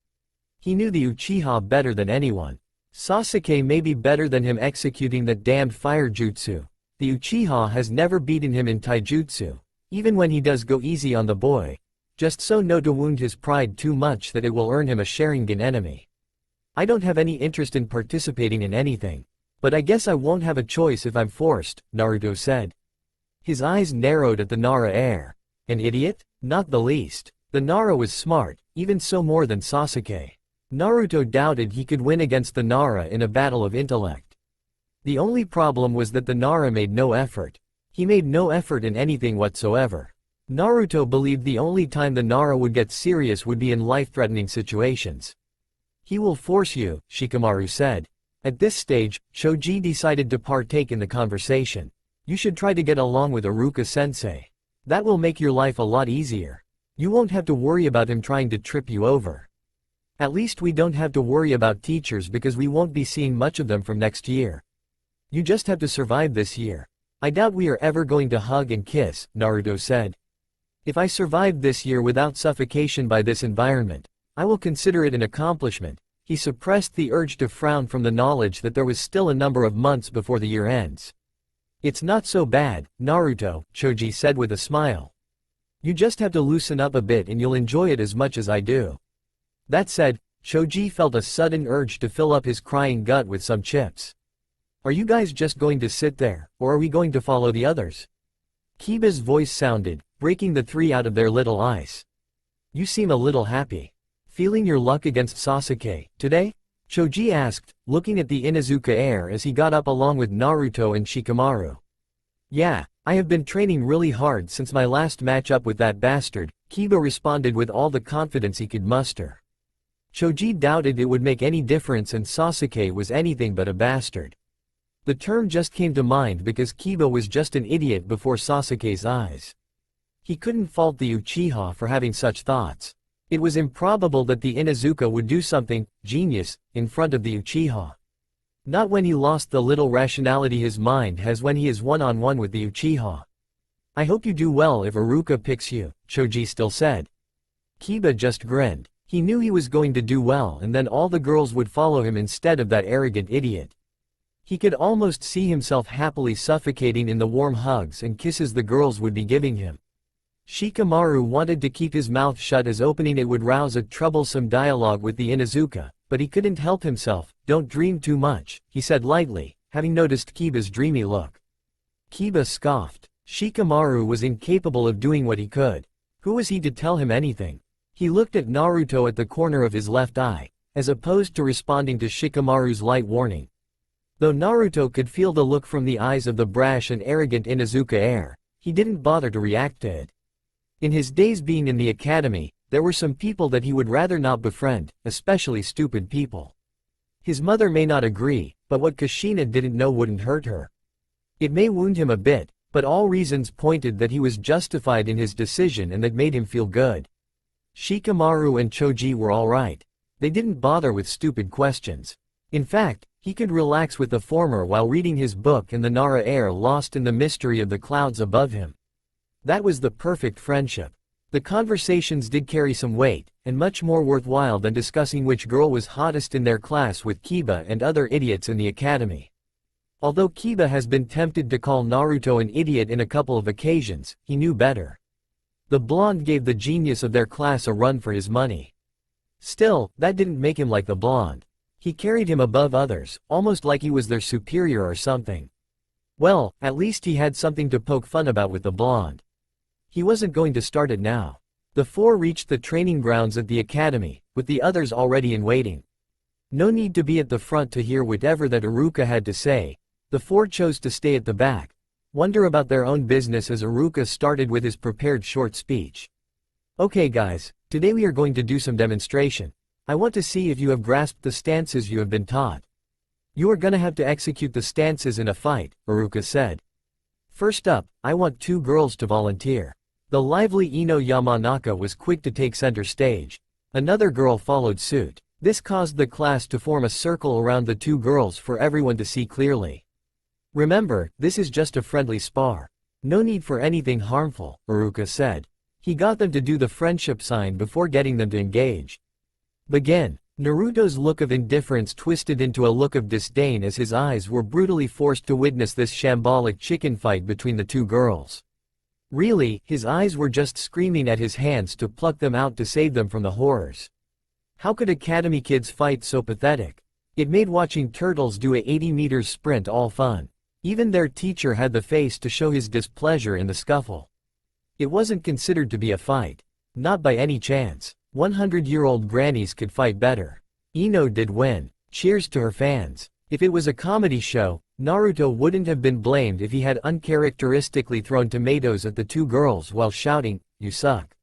He knew the Uchiha better than anyone. Sasuke may be better than him executing that damned fire jutsu. The Uchiha has never beaten him in taijutsu, even when he does go easy on the boy. Just so not to wound his pride too much that it will earn him a Sharingan enemy. I don't have any interest in participating in anything. But I guess I won't have a choice if I'm forced, Naruto said. His eyes narrowed at the Nara heir. An idiot? Not the least. The Nara was smart, even so more than Sasuke. Naruto doubted he could win against the Nara in a battle of intellect. The only problem was that the Nara made no effort. He made no effort in anything whatsoever. Naruto believed the only time the Nara would get serious would be in life-threatening situations. He will force you, Shikamaru said. At this stage, Choji decided to partake in the conversation. You should try to get along with Iruka-sensei. That will make your life a lot easier. You won't have to worry about him trying to trip you over. At least we don't have to worry about teachers because we won't be seeing much of them from next year. You just have to survive this year. I doubt we are ever going to hug and kiss, Naruto said. If I survived this year without suffocation by this environment, I will consider it an accomplishment. He suppressed the urge to frown from the knowledge that there was still a number of months before the year ends. It's not so bad, Naruto, Choji said with a smile. You just have to loosen up a bit and you'll enjoy it as much as I do. That said, Choji felt a sudden urge to fill up his crying gut with some chips. Are you guys just going to sit there, or are we going to follow the others? Kiba's voice sounded, breaking the three out of their little ice. You seem a little happy. Feeling your luck against Sasuke, today? Choji asked, looking at the Inuzuka heir as he got up along with Naruto and Shikamaru. Yeah, I have been training really hard since my last match-up with that bastard, Kiba responded with all the confidence he could muster. Choji doubted it would make any difference and Sasuke was anything but a bastard. The term just came to mind because Kiba was just an idiot before Sasuke's eyes. He couldn't fault the Uchiha for having such thoughts. It was improbable that the Inuzuka would do something genius in front of the Uchiha. Not when he lost the little rationality his mind has when he is one-on-one with the Uchiha. I hope you do well if Iruka picks you, Choji still said. Kiba just grinned. He knew he was going to do well and then all the girls would follow him instead of that arrogant idiot. He could almost see himself happily suffocating in the warm hugs and kisses the girls would be giving him. Shikamaru wanted to keep his mouth shut as opening it would rouse a troublesome dialogue with the Inuzuka, but he couldn't help himself. Don't dream too much, he said lightly, having noticed Kiba's dreamy look. Kiba scoffed. Shikamaru was incapable of doing what he could. Who was he to tell him anything? He looked at Naruto at the corner of his left eye, as opposed to responding to Shikamaru's light warning. Though Naruto could feel the look from the eyes of the brash and arrogant Inuzuka heir, he didn't bother to react to it. In his days being in the academy, there were some people that he would rather not befriend, especially stupid people. His mother may not agree, but what Kushina didn't know wouldn't hurt her. It may wound him a bit, but all reasons pointed that he was justified in his decision and that made him feel good. Shikamaru and Choji were alright. They didn't bother with stupid questions. In fact, he could relax with the former while reading his book and the Nara heir lost in the mystery of the clouds above him. That was the perfect friendship. The conversations did carry some weight, and much more worthwhile than discussing which girl was hottest in their class with Kiba and other idiots in the academy. Although Kiba has been tempted to call Naruto an idiot in a couple of occasions, he knew better. The blonde gave the genius of their class a run for his money. Still, that didn't make him like the blonde. He carried him above others, almost like he was their superior or something. Well, at least he had something to poke fun about with the blonde. He wasn't going to start it now. The four reached the training grounds at the academy, with the others already in waiting. No need to be at the front to hear whatever that Iruka had to say. The four chose to stay at the back, wonder about their own business as Iruka started with his prepared short speech. Okay guys, today we are going to do some demonstration. I want to see if you have grasped the stances you have been taught. You are gonna have to execute the stances in a fight, Iruka said. First up, I want 2 girls to volunteer. The lively Ino Yamanaka was quick to take center stage. Another girl followed suit. This caused the class to form a circle around the 2 girls for everyone to see clearly. Remember, this is just a friendly spar. No need for anything harmful, Iruka said. He got them to do the friendship sign before getting them to engage. Begin. Naruto's look of indifference twisted into a look of disdain as his eyes were brutally forced to witness this shambolic chicken fight between the 2 girls. Really, his eyes were just screaming at his hands to pluck them out to save them from the horrors. How could academy kids fight so pathetic? It made watching turtles do a 80 meters sprint all fun. Even their teacher had the face to show his displeasure in the scuffle. It wasn't considered to be a fight. Not by any chance. 100-year-old grannies could fight better. Ino did win. Cheers to her fans. If it was a comedy show, Naruto wouldn't have been blamed if he had uncharacteristically thrown tomatoes at the 2 girls while shouting, "You suck."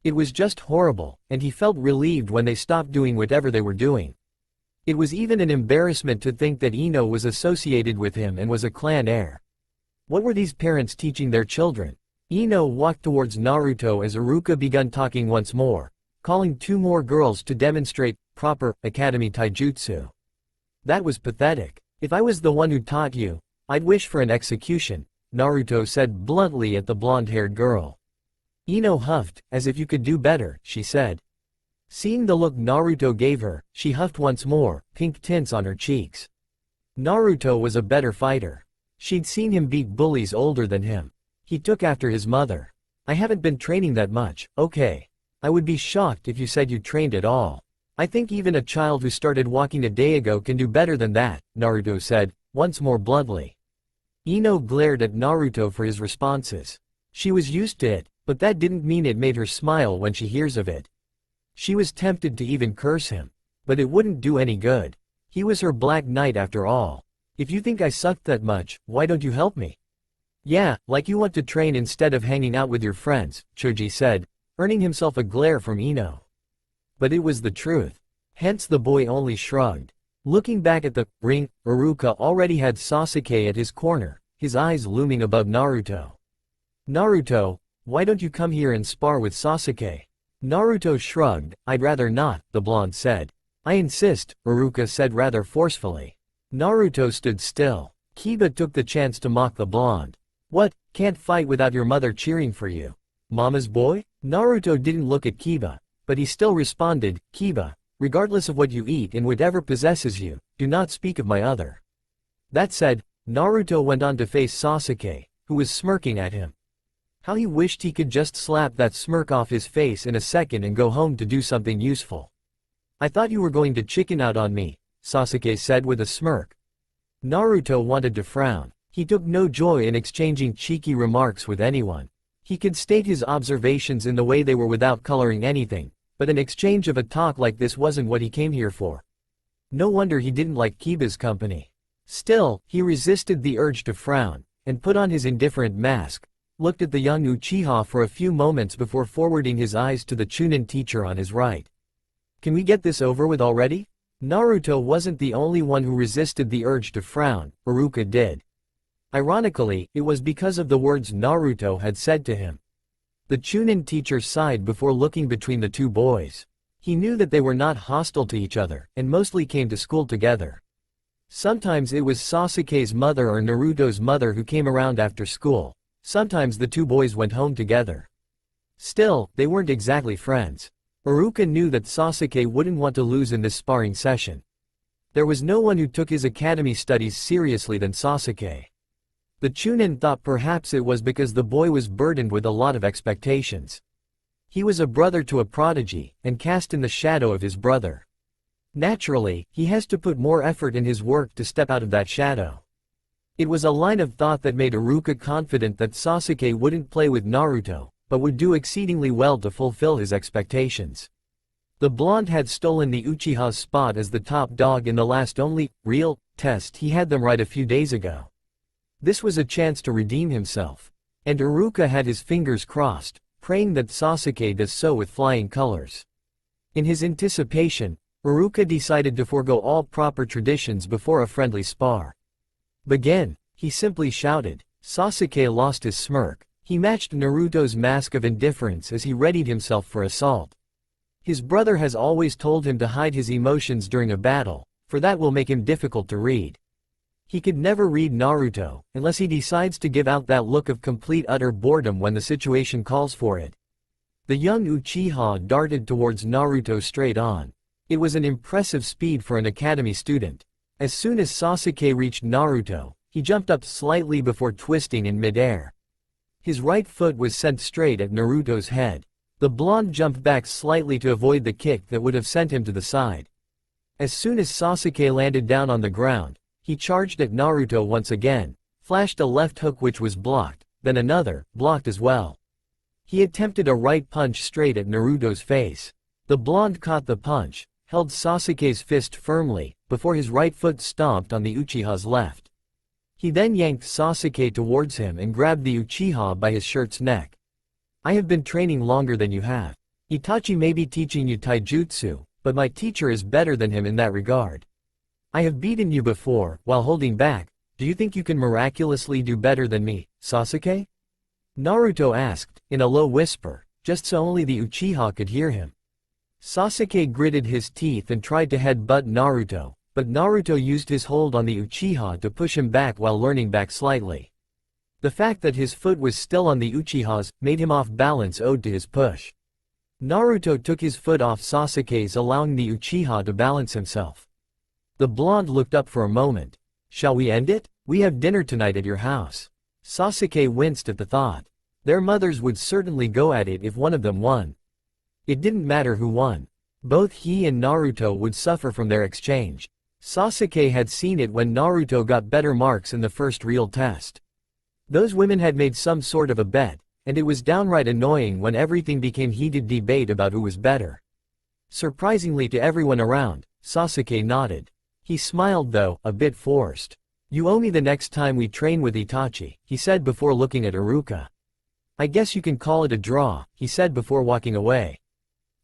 It was just horrible, and he felt relieved when they stopped doing whatever they were doing. It was even an embarrassment to think that Ino was associated with him and was a clan heir. What were these parents teaching their children? Ino walked towards Naruto as Iruka began talking once more, calling 2 more girls to demonstrate proper academy taijutsu. That was pathetic. If I was the one who taught you, I'd wish for an execution, Naruto said bluntly at the blonde-haired girl. Ino huffed, as if you could do better, she said. Seeing the look Naruto gave her, she huffed once more, pink tints on her cheeks. Naruto was a better fighter. She'd seen him beat bullies older than him. He took after his mother. I haven't been training that much, okay. I would be shocked if you said you trained at all. I think even a child who started walking a day ago can do better than that, Naruto said, once more bluntly. Ino glared at Naruto for his responses. She was used to it, but that didn't mean it made her smile when she hears of it. She was tempted to even curse him. But it wouldn't do any good. He was her Black Knight after all. If you think I sucked that much, why don't you help me? Yeah, like you want to train instead of hanging out with your friends, Choji said, earning himself a glare from Ino. But it was the truth. Hence the boy only shrugged. Looking back at the ring, Iruka already had Sasuke at his corner, his eyes looming above Naruto. Naruto, why don't you come here and spar with Sasuke? Naruto shrugged. I'd rather not, the blonde said. I insist, Iruka said rather forcefully. Naruto stood still. Kiba took the chance to mock the blonde. What, can't fight without your mother cheering for you? Mama's boy? Naruto didn't look at Kiba, but he still responded, Kiba, regardless of what you eat and whatever possesses you, do not speak of my other. That said, Naruto went on to face Sasuke, who was smirking at him. How he wished he could just slap that smirk off his face in a second and go home to do something useful. I thought you were going to chicken out on me, Sasuke said with a smirk. Naruto wanted to frown. He took no joy in exchanging cheeky remarks with anyone. He could state his observations in the way they were without coloring anything, but an exchange of a talk like this wasn't what he came here for. No wonder he didn't like Kiba's company. Still, he resisted the urge to frown, and put on his indifferent mask, looked at the young Uchiha for a few moments before forwarding his eyes to the Chunin teacher on his right. Can we get this over with already? Naruto wasn't the only one who resisted the urge to frown, Iruka did. Ironically, it was because of the words Naruto had said to him. The Chunin teacher sighed before looking between the two boys. He knew that they were not hostile to each other, and mostly came to school together. Sometimes it was Sasuke's mother or Naruto's mother who came around after school. Sometimes the two boys went home together. Still, they weren't exactly friends. Iruka knew that Sasuke wouldn't want to lose in this sparring session. There was no one who took his academy studies seriously than Sasuke. The Chunin thought perhaps it was because the boy was burdened with a lot of expectations. He was a brother to a prodigy, and cast in the shadow of his brother. Naturally, he has to put more effort in his work to step out of that shadow. It was a line of thought that made Iruka confident that Sasuke wouldn't play with Naruto, but would do exceedingly well to fulfill his expectations. The blonde had stolen the Uchiha's spot as the top dog in the last real test he had them right a few days ago. This was a chance to redeem himself. And Iruka had his fingers crossed, praying that Sasuke does so with flying colors. In his anticipation, Iruka decided to forego all proper traditions before a friendly spar. Begin, he simply shouted. Sasuke lost his smirk. He matched Naruto's mask of indifference as he readied himself for assault. His brother has always told him to hide his emotions during a battle, for that will make him difficult to read. He could never read Naruto, unless he decides to give out that look of complete utter boredom when the situation calls for it. The young Uchiha darted towards Naruto straight on. It was an impressive speed for an academy student. As soon as Sasuke reached Naruto, he jumped up slightly before twisting in midair. His right foot was sent straight at Naruto's head. The blonde jumped back slightly to avoid the kick that would have sent him to the side. As soon as Sasuke landed down on the ground, he charged at Naruto once again, flashed a left hook which was blocked, then another, blocked as well. He attempted a right punch straight at Naruto's face. The blonde caught the punch, held Sasuke's fist firmly, before his right foot stomped on the Uchiha's left. He then yanked Sasuke towards him and grabbed the Uchiha by his shirt's neck. I have been training longer than you have. Itachi may be teaching you taijutsu, but my teacher is better than him in that regard. I have beaten you before, while holding back. Do you think you can miraculously do better than me, Sasuke? Naruto asked, in a low whisper, just so only the Uchiha could hear him. Sasuke gritted his teeth and tried to headbutt Naruto, but Naruto used his hold on the Uchiha to push him back while leaning back slightly. The fact that his foot was still on the Uchiha's made him off balance owed to his push. Naruto took his foot off Sasuke's, allowing the Uchiha to balance himself. The blonde looked up for a moment. Shall we end it? We have dinner tonight at your house. Sasuke winced at the thought. Their mothers would certainly go at it if one of them won. It didn't matter who won. Both he and Naruto would suffer from their exchange. Sasuke had seen it when Naruto got better marks in the first real test. Those women had made some sort of a bet, and it was downright annoying when everything became heated debate about who was better. Surprisingly to everyone around, Sasuke nodded. He smiled though, a bit forced. You owe me the next time we train with Itachi, he said before looking at Iruka. I guess you can call it a draw, he said before walking away.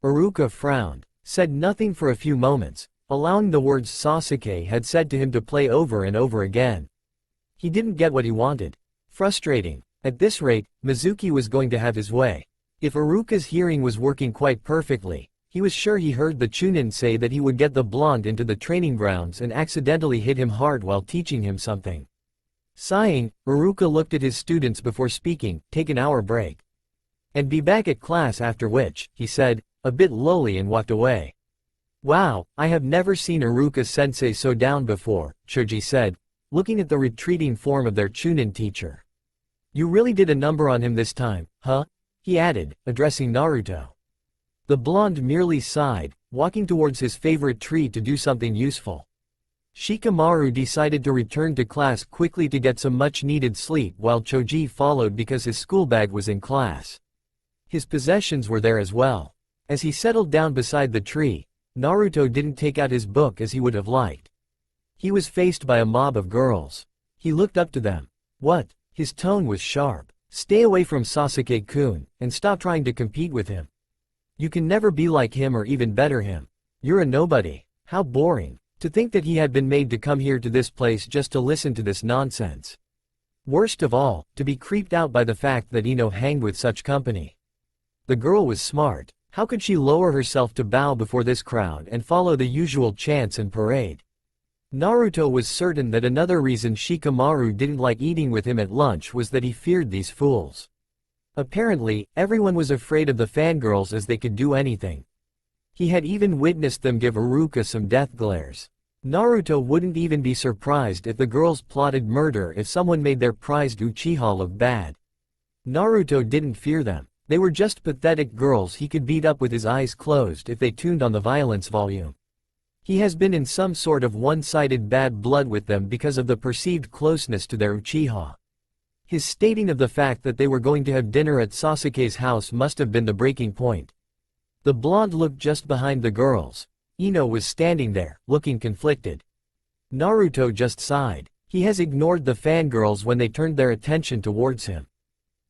Iruka frowned, said nothing for a few moments, allowing the words Sasuke had said to him to play over and over again. He didn't get what he wanted. Frustrating. At this rate, Mizuki was going to have his way. If Iruka's hearing was working quite perfectly, he was sure he heard the Chunin say that he would get the blonde into the training grounds and accidentally hit him hard while teaching him something. Sighing, Iruka looked at his students before speaking, "Take an hour break. And be back at class after which," he said, a bit lowly, and walked away. "Wow, I have never seen Iruka-sensei so down before," Choji said, looking at the retreating form of their Chunin teacher. "You really did a number on him this time, huh?" he added, addressing Naruto. The blonde merely sighed, walking towards his favorite tree to do something useful. Shikamaru decided to return to class quickly to get some much-needed sleep while Choji followed because his school bag was in class. His possessions were there as well. As he settled down beside the tree, Naruto didn't take out his book as he would have liked. He was faced by a mob of girls. He looked up to them. "What?" His tone was sharp. "Stay away from Sasuke-kun, and stop trying to compete with him. You can never be like him or even better him. You're a nobody." How boring. To think that he had been made to come here to this place just to listen to this nonsense. Worst of all, to be creeped out by the fact that Ino hanged with such company. The girl was smart. How could she lower herself to bow before this crowd and follow the usual chants and parade? Naruto was certain that another reason Shikamaru didn't like eating with him at lunch was that he feared these fools. Apparently, everyone was afraid of the fangirls as they could do anything. He had even witnessed them give Iruka some death glares. Naruto wouldn't even be surprised if the girls plotted murder if someone made their prized Uchiha look bad. Naruto didn't fear them. They were just pathetic girls he could beat up with his eyes closed if they tuned on the violence volume. He has been in some sort of one-sided bad blood with them because of the perceived closeness to their Uchiha. His stating of the fact that they were going to have dinner at Sasuke's house must have been the breaking point. The blonde looked just behind the girls. Ino was standing there, looking conflicted. Naruto just sighed. He has ignored the fangirls when they turned their attention towards him.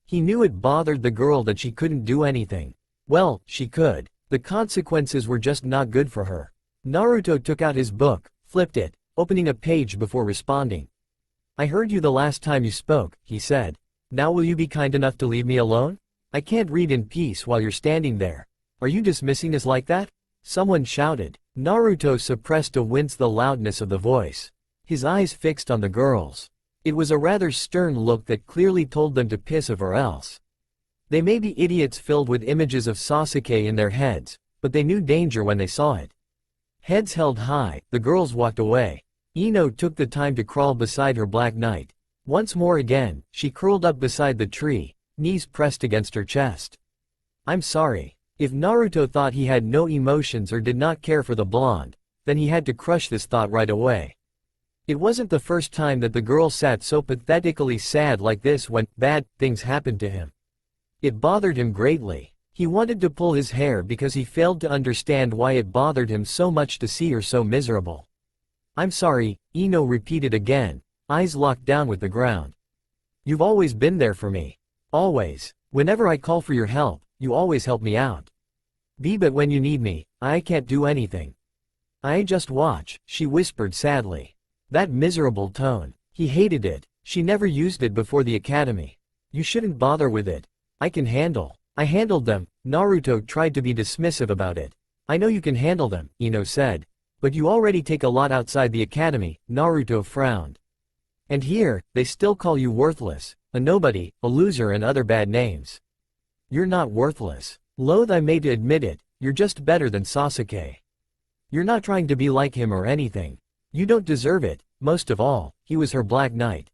He knew it bothered the girl that she couldn't do anything. Well, she could. The consequences were just not good for her. Naruto took out his book, flipped it, opening a page before responding. "I heard you the last time you spoke," he said. "Now will you be kind enough to leave me alone? I can't read in peace while you're standing there. Are you dismissing us like that?" Someone shouted. Naruto suppressed a wince the loudness of the voice. His eyes fixed on the girls. It was a rather stern look that clearly told them to piss off or else. They may be idiots filled with images of Sasuke in their heads, but they knew danger when they saw it. Heads held high, the girls walked away. Ino took the time to crawl beside her Black Knight. Once more again, she curled up beside the tree, knees pressed against her chest. "I'm sorry." If Naruto thought he had no emotions or did not care for the blonde, then he had to crush this thought right away. It wasn't the first time that the girl sat so pathetically sad like this when bad things happened to him. It bothered him greatly. He wanted to pull his hair because he failed to understand why it bothered him so much to see her so miserable. "I'm sorry," Ino repeated again, eyes locked down with the ground. "You've always been there for me. Always. Whenever I call for your help, you always help me out. But when you need me, I can't do anything. I just watch," she whispered sadly. That miserable tone. He hated it. She never used it before the academy. "You shouldn't bother with it. I can handle." "I handled them." Naruto tried to be dismissive about it. "I know you can handle them," Ino said. "But you already take a lot outside the academy." Naruto frowned. "And here, they still call you worthless, a nobody, a loser and other bad names. You're not worthless. Loath I may to admit it, you're just better than Sasuke. You're not trying to be like him or anything. You don't deserve it." Most of all, he was her Black Knight.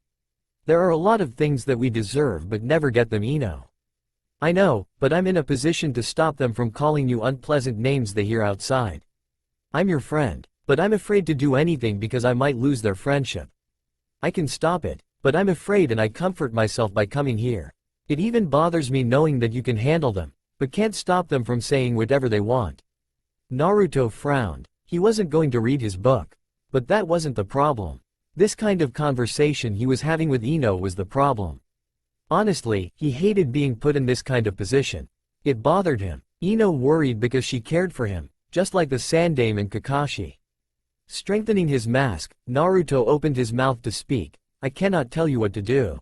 "There are a lot of things that we deserve but never get them, Ino. I know, but I'm in a position to stop them from calling you unpleasant names they hear outside. I'm your friend, but I'm afraid to do anything because I might lose their friendship. I can stop it, but I'm afraid and I comfort myself by coming here. It even bothers me knowing that you can handle them, but can't stop them from saying whatever they want." Naruto frowned. He wasn't going to read his book. But that wasn't the problem. This kind of conversation he was having with Ino was the problem. Honestly, he hated being put in this kind of position. It bothered him. Ino worried because she cared for him, just like the Sandaime and Kakashi. Strengthening his mask, Naruto opened his mouth to speak. I cannot tell you what to do.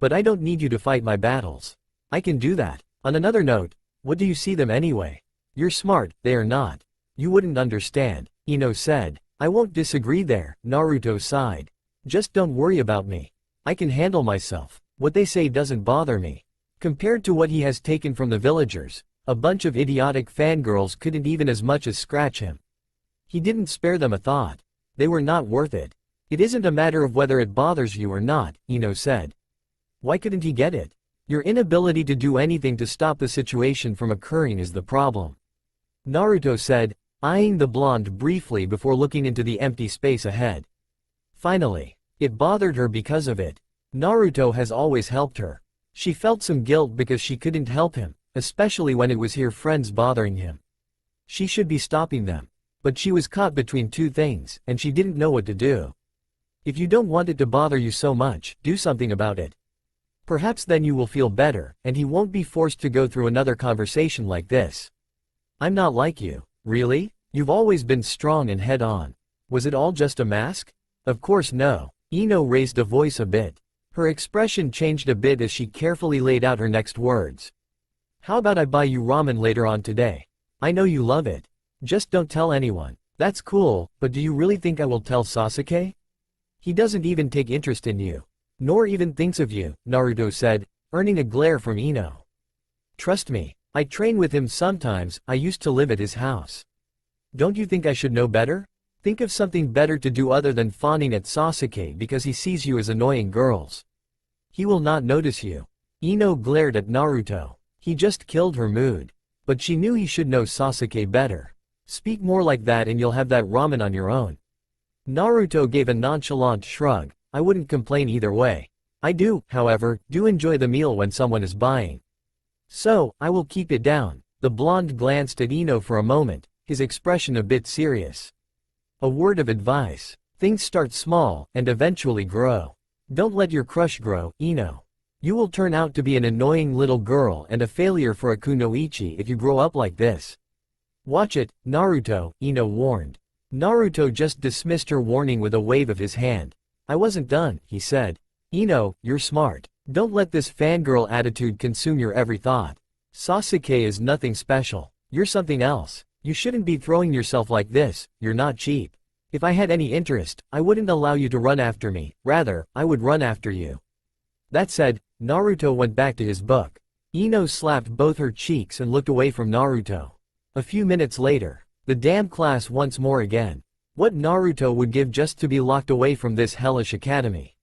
But I don't need you to fight my battles. I can do that. On another note, what do you see them anyway? You're smart, they are not. You wouldn't understand, Ino said. I won't disagree there, Naruto sighed. Just don't worry about me. I can handle myself. What they say doesn't bother me. Compared to what he has taken from the villagers, a bunch of idiotic fangirls couldn't even as much as scratch him. He didn't spare them a thought. They were not worth it. It isn't a matter of whether it bothers you or not, Ino said. Why couldn't he get it? Your inability to do anything to stop the situation from occurring is the problem. Naruto said, eyeing the blonde briefly before looking into the empty space ahead. Finally, it bothered her because of it. Naruto has always helped her. She felt some guilt because she couldn't help him, especially when it was her friends bothering him. She should be stopping them. But she was caught between two things, and she didn't know what to do. If you don't want it to bother you so much, do something about it. Perhaps then you will feel better, and he won't be forced to go through another conversation like this. I'm not like you. Really? You've always been strong and head-on. Was it all just a mask? Of course no. Ino raised a voice a bit. Her expression changed a bit as she carefully laid out her next words. How about I buy you ramen later on today? I know you love it. Just don't tell anyone. That's cool, but do you really think I will tell Sasuke? He doesn't even take interest in you. Nor even thinks of you, Naruto said, earning a glare from Ino. Trust me, I train with him sometimes. I used to live at his house. Don't you think I should know better? Think of something better to do other than fawning at Sasuke because he sees you as annoying girls. He will not notice you. Ino glared at Naruto. He just killed her mood. But she knew he should know Sasuke better. Speak more like that and you'll have that ramen on your own. Naruto gave a nonchalant shrug. I wouldn't complain either way. I do, however, enjoy the meal when someone is buying. So, I will keep it down. The blonde glanced at Ino for a moment, his expression a bit serious. A word of advice. Things start small, and eventually grow. Don't let your crush grow, Ino. You will turn out to be an annoying little girl and a failure for a kunoichi if you grow up like this. Watch it, Naruto, Ino warned. Naruto just dismissed her warning with a wave of his hand. I wasn't done, he said. Ino, you're smart. Don't let this fangirl attitude consume your every thought. Sasuke is nothing special. You're something else. You shouldn't be throwing yourself like this, you're not cheap. If I had any interest, I wouldn't allow you to run after me, rather, I would run after you. That said, Naruto went back to his book. Ino slapped both her cheeks and looked away from Naruto. A few minutes later, the damn class once more again. What Naruto would give just to be locked away from this hellish academy.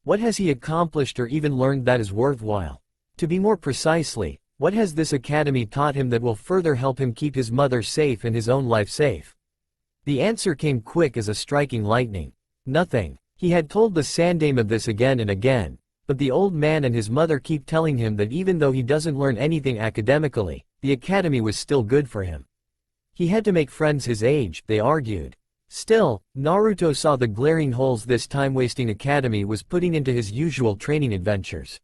What has he accomplished or even learned that is worthwhile? To be more precisely, what has this academy taught him that will further help him keep his mother safe and his own life safe? The answer came quick as a striking lightning. Nothing. He had told the Sandaime of this again and again, but the old man and his mother keep telling him that even though he doesn't learn anything academically, the academy was still good for him. He had to make friends his age, they argued. Still, Naruto saw the glaring holes this time-wasting academy was putting into his usual training adventures.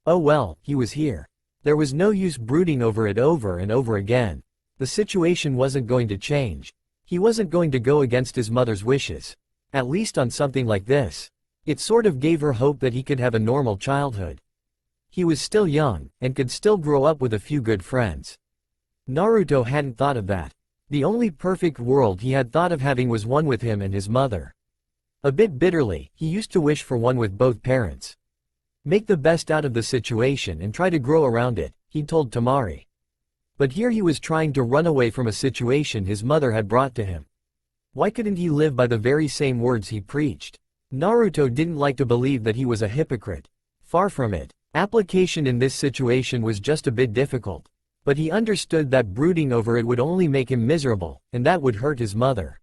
Oh well, he was here. There was no use brooding over it over and over again. The situation wasn't going to change. He wasn't going to go against his mother's wishes. At least on something like this. It sort of gave her hope that he could have a normal childhood. He was still young, and could still grow up with a few good friends. Naruto hadn't thought of that. The only perfect world he had thought of having was one with him and his mother. A bit bitterly, he used to wish for one with both parents. Make the best out of the situation and try to grow around it, he told Tamari. But here he was trying to run away from a situation his mother had brought to him. Why couldn't he live by the very same words he preached? Naruto didn't like to believe that he was a hypocrite. Far from it. Application in this situation was just a bit difficult. But he understood that brooding over it would only make him miserable, and that would hurt his mother.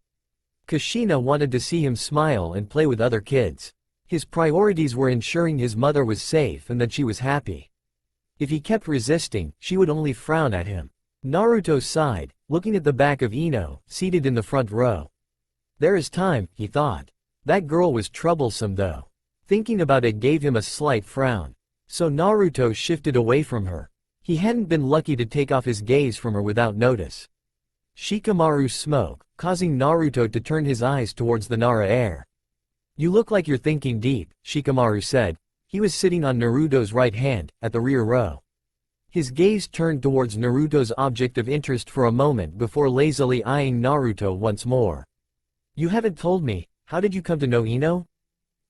Kushina wanted to see him smile and play with other kids. His priorities were ensuring his mother was safe and that she was happy. If he kept resisting, she would only frown at him. Naruto sighed, looking at the back of Ino, seated in the front row. There is time, he thought. That girl was troublesome though. Thinking about it gave him a slight frown. So Naruto shifted away from her. He hadn't been lucky to take off his gaze from her without notice. Shikamaru's smoke, causing Naruto to turn his eyes towards the Nara air. You look like you're thinking deep, Shikamaru said. He was sitting on Naruto's right hand, at the rear row. His gaze turned towards Naruto's object of interest for a moment before lazily eyeing Naruto once more. You haven't told me, how did you come to know Ino?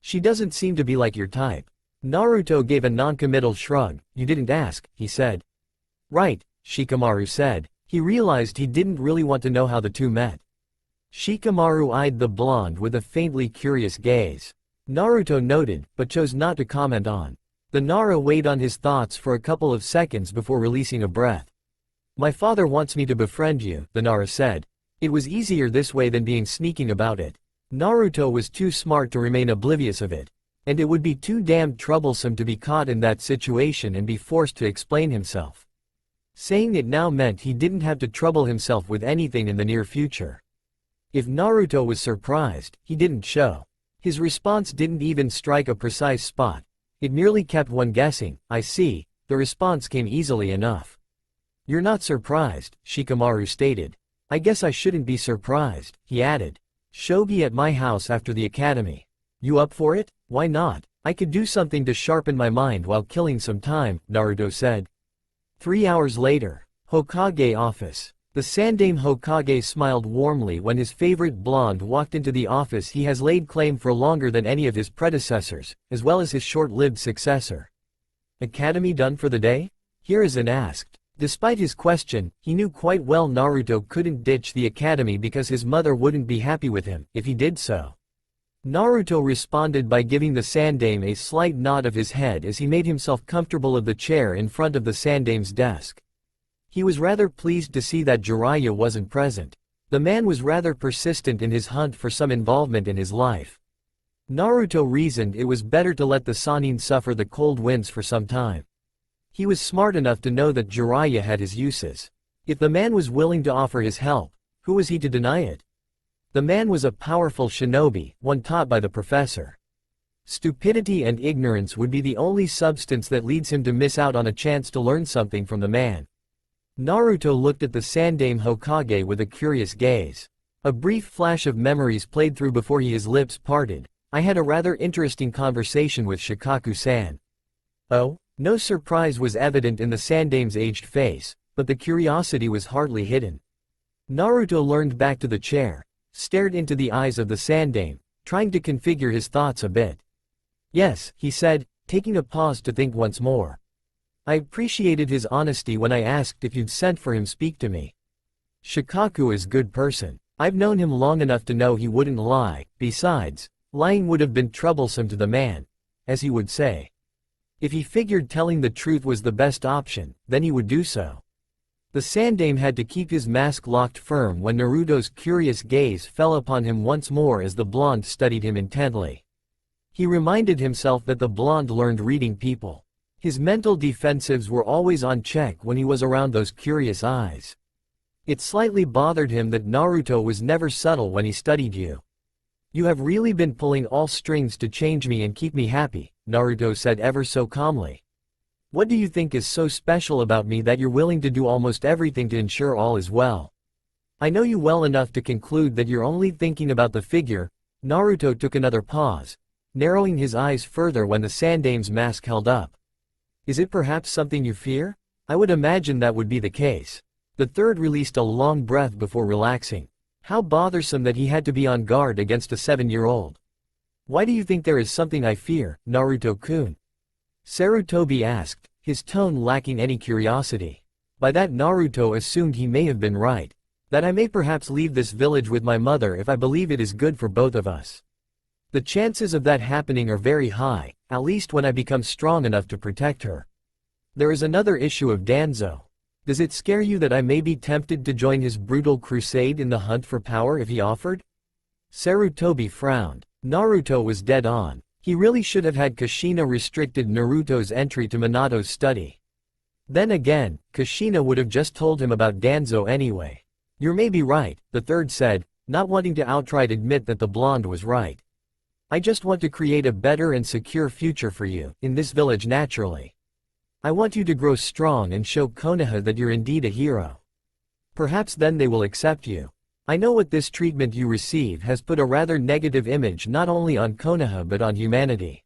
She doesn't seem to be like your type. Naruto gave a non-committal shrug. You didn't ask, he said. Right, Shikamaru said. He realized he didn't really want to know how the two met. Shikamaru eyed the blonde with a faintly curious gaze. Naruto noted, but chose not to comment on. The Nara weighed on his thoughts for a couple of seconds before releasing a breath. My father wants me to befriend you, the Nara said. It was easier this way than being sneaking about it. Naruto was too smart to remain oblivious of it. And it would be too damned troublesome to be caught in that situation and be forced to explain himself. Saying it now meant he didn't have to trouble himself with anything in the near future. If Naruto was surprised, he didn't show. His response didn't even strike a precise spot. It merely kept one guessing. I see, the response came easily enough. You're not surprised, Shikamaru stated. I guess I shouldn't be surprised, he added. Shogi at my house after the academy. You up for it? Why not? I could do something to sharpen my mind while killing some time, Naruto said. 3 hours later. Hokage office. The Sandaime Hokage smiled warmly when his favorite blonde walked into the office he has laid claim for longer than any of his predecessors, as well as his short-lived successor. Academy done for the day? Hiruzen asked. Despite his question, he knew quite well Naruto couldn't ditch the academy because his mother wouldn't be happy with him if he did so. Naruto responded by giving the Sandaime a slight nod of his head as he made himself comfortable of the chair in front of the Sandaime's desk. He was rather pleased to see that Jiraiya wasn't present. The man was rather persistent in his hunt for some involvement in his life. Naruto reasoned it was better to let the Sannin suffer the cold winds for some time. He was smart enough to know that Jiraiya had his uses. If the man was willing to offer his help, who was he to deny it? The man was a powerful shinobi, one taught by the professor. Stupidity and ignorance would be the only substance that leads him to miss out on a chance to learn something from the man. Naruto looked at the Sandaime Hokage with a curious gaze. A brief flash of memories played through before his lips parted. I had a rather interesting conversation with Shikaku-san. Oh? No surprise was evident in the Sandaime's aged face, but the curiosity was hardly hidden. Naruto leaned back to the chair, stared into the eyes of the Sandaime, trying to configure his thoughts a bit. Yes, he said, taking a pause to think once more. I appreciated his honesty when I asked if you'd sent for him speak to me. Shikaku is a good person. I've known him long enough to know he wouldn't lie. Besides, lying would have been troublesome to the man, as he would say. If he figured telling the truth was the best option, then he would do so. The Sandaime had to keep his mask locked firm when Naruto's curious gaze fell upon him once more as the blonde studied him intently. He reminded himself that the blonde learned reading people. His mental defensives were always on check when he was around those curious eyes. It slightly bothered him that Naruto was never subtle when he studied you. You have really been pulling all strings to change me and keep me happy, Naruto said ever so calmly. What do you think is so special about me that you're willing to do almost everything to ensure all is well? I know you well enough to conclude that you're only thinking about the figure. Naruto took another pause, narrowing his eyes further when the Sandaime's mask held up. Is it perhaps something you fear? I would imagine that would be the case. The third released a long breath before relaxing. How bothersome that he had to be on guard against a 7-year-old. Why do you think there is something I fear, Naruto-kun? Sarutobi asked, his tone lacking any curiosity. By that Naruto assumed he may have been right. That I may perhaps leave this village with my mother if I believe it is good for both of us. The chances of that happening are very high, at least when I become strong enough to protect her. There is another issue of Danzo. Does it scare you that I may be tempted to join his brutal crusade in the hunt for power if he offered? Sarutobi frowned. Naruto was dead on. He really should have had Kushina restricted Naruto's entry to Minato's study. Then again, Kushina would have just told him about Danzo anyway. You may be right, the third said, not wanting to outright admit that the blonde was right. I just want to create a better and secure future for you, in this village naturally. I want you to grow strong and show Konoha that you're indeed a hero. Perhaps then they will accept you. I know what this treatment you receive has put a rather negative image not only on Konoha but on humanity.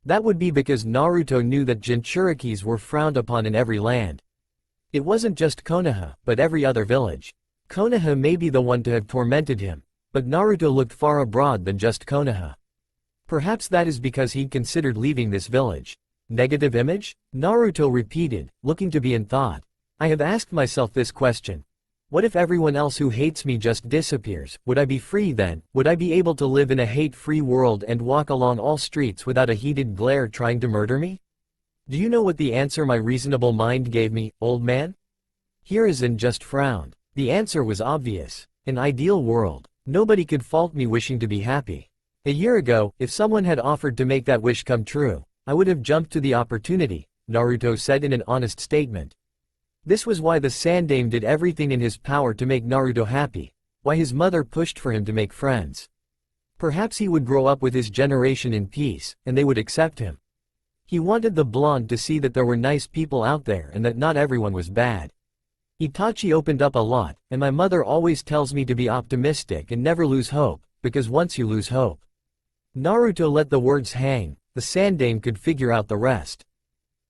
That would be because Naruto knew that Jinchurikis were frowned upon in every land. It wasn't just Konoha, but every other village. Konoha may be the one to have tormented him, but Naruto looked far abroad than just Konoha. Perhaps that is because he'd considered leaving this village. Negative image? Naruto repeated, looking to be in thought. I have asked myself this question. What if everyone else who hates me just disappears? Would I be free then? Would I be able to live in a hate-free world and walk along all streets without a heated glare trying to murder me? Do you know what the answer my reasonable mind gave me, old man? Hiruzen just frowned. The answer was obvious. An ideal world. Nobody could fault me wishing to be happy. A year ago, if someone had offered to make that wish come true, I would have jumped to the opportunity, Naruto said in an honest statement. This was why the Sandaime did everything in his power to make Naruto happy, why his mother pushed for him to make friends. Perhaps he would grow up with his generation in peace, and they would accept him. He wanted the blonde to see that there were nice people out there and that not everyone was bad. Itachi opened up a lot, and my mother always tells me to be optimistic and never lose hope, because once you lose hope. Naruto let the words hang, the Sandaime could figure out the rest.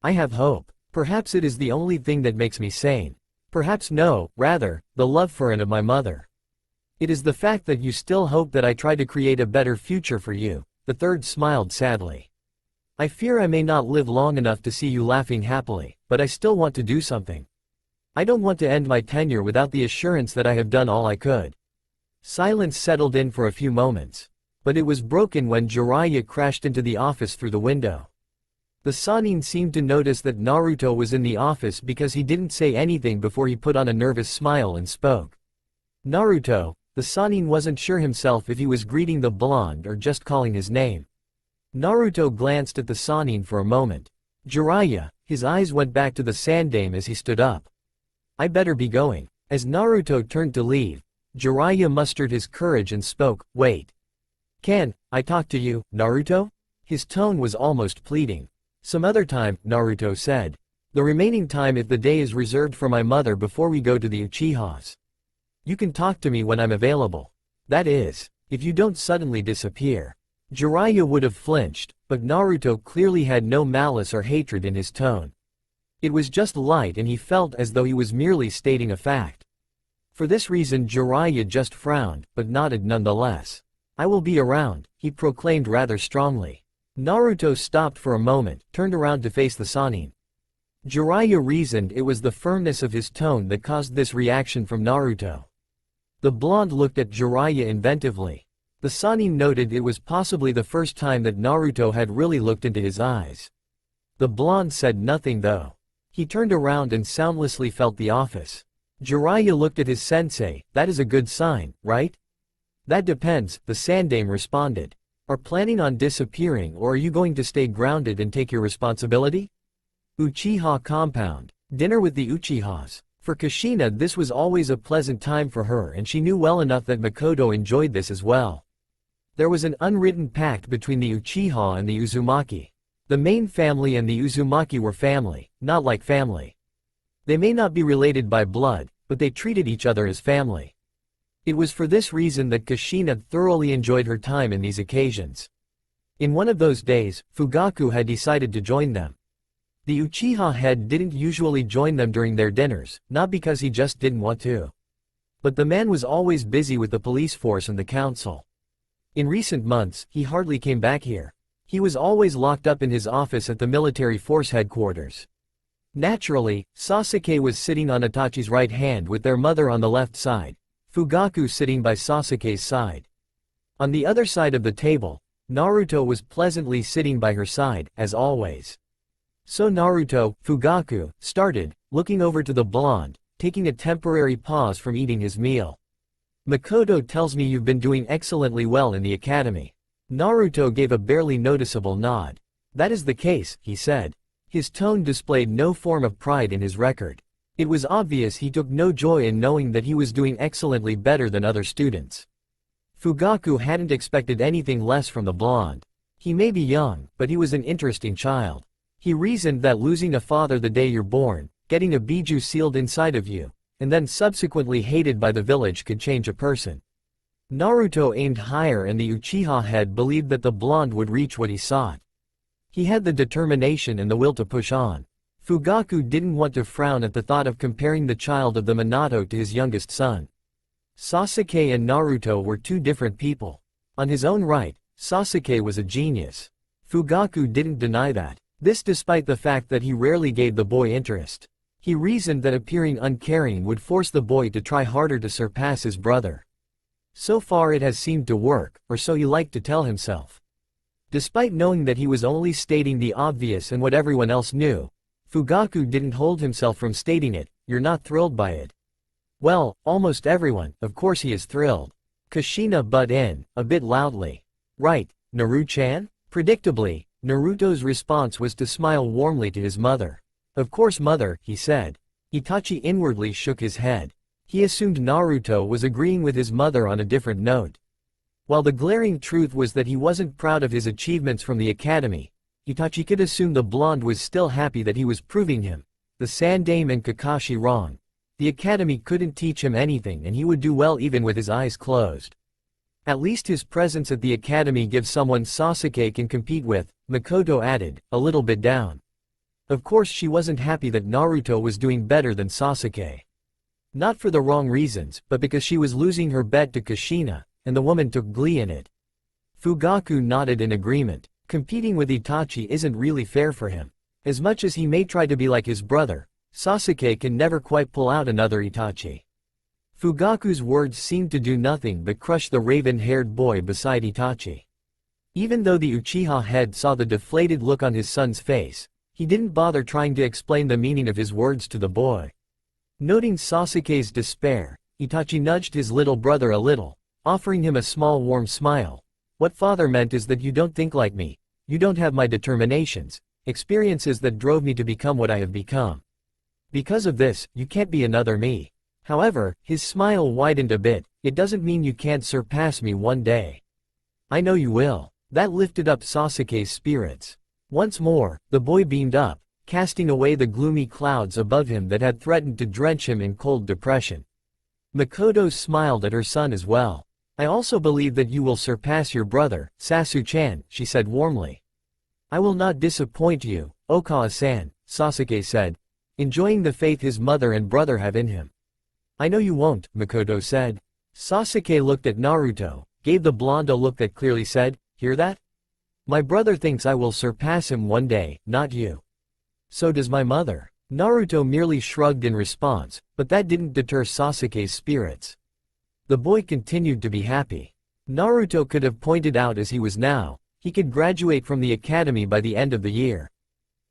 I have hope. Perhaps it is the only thing that makes me sane. Perhaps no, rather, the love for and of my mother. It is the fact that you still hope that I try to create a better future for you, the third smiled sadly. I fear I may not live long enough to see you laughing happily, but I still want to do something. I don't want to end my tenure without the assurance that I have done all I could. Silence settled in for a few moments. But it was broken when Jiraiya crashed into the office through the window. The Sannin seemed to notice that Naruto was in the office because he didn't say anything before he put on a nervous smile and spoke. Naruto, the Sannin wasn't sure himself if he was greeting the blonde or just calling his name. Naruto glanced at the Sannin for a moment. Jiraiya, his eyes went back to the Sandaime as he stood up. I better be going. As Naruto turned to leave, Jiraiya mustered his courage and spoke, wait. Can I talk to you, Naruto? His tone was almost pleading. Some other time, Naruto said. The remaining time if the day is reserved for my mother before we go to the Uchihas. You can talk to me when I'm available. That is, if you don't suddenly disappear. Jiraiya would have flinched, but Naruto clearly had no malice or hatred in his tone. It was just light and he felt as though he was merely stating a fact. For this reason Jiraiya just frowned, but nodded nonetheless. I will be around, he proclaimed rather strongly. Naruto stopped for a moment, turned around to face the Sannin. Jiraiya reasoned it was the firmness of his tone that caused this reaction from Naruto. The blonde looked at Jiraiya inventively. The Sannin noted it was possibly the first time that Naruto had really looked into his eyes. The blonde said nothing though. He turned around and soundlessly felt the office. Jiraiya looked at his sensei, that is a good sign, right? That depends, the Sandaime responded. Are planning on disappearing or are you going to stay grounded and take your responsibility? Uchiha compound. Dinner with the Uchihas. For Kushina this was always a pleasant time for her and she knew well enough that Makoto enjoyed this as well. There was an unwritten pact between the Uchiha and the Uzumaki. The main family and the Uzumaki were family, not like family. They may not be related by blood, but they treated each other as family. It was for this reason that Kushina thoroughly enjoyed her time in these occasions. In one of those days, Fugaku had decided to join them. The Uchiha head didn't usually join them during their dinners, not because he just didn't want to. But the man was always busy with the police force and the council. In recent months, he hardly came back here. He was always locked up in his office at the military force headquarters. Naturally, Sasuke was sitting on Itachi's right hand with their mother on the left side. Fugaku sitting by Sasuke's side. On the other side of the table, Naruto was pleasantly sitting by her side, as always. So Naruto, Fugaku, started, looking over to the blonde, taking a temporary pause from eating his meal. Makoto tells me you've been doing excellently well in the academy. Naruto gave a barely noticeable nod. That is the case, he said. His tone displayed no form of pride in his record. It was obvious he took no joy in knowing that he was doing excellently better than other students. Fugaku hadn't expected anything less from the blonde. He may be young, but he was an interesting child. He reasoned that losing a father the day you're born, getting a biju sealed inside of you, and then subsequently hated by the village could change a person. Naruto aimed higher and the Uchiha head believed that the blonde would reach what he sought. He had the determination and the will to push on. Fugaku didn't want to frown at the thought of comparing the child of the Minato to his youngest son. Sasuke and Naruto were two different people. On his own right, Sasuke was a genius. Fugaku didn't deny that. This despite the fact that he rarely gave the boy interest. He reasoned that appearing uncaring would force the boy to try harder to surpass his brother. So far it has seemed to work, or so he liked to tell himself. Despite knowing that he was only stating the obvious and what everyone else knew, Fugaku didn't hold himself from stating it. You're not thrilled by it. Well, almost everyone, of course he is thrilled. Kushina butt in, a bit loudly. Right, Naru-chan? Predictably, Naruto's response was to smile warmly to his mother. Of course mother, he said. Itachi inwardly shook his head. He assumed Naruto was agreeing with his mother on a different note. While the glaring truth was that he wasn't proud of his achievements from the academy, Itachi could assume the blonde was still happy that he was proving him, the Sandaime and Kakashi, wrong. The academy couldn't teach him anything and he would do well even with his eyes closed. At least his presence at the academy gives someone Sasuke can compete with, Makoto added, a little bit down. Of course she wasn't happy that Naruto was doing better than Sasuke. Not for the wrong reasons, but because she was losing her bet to Kushina, and the woman took glee in it. Fugaku nodded in agreement. Competing with Itachi isn't really fair for him. As much as he may try to be like his brother, Sasuke can never quite pull out another Itachi. Fugaku's words seemed to do nothing but crush the raven-haired boy beside Itachi. Even though the Uchiha head saw the deflated look on his son's face, he didn't bother trying to explain the meaning of his words to the boy. Noting Sasuke's despair, Itachi nudged his little brother a little, offering him a small warm smile. What father meant is that you don't think like me, you don't have my determinations, experiences that drove me to become what I have become. Because of this, you can't be another me. However, his smile widened a bit, it doesn't mean you can't surpass me one day. I know you will. That lifted up Sasuke's spirits. Once more, the boy beamed up, casting away the gloomy clouds above him that had threatened to drench him in cold depression. Makoto smiled at her son as well. I also believe that you will surpass your brother, Sasu-chan, she said warmly. I will not disappoint you, Okawa-san, Sasuke said, enjoying the faith his mother and brother have in him. I know you won't, Makoto said. Sasuke looked at Naruto, gave the blonde a look that clearly said, hear that? My brother thinks I will surpass him one day, not you. So does my mother. Naruto merely shrugged in response, but that didn't deter Sasuke's spirits. The boy continued to be happy. Naruto could have pointed out as he was now, he could graduate from the academy by the end of the year.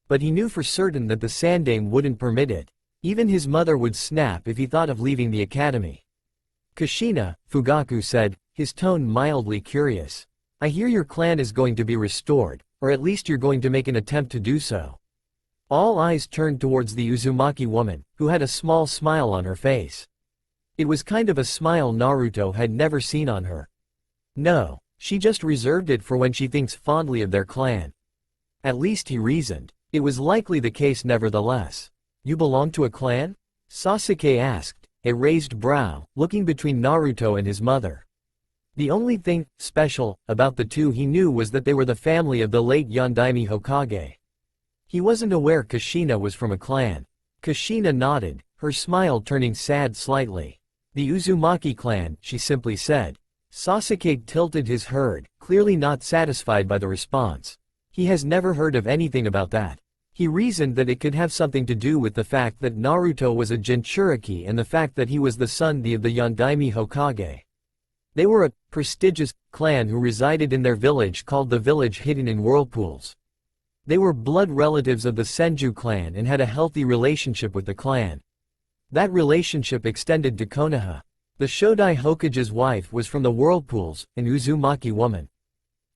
But he knew for certain that the Sandaime wouldn't permit it. Even his mother would snap if he thought of leaving the academy. Kushina, Fugaku said, his tone mildly curious. I hear your clan is going to be restored, or at least you're going to make an attempt to do so. All eyes turned towards the Uzumaki woman, who had a small smile on her face. It was kind of a smile Naruto had never seen on her. No, she just reserved it for when she thinks fondly of their clan. At least he reasoned. It was likely the case nevertheless. You belong to a clan? Sasuke asked, a raised brow, looking between Naruto and his mother. The only thing special about the two he knew was that they were the family of the late Yondaime Hokage. He wasn't aware Kushina was from a clan. Kushina nodded, her smile turning sad slightly. The Uzumaki clan, she simply said. Sasuke tilted his head, clearly not satisfied by the response. He has never heard of anything about that. He reasoned that it could have something to do with the fact that Naruto was a Jinchuriki and the fact that he was the son of the Yondaime Hokage. They were a prestigious clan who resided in their village called the village hidden in whirlpools. They were blood relatives of the Senju clan and had a healthy relationship with the clan. That relationship extended to Konoha. The Shodai Hokage's wife was from the whirlpools, an Uzumaki woman.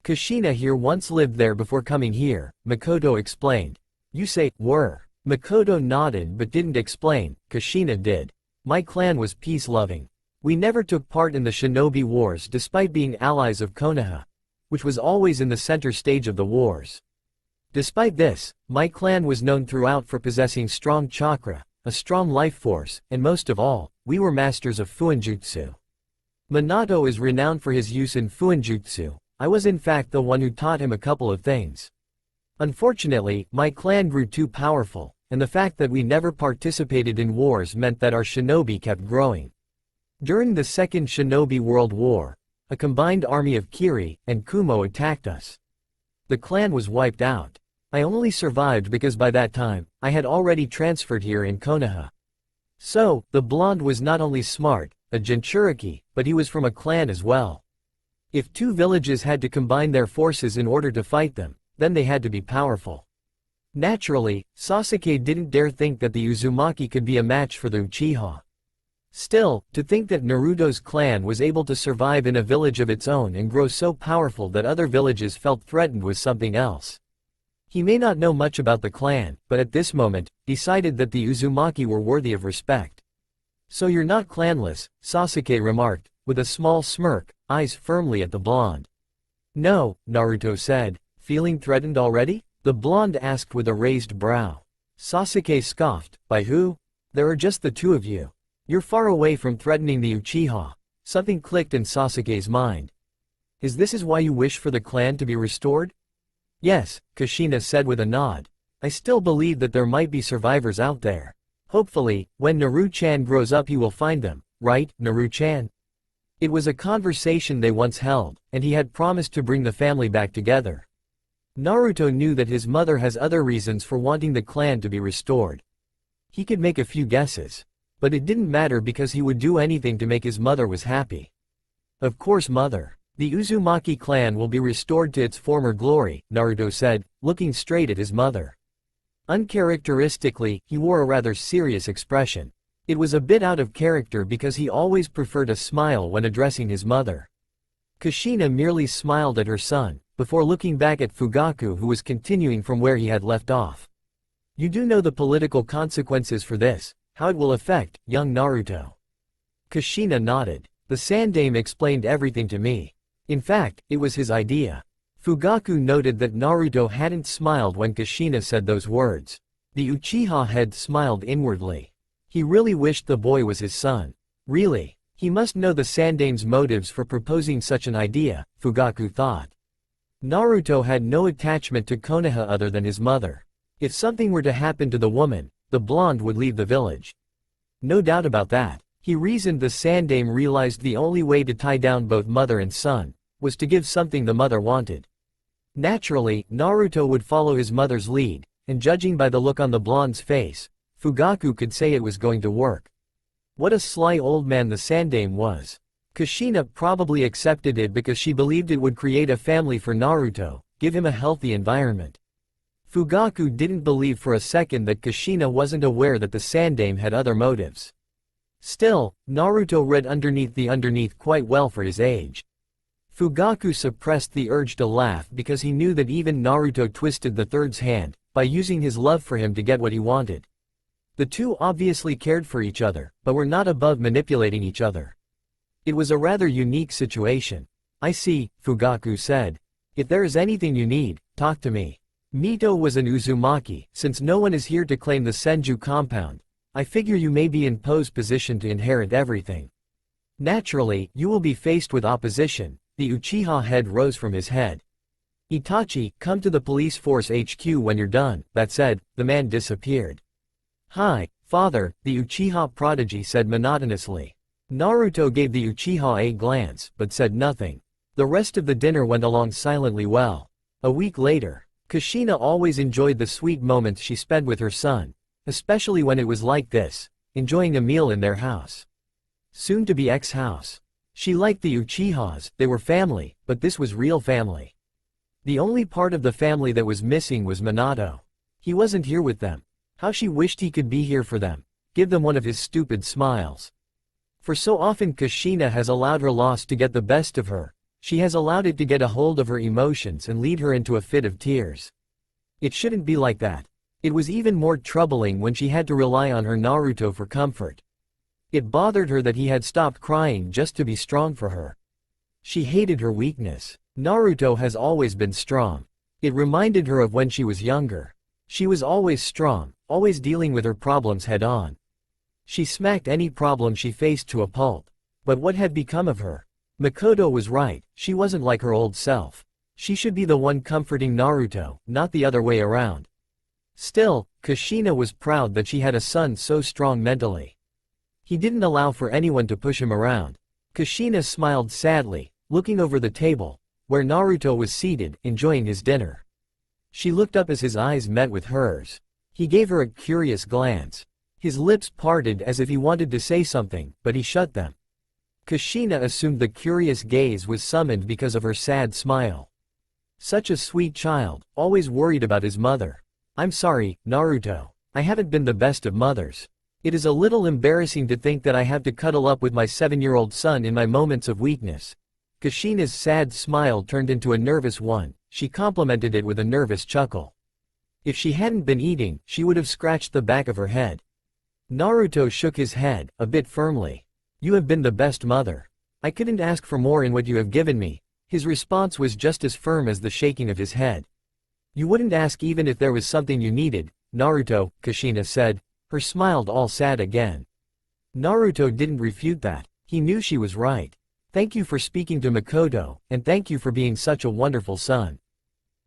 Kushina here once lived there before coming here, Makoto explained. You say, were. Makoto nodded but didn't explain, Kushina did. My clan was peace-loving. We never took part in the shinobi wars despite being allies of Konoha, which was always in the center stage of the wars. Despite this, my clan was known throughout for possessing strong chakra, a strong life force, and most of all, we were masters of Fuinjutsu. Minato is renowned for his use in Fuinjutsu. I was in fact the one who taught him a couple of things. Unfortunately, my clan grew too powerful, and the fact that we never participated in wars meant that our shinobi kept growing. During the Second Shinobi World War, a combined army of Kiri and Kumo attacked us. The clan was wiped out. I only survived because by that time, I had already transferred here in Konoha. So, the blonde was not only smart, a Jinchuriki, but he was from a clan as well. If two villages had to combine their forces in order to fight them, then they had to be powerful. Naturally, Sasuke didn't dare think that the Uzumaki could be a match for the Uchiha. Still, to think that Naruto's clan was able to survive in a village of its own and grow so powerful that other villages felt threatened was something else. He may not know much about the clan, but at this moment, decided that the Uzumaki were worthy of respect. So you're not clanless, Sasuke remarked, with a small smirk, eyes firmly at the blonde. No, Naruto said. Feeling threatened already? The blonde asked with a raised brow. Sasuke scoffed, by who? There are just the two of you. You're far away from threatening the Uchiha. Something clicked in Sasuke's mind. Is this why you wish for the clan to be restored? Yes, Kushina said with a nod. I still believe that there might be survivors out there. Hopefully, when Naru-chan grows up he will find them, right, Naru-chan? It was a conversation they once held, and he had promised to bring the family back together. Naruto knew that his mother has other reasons for wanting the clan to be restored. He could make a few guesses. But it didn't matter because he would do anything to make his mother was happy. Of course mother. The Uzumaki clan will be restored to its former glory, Naruto said, looking straight at his mother. Uncharacteristically, he wore a rather serious expression. It was a bit out of character because he always preferred a smile when addressing his mother. Kushina merely smiled at her son, before looking back at Fugaku who was continuing from where he had left off. You do know the political consequences for this. How it will affect young Naruto. Kushina nodded. The Sandaime explained everything to me. In fact, it was his idea. Fugaku noted that Naruto hadn't smiled when Kushina said those words. The Uchiha head smiled inwardly. He really wished the boy was his son. Really? He must know the Sandaime's motives for proposing such an idea, Fugaku thought. Naruto had no attachment to Konoha other than his mother. If something were to happen to the woman, the blonde would leave the village. No doubt about that. He reasoned the Sandaime realized the only way to tie down both mother and son was to give something the mother wanted. Naturally, Naruto would follow his mother's lead, and judging by the look on the blonde's face, Fugaku could say it was going to work. What a sly old man the Sandaime was. Kushina probably accepted it because she believed it would create a family for Naruto, give him a healthy environment. Fugaku didn't believe for a second that Kushina wasn't aware that the Sandaime had other motives. Still, Naruto read underneath quite well for his age. Fugaku suppressed the urge to laugh because he knew that even Naruto twisted the third's hand, by using his love for him to get what he wanted. The two obviously cared for each other, but were not above manipulating each other. It was a rather unique situation. I see, Fugaku said. If there is anything you need, talk to me. Mito was an Uzumaki. Since no one is here to claim the Senju compound, I figure you may be in Poe's position to inherit everything. Naturally, you will be faced with opposition. The Uchiha head rose from his head. Itachi, come to the police force HQ when you're done. That said, the man disappeared. Hi, father, the Uchiha prodigy said monotonously. Naruto gave the Uchiha a glance, but said nothing. The rest of the dinner went along silently well. A week later, Kushina always enjoyed the sweet moments she spent with her son, especially when it was like this, enjoying a meal in their house. Soon to be ex-house. She liked the Uchihas, they were family, but this was real family. The only part of the family that was missing was Minato. He wasn't here with them. How she wished he could be here for them, give them one of his stupid smiles. For so often Kushina has allowed her loss to get the best of her. She has allowed it to get a hold of her emotions and lead her into a fit of tears. It shouldn't be like that. It was even more troubling when she had to rely on her Naruto for comfort. It bothered her that he had stopped crying just to be strong for her. She hated her weakness. Naruto has always been strong. It reminded her of when she was younger. She was always strong, always dealing with her problems head-on. She smacked any problem she faced to a pulp. But what had become of her? Makoto was right, she wasn't like her old self. She should be the one comforting Naruto, not the other way around. Still, Kushina was proud that she had a son so strong mentally. He didn't allow for anyone to push him around. Kushina smiled sadly, looking over the table, where Naruto was seated, enjoying his dinner. She looked up as his eyes met with hers. He gave her a curious glance. His lips parted as if he wanted to say something, but he shut them. Kushina assumed the curious gaze was summoned because of her sad smile. Such a sweet child, always worried about his mother. I'm sorry, Naruto. I haven't been the best of mothers. It is a little embarrassing to think that I have to cuddle up with my 7-year-old son in my moments of weakness. Kushina's sad smile turned into a nervous one. She complimented it with a nervous chuckle. If she hadn't been eating, she would have scratched the back of her head. Naruto shook his head, a bit firmly. You have been the best mother. I couldn't ask for more in what you have given me. His response was just as firm as the shaking of his head. You wouldn't ask even if there was something you needed, Naruto, Kushina said, her smile all sad again. Naruto didn't refute that. He knew she was right. Thank you for speaking to Makoto, and thank you for being such a wonderful son.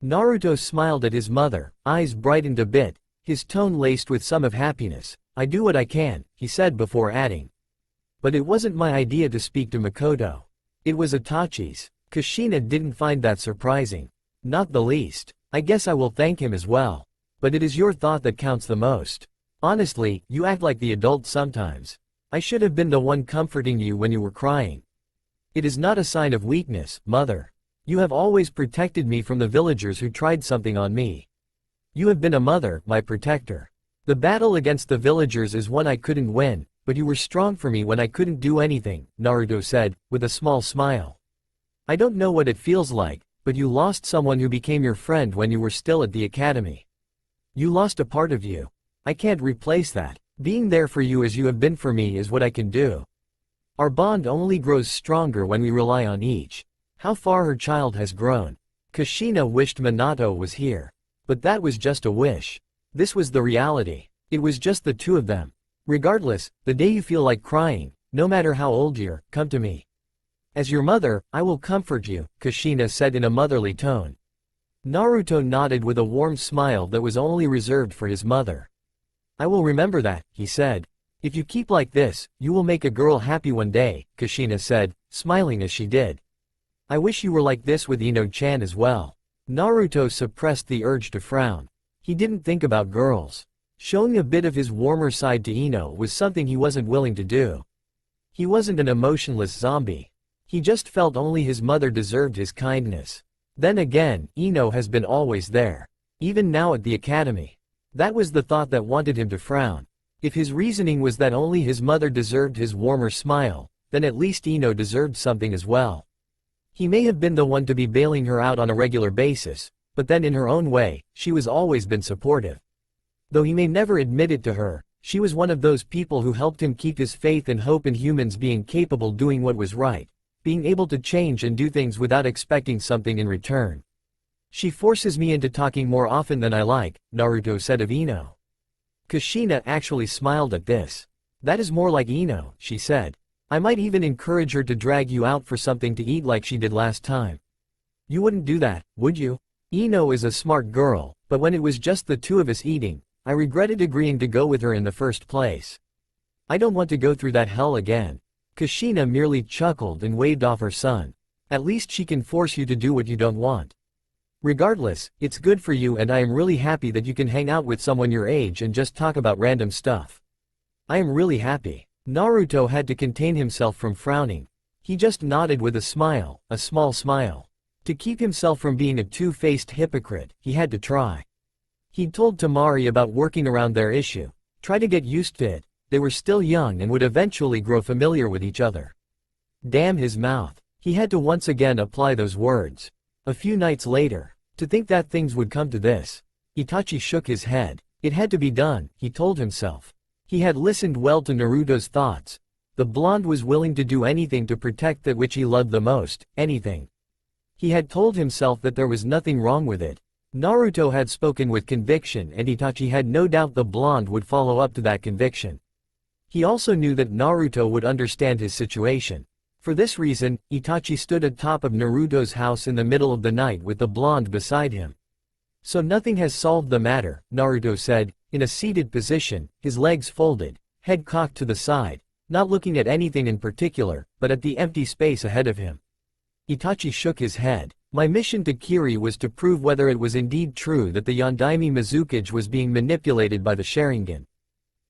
Naruto smiled at his mother, eyes brightened a bit, his tone laced with some of happiness. I do what I can, he said before adding. But it wasn't my idea to speak to Makoto. It was Itachi's. Kushina didn't find that surprising. Not the least. I guess I will thank him as well. But it is your thought that counts the most. Honestly, you act like the adult sometimes. I should have been the one comforting you when you were crying. It is not a sign of weakness, mother. You have always protected me from the villagers who tried something on me. You have been a mother, my protector. The battle against the villagers is one I couldn't win, but you were strong for me when I couldn't do anything, Naruto said, with a small smile. I don't know what it feels like, but you lost someone who became your friend when you were still at the academy. You lost a part of you. I can't replace that. Being there for you as you have been for me is what I can do. Our bond only grows stronger when we rely on each. How far her child has grown. Kushina wished Minato was here. But that was just a wish. This was the reality. It was just the two of them. Regardless, the day you feel like crying, no matter how old you're, come to me. As your mother, I will comfort you, Kushina said in a motherly tone. Naruto nodded with a warm smile that was only reserved for his mother. I will remember that, he said. If you keep like this, you will make a girl happy one day, Kushina said, smiling as she did. I wish you were like this with Ino-chan as well. Naruto suppressed the urge to frown. He didn't think about girls. Showing a bit of his warmer side to Ino was something he wasn't willing to do. He wasn't an emotionless zombie. He just felt only his mother deserved his kindness. Then again, Ino has been always there. Even now at the academy. That was the thought that wanted him to frown. If his reasoning was that only his mother deserved his warmer smile, then at least Ino deserved something as well. He may have been the one to be bailing her out on a regular basis, but then in her own way, she was always been supportive. Though he may never admit it to her, she was one of those people who helped him keep his faith and hope in humans being capable doing what was right, being able to change and do things without expecting something in return. She forces me into talking more often than I like, Naruto said of Ino. Kushina actually smiled at this. That is more like Ino, she said. I might even encourage her to drag you out for something to eat like she did last time. You wouldn't do that, would you? Ino is a smart girl, but when it was just the two of us eating, I regretted agreeing to go with her in the first place. I don't want to go through that hell again. Kushina merely chuckled and waved off her son. At least she can force you to do what you don't want. Regardless, it's good for you and I am really happy that you can hang out with someone your age and just talk about random stuff. I am really happy. Naruto had to contain himself from frowning. He just nodded with a smile, a small smile. To keep himself from being a two-faced hypocrite, he had to try. He'd told Tamari about working around their issue. Try to get used to it. They were still young and would eventually grow familiar with each other. Damn his mouth. He had to once again apply those words. A few nights later. To think that things would come to this. Itachi shook his head. It had to be done, he told himself. He had listened well to Naruto's thoughts. The blonde was willing to do anything to protect that which he loved the most, anything. He had told himself that there was nothing wrong with it. Naruto had spoken with conviction and Itachi had no doubt the blonde would follow up to that conviction. He also knew that Naruto would understand his situation. For this reason, Itachi stood atop of Naruto's house in the middle of the night with the blonde beside him. "So nothing has solved the matter," Naruto said, in a seated position, his legs folded, head cocked to the side, not looking at anything in particular, but at the empty space ahead of him. Itachi shook his head. "My mission to Kiri was to prove whether it was indeed true that the Yondaime Mizukage was being manipulated by the Sharingan.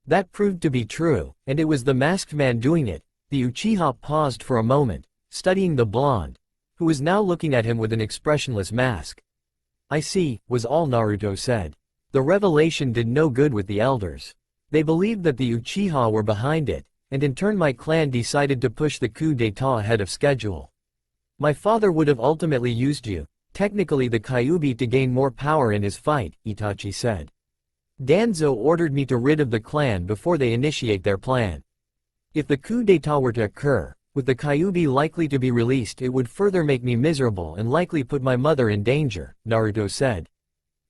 That proved to be true, and it was the masked man doing it." The Uchiha paused for a moment, studying the blonde, who was now looking at him with an expressionless mask. "I see," was all Naruto said. The revelation did no good with the elders. They believed that the Uchiha were behind it, and in turn my clan decided to push the coup d'état ahead of schedule. "My father would have ultimately used you, technically the Kyuubi, to gain more power in his fight," Itachi said. "Danzo ordered me to rid of the clan before they initiate their plan. If the coup d'état were to occur, with the Kyuubi likely to be released, it would further make me miserable and likely put my mother in danger," Naruto said.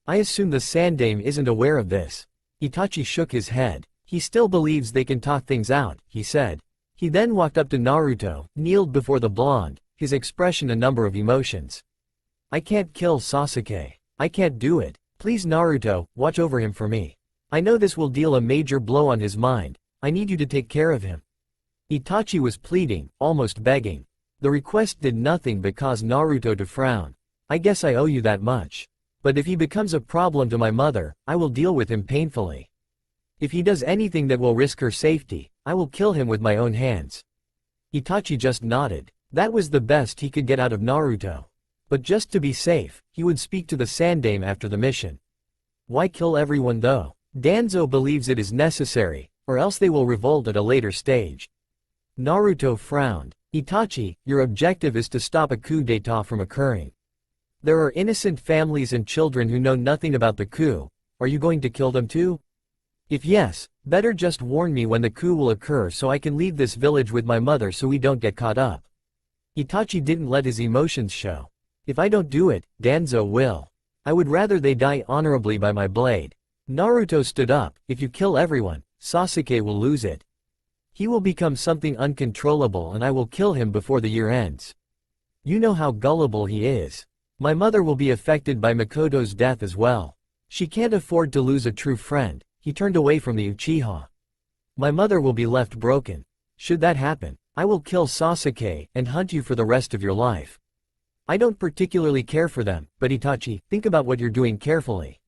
"I assume the Sandaime isn't aware of this." Itachi shook his head. "He still believes they can talk things out," he said. He then walked up to Naruto, kneeled before the blonde, his expression a number of emotions. "I can't kill Sasuke. I can't do it. Please Naruto, watch over him for me. I know this will deal a major blow on his mind. I need you to take care of him." Itachi was pleading, almost begging. The request did nothing but cause Naruto to frown. "I guess I owe you that much. But if he becomes a problem to my mother, I will deal with him painfully. If he does anything that will risk her safety, I will kill him with my own hands." Itachi just nodded. That was the best he could get out of Naruto. But just to be safe, he would speak to the Sandaime after the mission. "Why kill everyone though? Danzo believes it is necessary, or else they will revolt at a later stage." Naruto frowned. "Itachi, your objective is to stop a coup d'état from occurring. There are innocent families and children who know nothing about the coup. Are you going to kill them too? If yes, better just warn me when the coup will occur so I can leave this village with my mother so we don't get caught up." Itachi didn't let his emotions show. "If I don't do it, Danzo will. I would rather they die honorably by my blade." Naruto stood up. "If you kill everyone, Sasuke will lose it. He will become something uncontrollable and I will kill him before the year ends. You know how gullible he is. My mother will be affected by Makoto's death as well. She can't afford to lose a true friend." He turned away from the Uchiha. "My mother will be left broken. Should that happen, I will kill Sasuke and hunt you for the rest of your life. I don't particularly care for them, but Itachi, think about what you're doing carefully.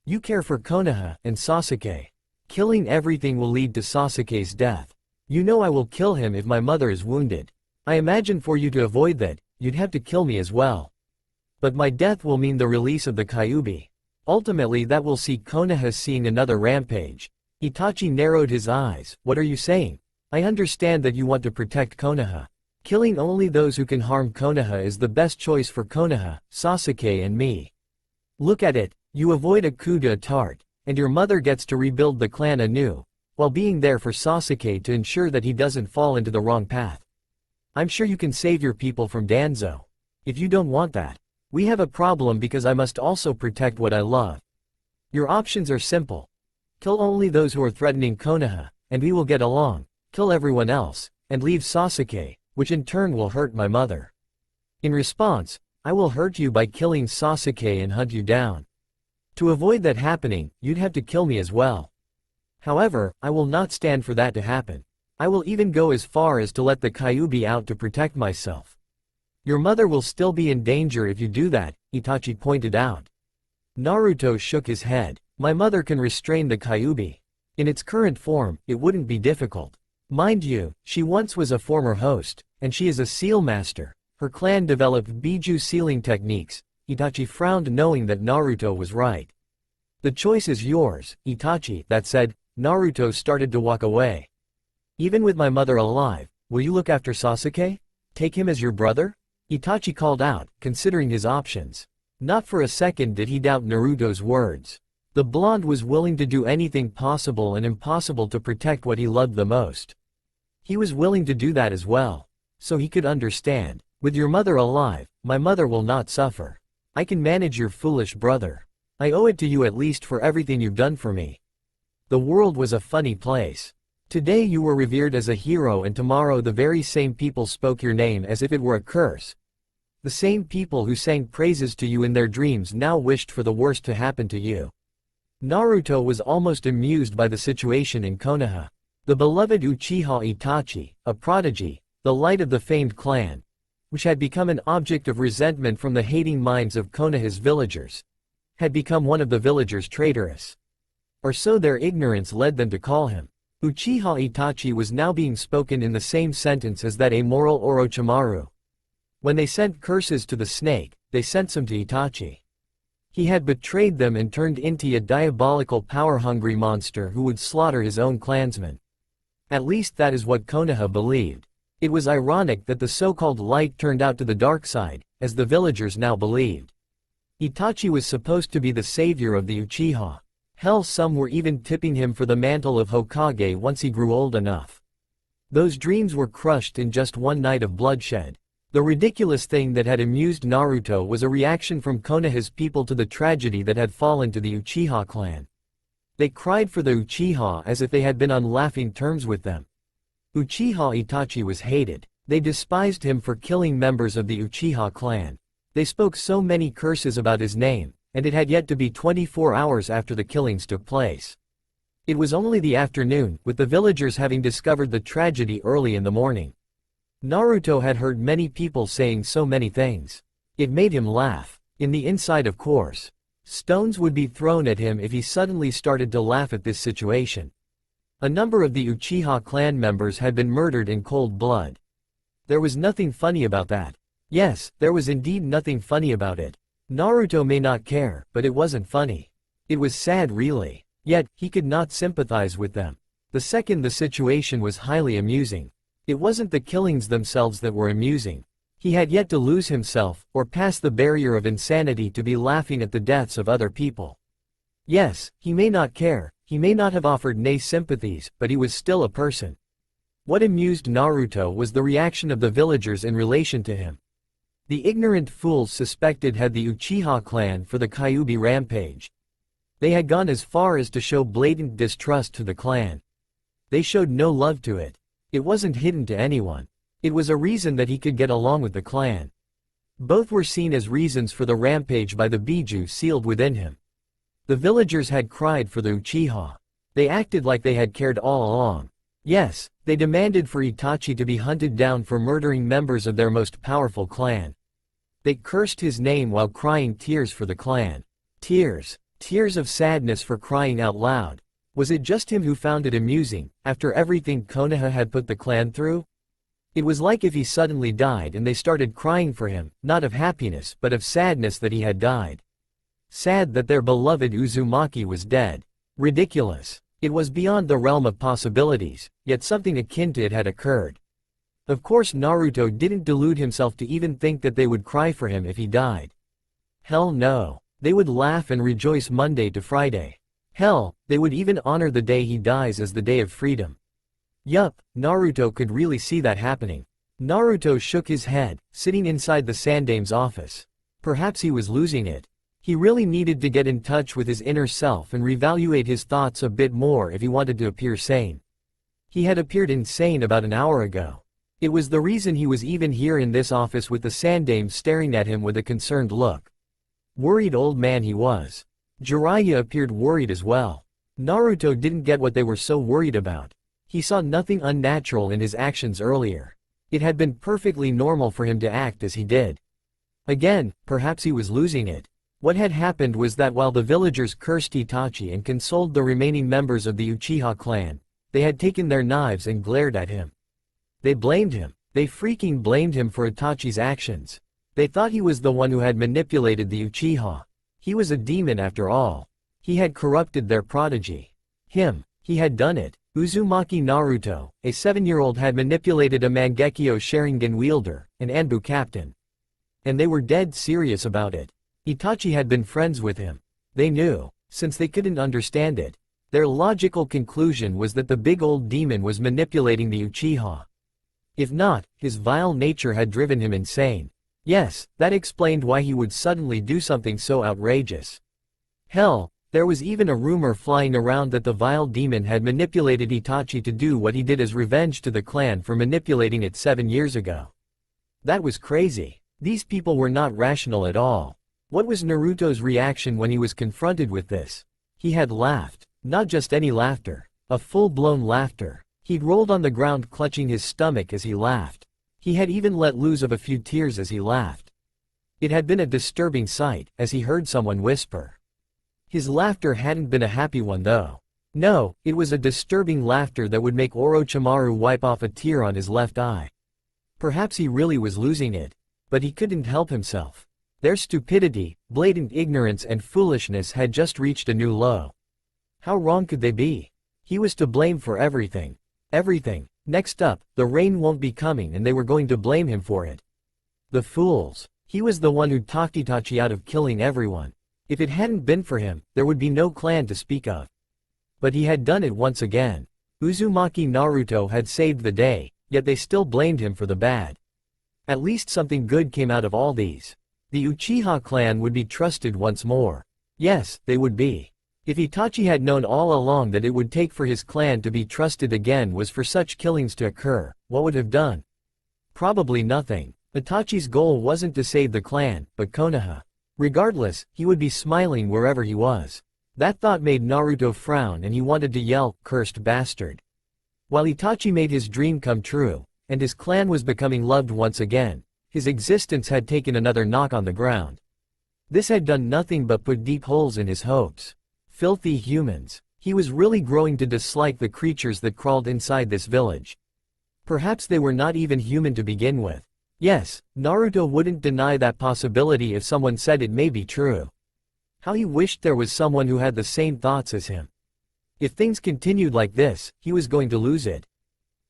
You care for Konoha and Sasuke. Killing everything will lead to Sasuke's death. You know I will kill him if my mother is wounded. I imagine for you to avoid that, you'd have to kill me as well. But my death will mean the release of the Kyuubi. Ultimately that will see Konoha seeing another rampage." Itachi narrowed his eyes. "What are you saying? I understand that you want to protect Konoha. Killing only those who can harm Konoha is the best choice for Konoha, Sasuke and me. Look at it, you avoid a coup d'état, and your mother gets to rebuild the clan anew, while being there for Sasuke to ensure that he doesn't fall into the wrong path. I'm sure you can save your people from Danzo. If you don't want that, we have a problem because I must also protect what I love. Your options are simple. Kill only those who are threatening Konoha, and we will get along. Kill everyone else, and leave Sasuke, which in turn will hurt my mother. In response, I will hurt you by killing Sasuke and hunt you down. To avoid that happening, you'd have to kill me as well. However, I will not stand for that to happen. I will even go as far as to let the Kyuubi out to protect myself. Your mother will still be in danger if you do that," Itachi pointed out. Naruto shook his head. "My mother can restrain the Kyuubi. In its current form, it wouldn't be difficult. Mind you, she once was a former host, and she is a seal master. Her clan developed Biju sealing techniques." Itachi frowned knowing that Naruto was right. "The choice is yours, Itachi." That said, Naruto started to walk away. "Even with my mother alive, will you look after Sasuke? Take him as your brother?" Itachi called out, considering his options. Not for a second did he doubt Naruto's words. The blonde was willing to do anything possible and impossible to protect what he loved the most. He was willing to do that as well. So he could understand. "With your mother alive, my mother will not suffer. I can manage your foolish brother. I owe it to you at least for everything you've done for me. The world was a funny place. Today you were revered as a hero and tomorrow the very same people spoke your name as if it were a curse. The same people who sang praises to you in their dreams now wished for the worst to happen to you. Naruto was almost amused by the situation in Konoha. The beloved Uchiha Itachi, a prodigy, the light of the famed clan, which had become an object of resentment from the hating minds of Konoha's villagers, had become one of the villagers traitorous. Or so their ignorance led them to call him. Uchiha Itachi was now being spoken in the same sentence as that amoral Orochimaru. When they sent curses to the snake, they sent some to Itachi. He had betrayed them and turned into a diabolical power-hungry monster who would slaughter his own clansmen. At least that is what Konoha believed. It was ironic that the so-called light turned out to the dark side, as the villagers now believed. Itachi was supposed to be the savior of the Uchiha. Hell, some were even tipping him for the mantle of Hokage once he grew old enough. Those dreams were crushed in just one night of bloodshed. The ridiculous thing that had amused Naruto was a reaction from Konoha's people to the tragedy that had fallen to the Uchiha clan. They cried for the Uchiha as if they had been on laughing terms with them. Uchiha Itachi was hated. They despised him for killing members of the Uchiha clan. They spoke so many curses about his name, and it had yet to be 24 hours after the killings took place. It was only the afternoon, with the villagers having discovered the tragedy early in the morning. Naruto had heard many people saying so many things. It made him laugh. In the inside, of course. Stones would be thrown at him if he suddenly started to laugh at this situation. A number of the Uchiha clan members had been murdered in cold blood. There was nothing funny about that. Yes, there was indeed nothing funny about it. Naruto may not care, but it wasn't funny. It was sad really. Yet, he could not sympathize with them. The second the situation was highly amusing. It wasn't the killings themselves that were amusing. He had yet to lose himself, or pass the barrier of insanity to be laughing at the deaths of other people. Yes, he may not care, he may not have offered nay sympathies, but he was still a person. What amused Naruto was the reaction of the villagers in relation to him. The ignorant fools suspected had the Uchiha clan for the Kyuubi rampage. They had gone as far as to show blatant distrust to the clan. They showed no love to it. It wasn't hidden to anyone. It was a reason that he could get along with the clan. Both were seen as reasons for the rampage by the Biju sealed within him. The villagers had cried for the Uchiha. They acted like they had cared all along. Yes, they demanded for Itachi to be hunted down for murdering members of their most powerful clan. They cursed his name while crying tears for the clan. Tears. Tears of sadness for crying out loud. Was it just him who found it amusing, after everything Konoha had put the clan through? It was like if he suddenly died and they started crying for him, not of happiness but of sadness that he had died. Sad that their beloved Uzumaki was dead. Ridiculous. It was beyond the realm of possibilities, yet something akin to it had occurred. Of course Naruto didn't delude himself to even think that they would cry for him if he died. Hell no. They would laugh and rejoice Monday to Friday. Hell, they would even honor the day he dies as the day of freedom. Yup, Naruto could really see that happening. Naruto shook his head, sitting inside the Sandame's office. Perhaps he was losing it. He really needed to get in touch with his inner self and reevaluate his thoughts a bit more if he wanted to appear sane. He had appeared insane about an hour ago. It was the reason he was even here in this office with the Sandame staring at him with a concerned look. Worried old man he was. Jiraiya appeared worried as well. Naruto didn't get what they were so worried about. He saw nothing unnatural in his actions earlier. It had been perfectly normal for him to act as he did. Again, perhaps he was losing it. What had happened was that while the villagers cursed Itachi and consoled the remaining members of the Uchiha clan, they had taken their knives and glared at him. They blamed him. They freaking blamed him for Itachi's actions. They thought he was the one who had manipulated the Uchiha. He was a demon after all. He had corrupted their prodigy. He had done it. Uzumaki Naruto, a 7-year-old, had manipulated a Mangekyo Sharingan wielder, an Anbu captain. And they were dead serious about it. Itachi had been friends with him. They knew. Since they couldn't understand it, their logical conclusion was that the big old demon was manipulating the Uchiha. If not, his vile nature had driven him insane. Yes, that explained why he would suddenly do something so outrageous. Hell, there was even a rumor flying around that the vile demon had manipulated Itachi to do what he did as revenge to the clan for manipulating it 7 years ago. That was crazy. These people were not rational at all. What was Naruto's reaction when he was confronted with this? He had laughed. Not just any laughter. A full-blown laughter. He'd rolled on the ground clutching his stomach as he laughed. He had even let loose of a few tears as he laughed. It had been a disturbing sight, as he heard someone whisper. His laughter hadn't been a happy one though. No, it was a disturbing laughter that would make Orochimaru wipe off a tear on his left eye. Perhaps he really was losing it. But he couldn't help himself. Their stupidity, blatant ignorance and foolishness had just reached a new low. How wrong could they be? He was to blame for everything. Everything. Next up, the rain won't be coming and they were going to blame him for it. The fools. He was the one who talked Itachi out of killing everyone. If it hadn't been for him, there would be no clan to speak of. But he had done it once again. Uzumaki Naruto had saved the day, yet they still blamed him for the bad. At least something good came out of all these. The Uchiha clan would be trusted once more. Yes, they would be. If Itachi had known all along that it would take for his clan to be trusted again was for such killings to occur, what would have done? Probably nothing. Itachi's goal wasn't to save the clan, but Konoha. Regardless, he would be smiling wherever he was. That thought made Naruto frown and he wanted to yell, "Cursed bastard." While Itachi made his dream come true, and his clan was becoming loved once again, his existence had taken another knock on the ground. This had done nothing but put deep holes in his hopes. Filthy humans. He was really growing to dislike the creatures that crawled inside this village. Perhaps they were not even human to begin with. Yes, Naruto wouldn't deny that possibility if someone said it may be true. How he wished there was someone who had the same thoughts as him. If things continued like this, he was going to lose it.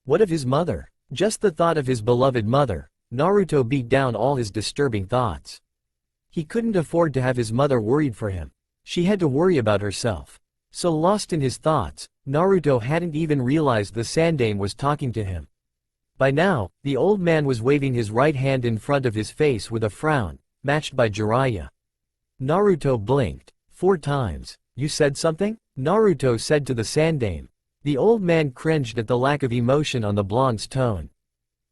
What of his mother? Just the thought of his beloved mother, Naruto beat down all his disturbing thoughts. He couldn't afford to have his mother worried for him. She had to worry about herself. So lost in his thoughts, Naruto hadn't even realized the Sandaime was talking to him. By now, the old man was waving his right hand in front of his face with a frown, matched by Jiraiya. Naruto blinked 4 times. "You said something?" Naruto said to the Sandaime. The old man cringed at the lack of emotion on the blonde's tone.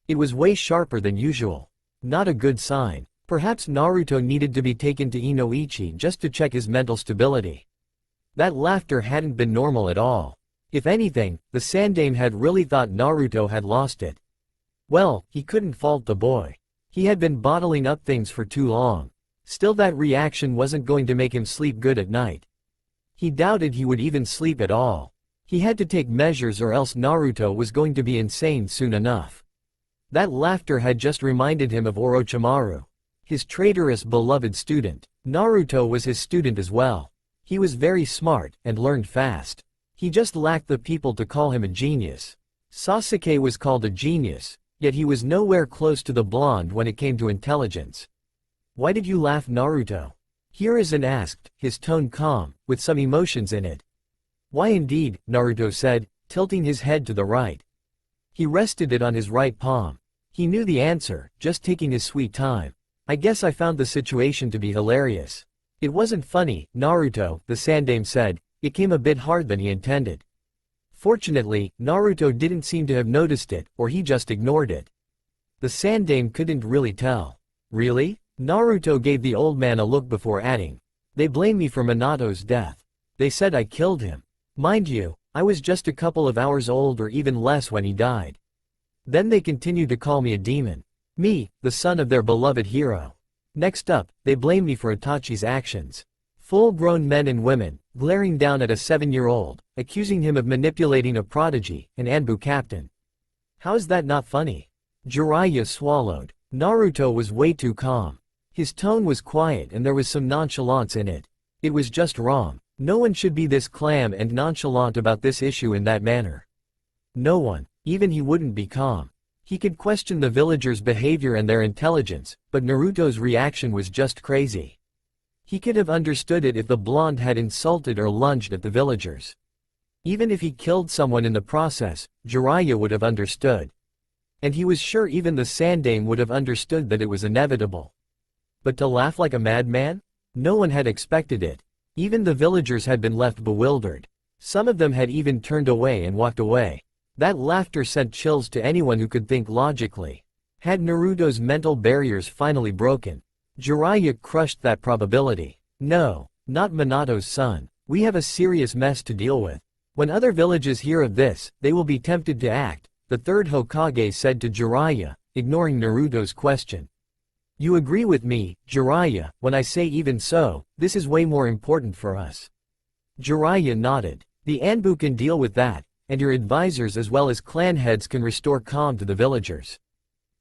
It was way sharper than usual. Not a good sign. Perhaps Naruto needed to be taken to Inoichi just to check his mental stability. That laughter hadn't been normal at all. If anything, the Sandaime had really thought Naruto had lost it. Well, he couldn't fault the boy. He had been bottling up things for too long. Still, that reaction wasn't going to make him sleep good at night. He doubted he would even sleep at all. He had to take measures or else Naruto was going to be insane soon enough. That laughter had just reminded him of Orochimaru. His traitorous beloved student. Naruto was his student as well. He was very smart, and learned fast. He just lacked the people to call him a genius. Sasuke was called a genius, yet he was nowhere close to the blonde when it came to intelligence. "Why did you laugh, Naruto?" Hiruzen asked, his tone calm, with some emotions in it. "Why indeed," Naruto said, tilting his head to the right. He rested it on his right palm. He knew the answer, just taking his sweet time. "I guess I found the situation to be hilarious." "It wasn't funny, Naruto," the Sandaime said, "it came a bit hard than he intended." Fortunately, Naruto didn't seem to have noticed it, or he just ignored it. The Sandaime couldn't really tell. "Really?" Naruto gave the old man a look before adding. "They blame me for Minato's death. They said I killed him. Mind you, I was just a couple of hours old or even less when he died. Then they continued to call me a demon. Me, the son of their beloved hero. Next up, they blame me for Itachi's actions. Full-grown men and women, glaring down at a 7-year-old, accusing him of manipulating a prodigy, an Anbu captain. How is that not funny?" Jiraiya swallowed. Naruto was way too calm. His tone was quiet and there was some nonchalance in it. It was just wrong. No one should be this calm and nonchalant about this issue in that manner. No one. Even he wouldn't be calm. He could question the villagers' behavior and their intelligence, but Naruto's reaction was just crazy. He could have understood it if the blonde had insulted or lunged at the villagers. Even if he killed someone in the process, Jiraiya would have understood. And he was sure even the Sandaime would have understood that it was inevitable. But to laugh like a madman? No one had expected it. Even the villagers had been left bewildered. Some of them had even turned away and walked away. That laughter sent chills to anyone who could think logically. Had Naruto's mental barriers finally broken? Jiraiya crushed that probability. No, not Minato's son. We have a serious mess to deal with. When other villages hear of this, they will be tempted to act, the third Hokage said to Jiraiya, ignoring Naruto's question. You agree with me, Jiraiya, when I say even so, this is way more important for us. Jiraiya nodded. The Anbu can deal with that, and your advisors as well as clan heads can restore calm to the villagers.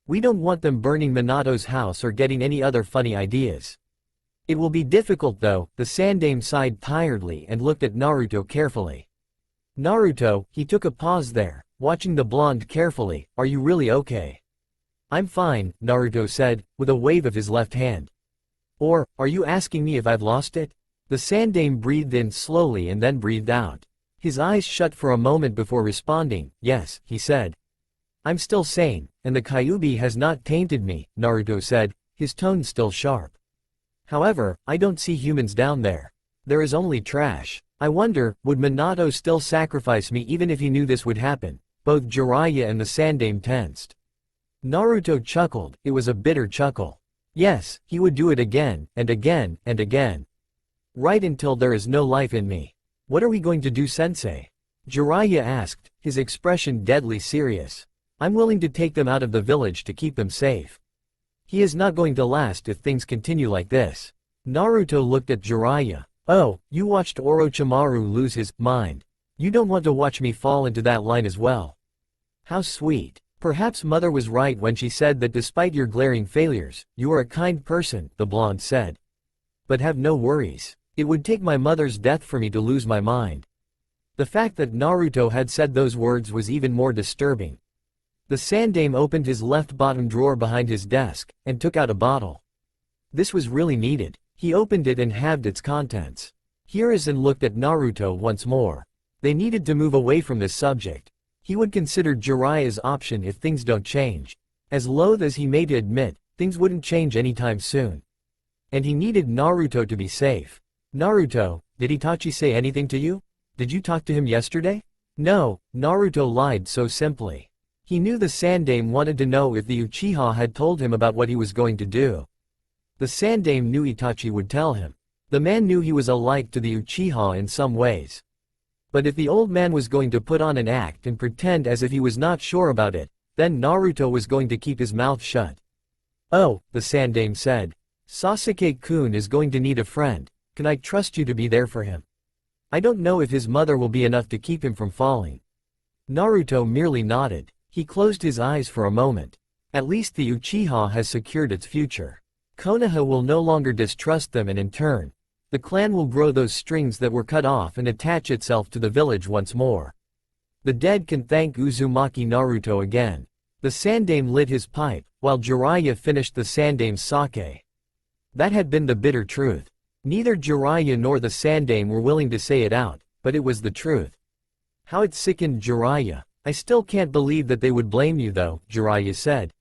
We don't want them burning Minato's house or getting any other funny ideas. It will be difficult though, the Sandaime sighed tiredly and looked at Naruto carefully. Naruto, he took a pause there, watching the blonde carefully, are you really okay? I'm fine, Naruto said, with a wave of his left hand. Or, are you asking me if I've lost it? The Sandaime breathed in slowly and then breathed out. His eyes shut for a moment before responding, yes, he said. I'm still sane, and the Kyuubi has not tainted me, Naruto said, his tone still sharp. However, I don't see humans down there. There is only trash. I wonder, would Minato still sacrifice me even if he knew this would happen? Both Jiraiya and the Sandaime tensed. Naruto chuckled, it was a bitter chuckle. Yes, he would do it again, and again, and again. Right until there is no life in me. What are we going to do, sensei? Jiraiya asked, his expression deadly serious. I'm willing to take them out of the village to keep them safe. He is not going to last if things continue like this. Naruto looked at Jiraiya. Oh, you watched Orochimaru lose his mind. You don't want to watch me fall into that line as well. How sweet. Perhaps mother was right when she said that despite your glaring failures, you are a kind person, the blonde said. But have no worries. It would take my mother's death for me to lose my mind. The fact that Naruto had said those words was even more disturbing. The Sandaime opened his left bottom drawer behind his desk, and took out a bottle. This was really needed. He opened it and halved its contents. Hiruzen looked at Naruto once more. They needed to move away from this subject. He would consider Jiraiya's option if things don't change. As loath as he may to admit, things wouldn't change anytime soon. And he needed Naruto to be safe. Naruto, did Itachi say anything to you? Did you talk to him yesterday? No, Naruto lied so simply. He knew the Sandaime wanted to know if the Uchiha had told him about what he was going to do. The Sandaime knew Itachi would tell him. The man knew he was alike to the Uchiha in some ways. But if the old man was going to put on an act and pretend as if he was not sure about it, then Naruto was going to keep his mouth shut. Oh, the Sandaime said. Sasuke-kun is going to need a friend. Can I trust you to be there for him? I don't know if his mother will be enough to keep him from falling. Naruto merely nodded. He closed his eyes for a moment. At least the Uchiha has secured its future. Konoha will no longer distrust them and in turn, the clan will grow those strings that were cut off and attach itself to the village once more. The dead can thank Uzumaki Naruto again. The Sandaime lit his pipe, while Jiraiya finished the Sandaime's sake. That had been the bitter truth. Neither Jiraiya nor the Sandaime were willing to say it out, but it was the truth. How it sickened Jiraiya. I still can't believe that they would blame you though, Jiraiya said.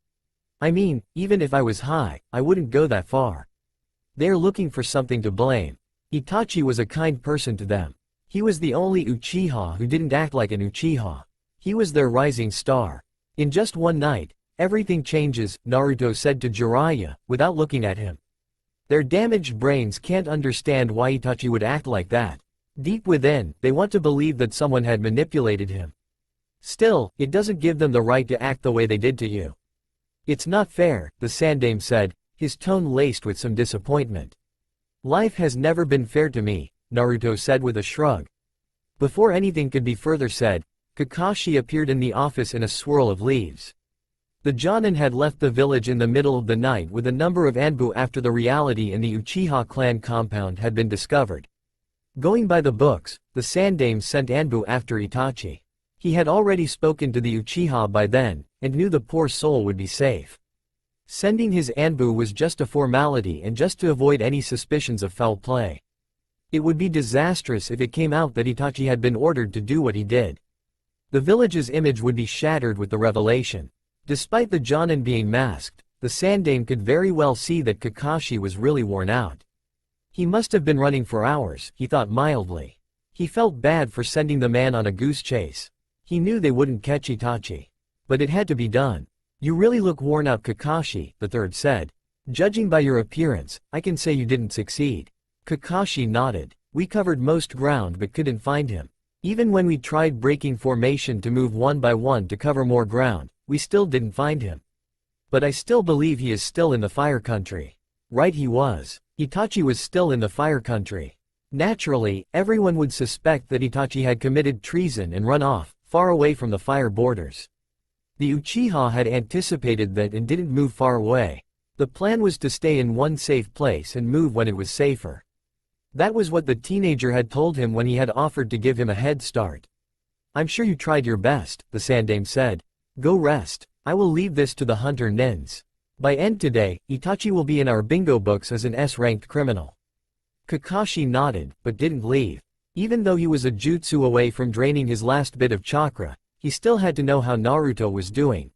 I mean, even if I was high, I wouldn't go that far. They're looking for something to blame. Itachi was a kind person to them. He was the only Uchiha who didn't act like an Uchiha. He was their rising star. In just one night, everything changes, Naruto said to Jiraiya, without looking at him. Their damaged brains can't understand why Itachi would act like that. Deep within, they want to believe that someone had manipulated him. Still, it doesn't give them the right to act the way they did to you. It's not fair, the Sandaime said, his tone laced with some disappointment. Life has never been fair to me, Naruto said with a shrug. Before anything could be further said, Kakashi appeared in the office in a swirl of leaves. The Jonin had left the village in the middle of the night with a number of Anbu after the reality in the Uchiha clan compound had been discovered. Going by the books, the Sandaime sent Anbu after Itachi. He had already spoken to the Uchiha by then, and knew the poor soul would be safe. Sending his Anbu was just a formality and just to avoid any suspicions of foul play. It would be disastrous if it came out that Itachi had been ordered to do what he did. The village's image would be shattered with the revelation. Despite the Jonin being masked, the The Sandame could very well see that Kakashi was really worn out. He must have been running for hours, he thought mildly. He felt bad for sending the man on a goose chase. He knew they wouldn't catch Itachi. But it had to be done. You really look worn out, Kakashi, the third said. Judging by your appearance, I can say you didn't succeed. Kakashi nodded. We covered most ground but couldn't find him. Even when we tried breaking formation to move one by one to cover more ground, we still didn't find him. But I still believe he is still in the Fire Country. Right, he was. Itachi was still in the Fire Country. Naturally, everyone would suspect that Itachi had committed treason and run off, far away from the fire borders. The Uchiha had anticipated that and didn't move far away. The plan was to stay in one safe place and move when it was safer. That was what the teenager had told him when he had offered to give him a head start. I'm sure you tried your best, the Sandame said. Go rest. I will leave this to the hunter Nins. By end today, Itachi will be in our bingo books as an S-ranked criminal. Kakashi nodded, but didn't leave. Even though he was a jutsu away from draining his last bit of chakra, he still had to know how Naruto was doing.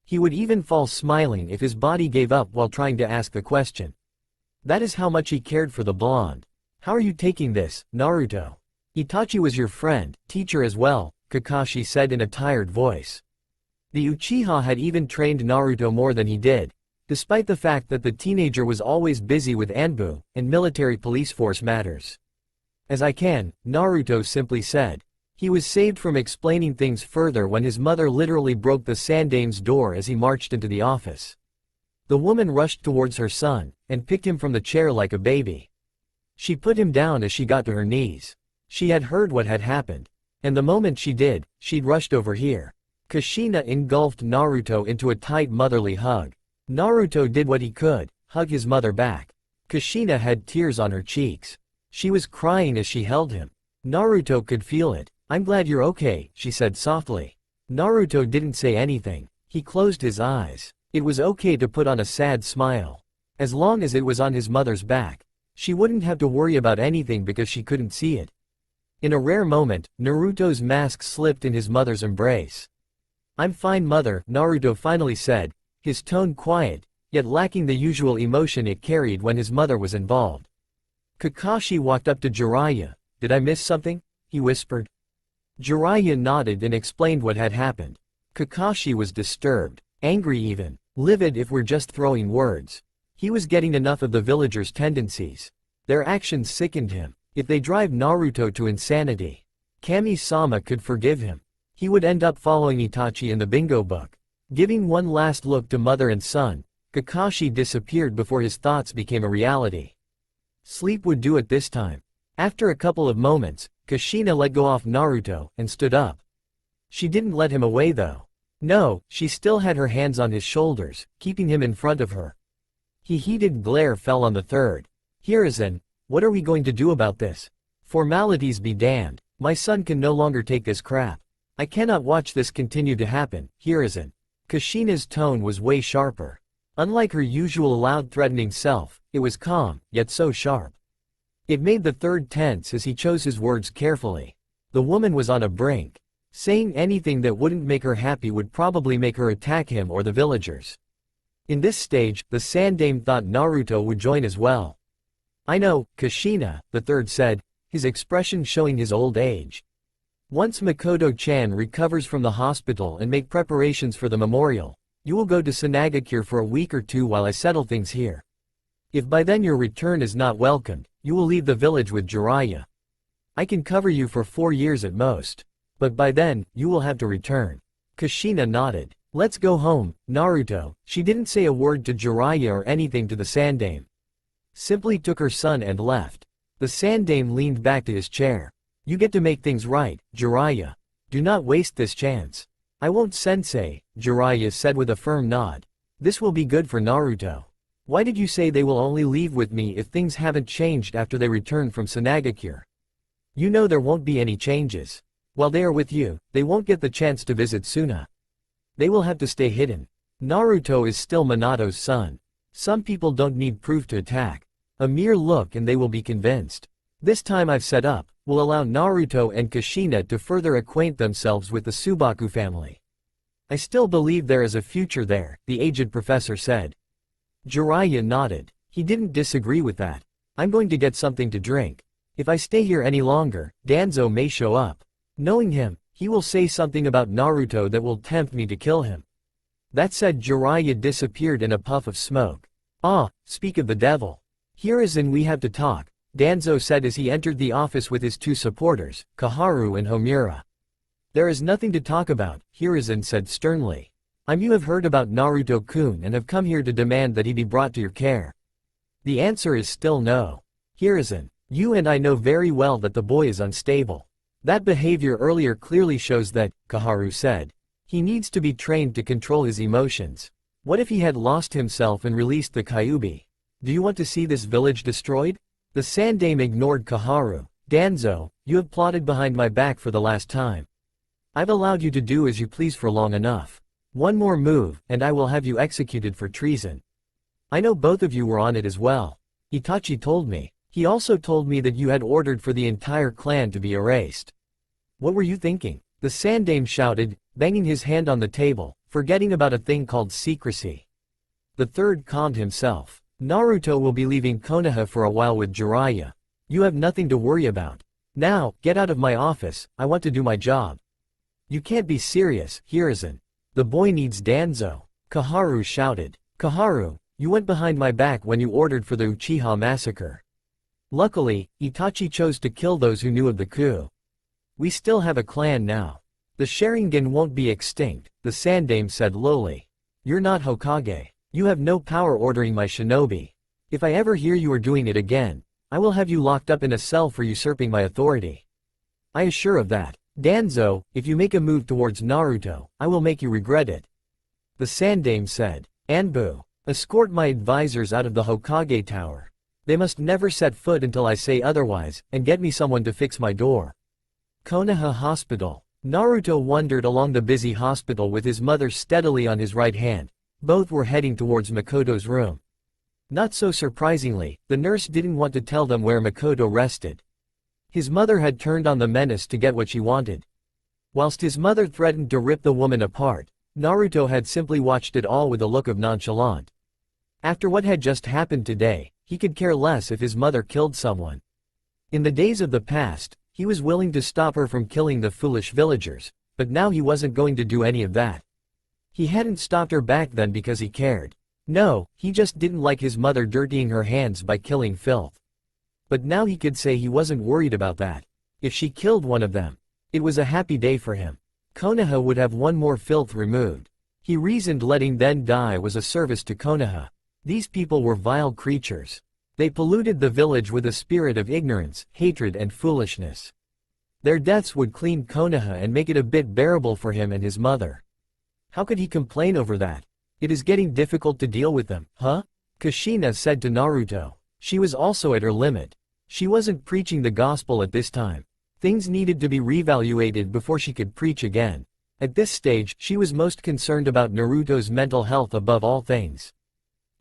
He would even fall smiling if his body gave up while trying to ask the question. That is how much he cared for the blonde. How are you taking this, Naruto? Itachi was your friend, teacher as well, Kakashi said in a tired voice. The Uchiha had even trained Naruto more than he did, despite the fact that the teenager was always busy with Anbu and military police force matters. As I can, Naruto simply said. He was saved from explaining things further when his mother literally broke the Sandame's door as he marched into the office. The woman rushed towards her son, and picked him from the chair like a baby. She put him down as she got to her knees. She had heard what had happened. And the moment she did, she'd rushed over here. Kushina engulfed Naruto into a tight motherly hug. Naruto did what he could, hug his mother back. Kushina had tears on her cheeks. She was crying as she held him. Naruto could feel it. I'm glad you're okay, she said softly. Naruto didn't say anything. He closed his eyes. It was okay to put on a sad smile. As long as it was on his mother's back. She wouldn't have to worry about anything because she couldn't see it. In a rare moment, Naruto's mask slipped in his mother's embrace. I'm fine, mother, Naruto finally said, his tone quiet, yet lacking the usual emotion it carried when his mother was involved. Kakashi walked up to Jiraiya. Did I miss something? He whispered. Jiraiya nodded and explained what had happened. Kakashi was disturbed, angry even, livid if we're just throwing words. He was getting enough of the villagers' tendencies. Their actions sickened him. If they drive Naruto to insanity, Kami-sama could forgive him. He would end up following Itachi in the bingo book. Giving one last look to mother and son, Kakashi disappeared before his thoughts became a reality. Sleep would do it this time. After a couple of moments, Kushina let go off Naruto and stood up. She didn't let him away though. No, she still had her hands on his shoulders, keeping him in front of her. His heated glare fell on the third. Hiruzen, what are we going to do about this? Formalities be damned. My son can no longer take this crap. I cannot watch this continue to happen, Hiruzen. Kushina's tone was way sharper. Unlike her usual loud threatening self, it was calm, yet so sharp. It made the third tense as he chose his words carefully. The woman was on a brink. Saying anything that wouldn't make her happy would probably make her attack him or the villagers. In this stage, the Sandame thought Naruto would join as well. I know, Kushina, the third said, his expression showing his old age. Once Makoto-chan recovers from the hospital and make preparations for the memorial, you will go to Sanagakure for a week or two while I settle things here. If by then your return is not welcomed, you will leave the village with Jiraiya. I can cover you for 4 years at most. But by then, you will have to return. Kushina nodded. Let's go home, Naruto. She didn't say a word to Jiraiya or anything to the Sandame. Simply took her son and left. The Sandame leaned back to his chair. You get to make things right, Jiraiya. Do not waste this chance. I won't, sensei, Jiraiya said with a firm nod. This will be good for Naruto. Why did you say they will only leave with me if things haven't changed after they return from Sanagakure? You know there won't be any changes. While they are with you, they won't get the chance to visit Suna. They will have to stay hidden. Naruto is still Minato's son. Some people don't need proof to attack. A mere look and they will be convinced. This time I've set up, will allow Naruto and Kushina to further acquaint themselves with the Subaku family. I still believe there is a future there, the aged professor said. Jiraiya nodded. He didn't disagree with that. I'm going to get something to drink. If I stay here any longer, Danzo may show up. Knowing him, he will say something about Naruto that will tempt me to kill him. That said, Jiraiya disappeared in a puff of smoke. Ah, speak of the devil. Hiruzen, we have to talk, Danzo said as he entered the office with his two supporters, Koharu and Homura. There is nothing to talk about, Hiruzen said sternly. You have heard about Naruto-kun and have come here to demand that he be brought to your care. The answer is still no. Hiruzen, you and I know very well that the boy is unstable. That behavior earlier clearly shows that, Koharu said. He needs to be trained to control his emotions. What if he had lost himself and released the Kyuubi? Do you want to see this village destroyed? The Sandaime ignored Koharu. Danzo, you have plotted behind my back for the last time. I've allowed you to do as you please for long enough. One more move, and I will have you executed for treason. I know both of you were on it as well. Itachi told me. He also told me that you had ordered for the entire clan to be erased. What were you thinking? The Sandaime shouted, banging his hand on the table, forgetting about a thing called secrecy. The third calmed himself. Naruto will be leaving Konoha for a while with Jiraiya. You have nothing to worry about. Now, get out of my office, I want to do my job. You can't be serious, Hiruzen. The boy needs Danzo. Koharu shouted. Koharu, you went behind my back when you ordered for the Uchiha massacre. Luckily, Itachi chose to kill those who knew of the coup. We still have a clan now. The Sharingan won't be extinct, the Sandaime said lowly. You're not Hokage. You have no power ordering my shinobi. If I ever hear you are doing it again, I will have you locked up in a cell for usurping my authority. I assure of that. Danzo, if you make a move towards Naruto, I will make you regret it. The Sandaime said. Anbu, escort my advisors out of the Hokage tower. They must never set foot until I say otherwise, and get me someone to fix my door. Konoha Hospital. Naruto wandered along the busy hospital with his mother steadily on his right hand. Both were heading towards Makoto's room. Not so surprisingly, the nurse didn't want to tell them where Makoto rested. His mother had turned on the menace to get what she wanted. Whilst his mother threatened to rip the woman apart, Naruto had simply watched it all with a look of nonchalance. After what had just happened today, he could care less if his mother killed someone. In the days of the past, he was willing to stop her from killing the foolish villagers, but now he wasn't going to do any of that. He hadn't stopped her back then because he cared. No, he just didn't like his mother dirtying her hands by killing filth. But now he could say he wasn't worried about that. If she killed one of them, it was a happy day for him. Konoha would have one more filth removed. He reasoned letting them die was a service to Konoha. These people were vile creatures. They polluted the village with a spirit of ignorance, hatred and foolishness. Their deaths would clean Konoha and make it a bit bearable for him and his mother. How could he complain over that? It is getting difficult to deal with them, huh? Kushina said to Naruto. She was also at her limit. She wasn't preaching the gospel at this time. Things needed to be reevaluated before she could preach again. At this stage, she was most concerned about Naruto's mental health above all things.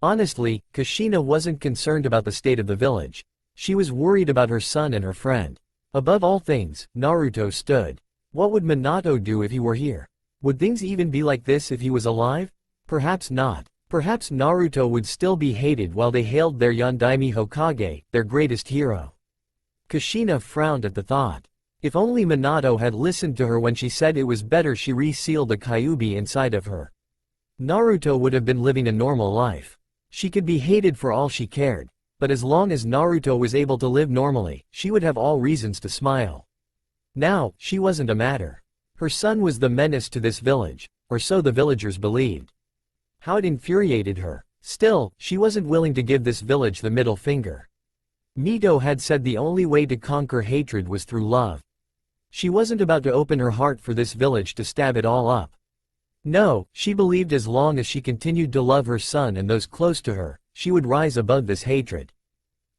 Honestly, Kushina wasn't concerned about the state of the village. She was worried about her son and her friend. Above all things, Naruto stood. What would Minato do if he were here? Would things even be like this if he was alive? Perhaps not. Perhaps Naruto would still be hated while they hailed their Yondaime Hokage, their greatest hero. Kushina frowned at the thought. If only Minato had listened to her when she said it was better she resealed the Kyuubi inside of her. Naruto would have been living a normal life. She could be hated for all she cared, but as long as Naruto was able to live normally, she would have all reasons to smile. Now, she wasn't a matter. Her son was the menace to this village, or so the villagers believed. How it infuriated her. Still, she wasn't willing to give this village the middle finger. Mito had said the only way to conquer hatred was through love. She wasn't about to open her heart for this village to stab it all up. No, she believed as long as she continued to love her son and those close to her, she would rise above this hatred.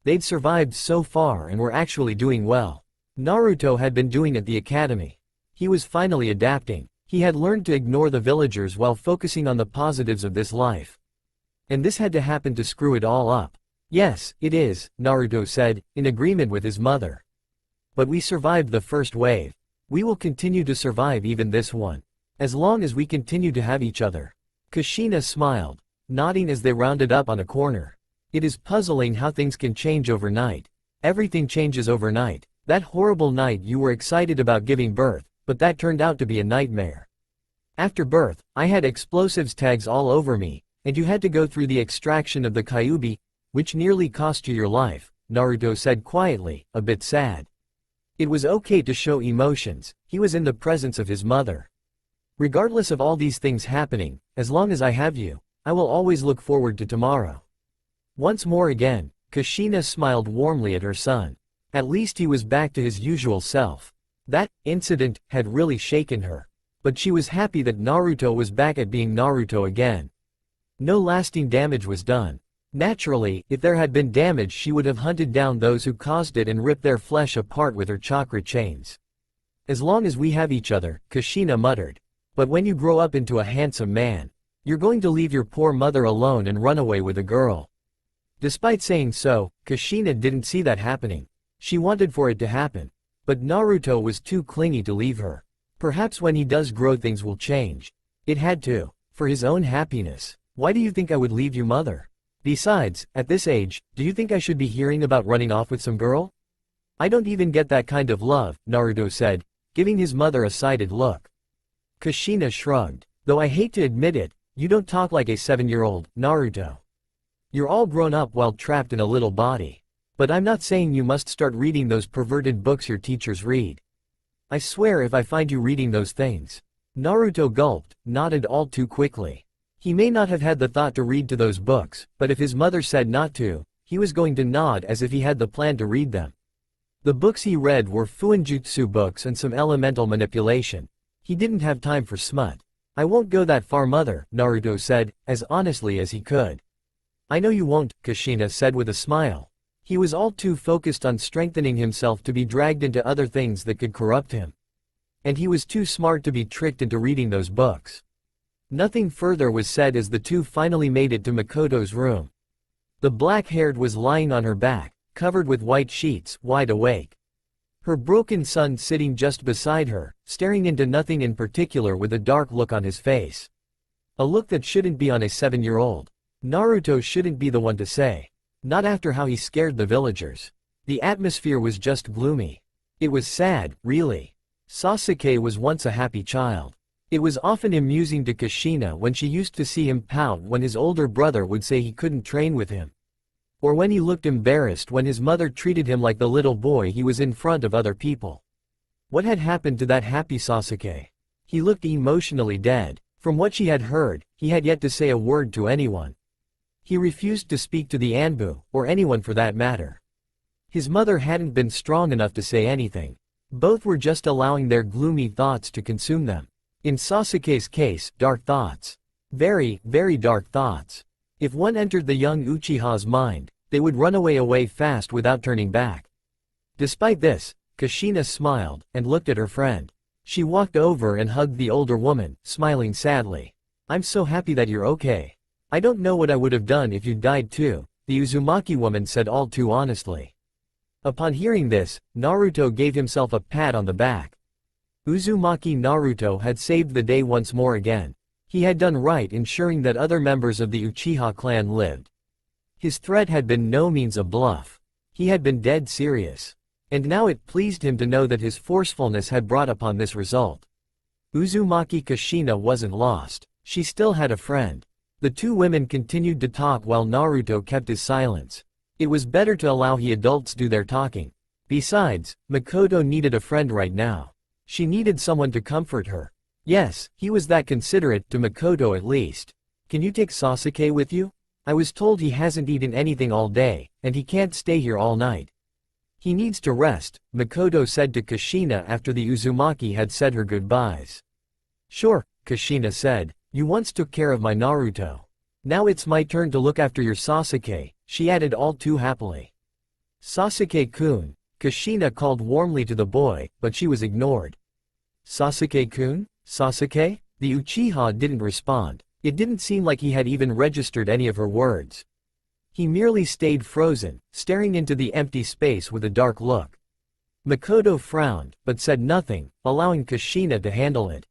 They'd survived so far and were actually doing well. Naruto had been doing at the academy. He was finally adapting. He had learned to ignore the villagers while focusing on the positives of this life. And this had to happen to screw it all up. Yes, it is, Naruto said, in agreement with his mother. But we survived the first wave. We will continue to survive even this one. As long as we continue to have each other. Kushina smiled. nodding as they rounded up on a corner. It is puzzling how things can change overnight. Everything changes overnight. That horrible night you were excited about giving birth, but that turned out to be a nightmare. After birth, I had explosives tags all over me, and you had to go through the extraction of the Kyuubi, which nearly cost you your life, Naruto said quietly, a bit sad. It was okay to show emotions, he was in the presence of his mother. Regardless of all these things happening, as long as I have you, I will always look forward to tomorrow. Once more again, Kushina smiled warmly at her son. At least he was back to his usual self. That incident had really shaken her. But she was happy that Naruto was back at being Naruto again. No lasting damage was done. Naturally, if there had been damage she would have hunted down those who caused it and ripped their flesh apart with her chakra chains. As long as we have each other, Kushina muttered. But when you grow up into a handsome man, you're going to leave your poor mother alone and run away with a girl. Despite saying so, Kushina didn't see that happening. She wanted for it to happen. But Naruto was too clingy to leave her. Perhaps when he does grow things will change. It had to. For his own happiness. Why do you think I would leave you, mother? Besides, at this age, do you think I should be hearing about running off with some girl? I don't even get that kind of love, Naruto said, giving his mother a sided look. Kushina shrugged. Though I hate to admit it, you don't talk like a 7-year-old, Naruto. You're all grown up while trapped in a little body. But I'm not saying you must start reading those perverted books your teachers read. I swear if I find you reading those things. Naruto gulped, nodded all too quickly. He may not have had the thought to read to those books, but if his mother said not to, he was going to nod as if he had the plan to read them. The books he read were Fuinjutsu books and some elemental manipulation. He didn't have time for smut. I won't go that far, mother, Naruto said, as honestly as he could. I know you won't, Kushina said with a smile. He was all too focused on strengthening himself to be dragged into other things that could corrupt him. And he was too smart to be tricked into reading those books. Nothing further was said as the two finally made it to Makoto's room. The black-haired was lying on her back, covered with white sheets, wide awake. Her broken son sitting just beside her, staring into nothing in particular with a dark look on his face. A look that shouldn't be on a 7-year-old. Naruto shouldn't be the one to say. Not after how he scared the villagers. The atmosphere was just gloomy. It was sad, really. Sasuke was once a happy child. It was often amusing to Kushina when she used to see him pout when his older brother would say he couldn't train with him. Or when he looked embarrassed when his mother treated him like the little boy he was in front of other people. What had happened to that happy Sasuke? He looked emotionally dead. From what she had heard, he had yet to say a word to anyone. He refused to speak to the Anbu, or anyone for that matter. His mother hadn't been strong enough to say anything. Both were just allowing their gloomy thoughts to consume them. In Sasuke's case, dark thoughts. Very, very dark thoughts. If one entered the young Uchiha's mind, they would run away fast without turning back. Despite this, Kushina smiled, and looked at her friend. She walked over and hugged the older woman, smiling sadly. I'm so happy that you're okay. I don't know what I would have done if you died too, the Uzumaki woman said all too honestly. Upon hearing this, Naruto gave himself a pat on the back. Uzumaki Naruto had saved the day once more again. He had done right ensuring that other members of the Uchiha clan lived. His threat had been no means a bluff. He had been dead serious. And now it pleased him to know that his forcefulness had brought upon this result. Uzumaki Kushina wasn't lost. She still had a friend. The two women continued to talk while Naruto kept his silence. It was better to allow the adults do their talking. Besides, Makoto needed a friend right now. She needed someone to comfort her. Yes, he was that considerate, to Makoto at least. Can you take Sasuke with you? I was told he hasn't eaten anything all day, and he can't stay here all night. He needs to rest, Makoto said to Kushina after the Uzumaki had said her goodbyes. Sure, Kushina said, you once took care of my Naruto. Now it's my turn to look after your Sasuke, she added all too happily. Sasuke-kun, Kushina called warmly to the boy, but she was ignored. Sasuke-kun? Sasuke? The Uchiha didn't respond. It didn't seem like he had even registered any of her words. He merely stayed frozen, staring into the empty space with a dark look. Makoto frowned, but said nothing, allowing Kushina to handle it.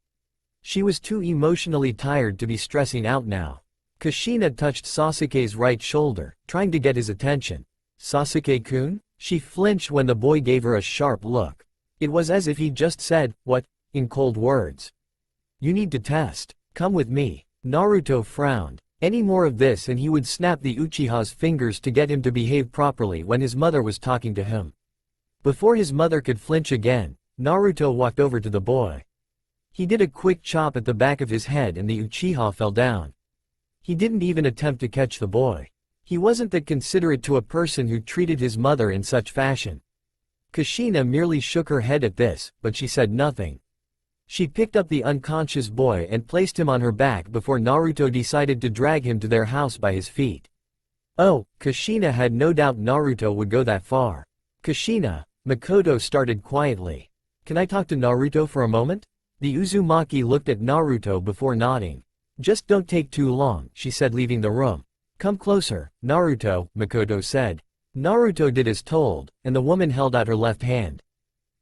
She was too emotionally tired to be stressing out now. Kushina touched Sasuke's right shoulder, trying to get his attention. "Sasuke-kun?" She flinched when the boy gave her a sharp look. It was as if he just said, "What?" in cold words. "You need to test. Come with me." Naruto frowned. Any more of this and he would snap the Uchiha's fingers to get him to behave properly when his mother was talking to him. Before his mother could flinch again, Naruto walked over to the boy. He did a quick chop at the back of his head and the Uchiha fell down. He didn't even attempt to catch the boy. He wasn't that considerate to a person who treated his mother in such fashion. Kushina merely shook her head at this, but she said nothing. She picked up the unconscious boy and placed him on her back before Naruto decided to drag him to their house by his feet. Oh, Kushina had no doubt Naruto would go that far. "Kushina," Makoto started quietly. "Can I talk to Naruto for a moment?" The Uzumaki looked at Naruto before nodding. "Just don't take too long," she said, leaving the room. "Come closer, Naruto," Makoto said. Naruto did as told, and the woman held out her left hand.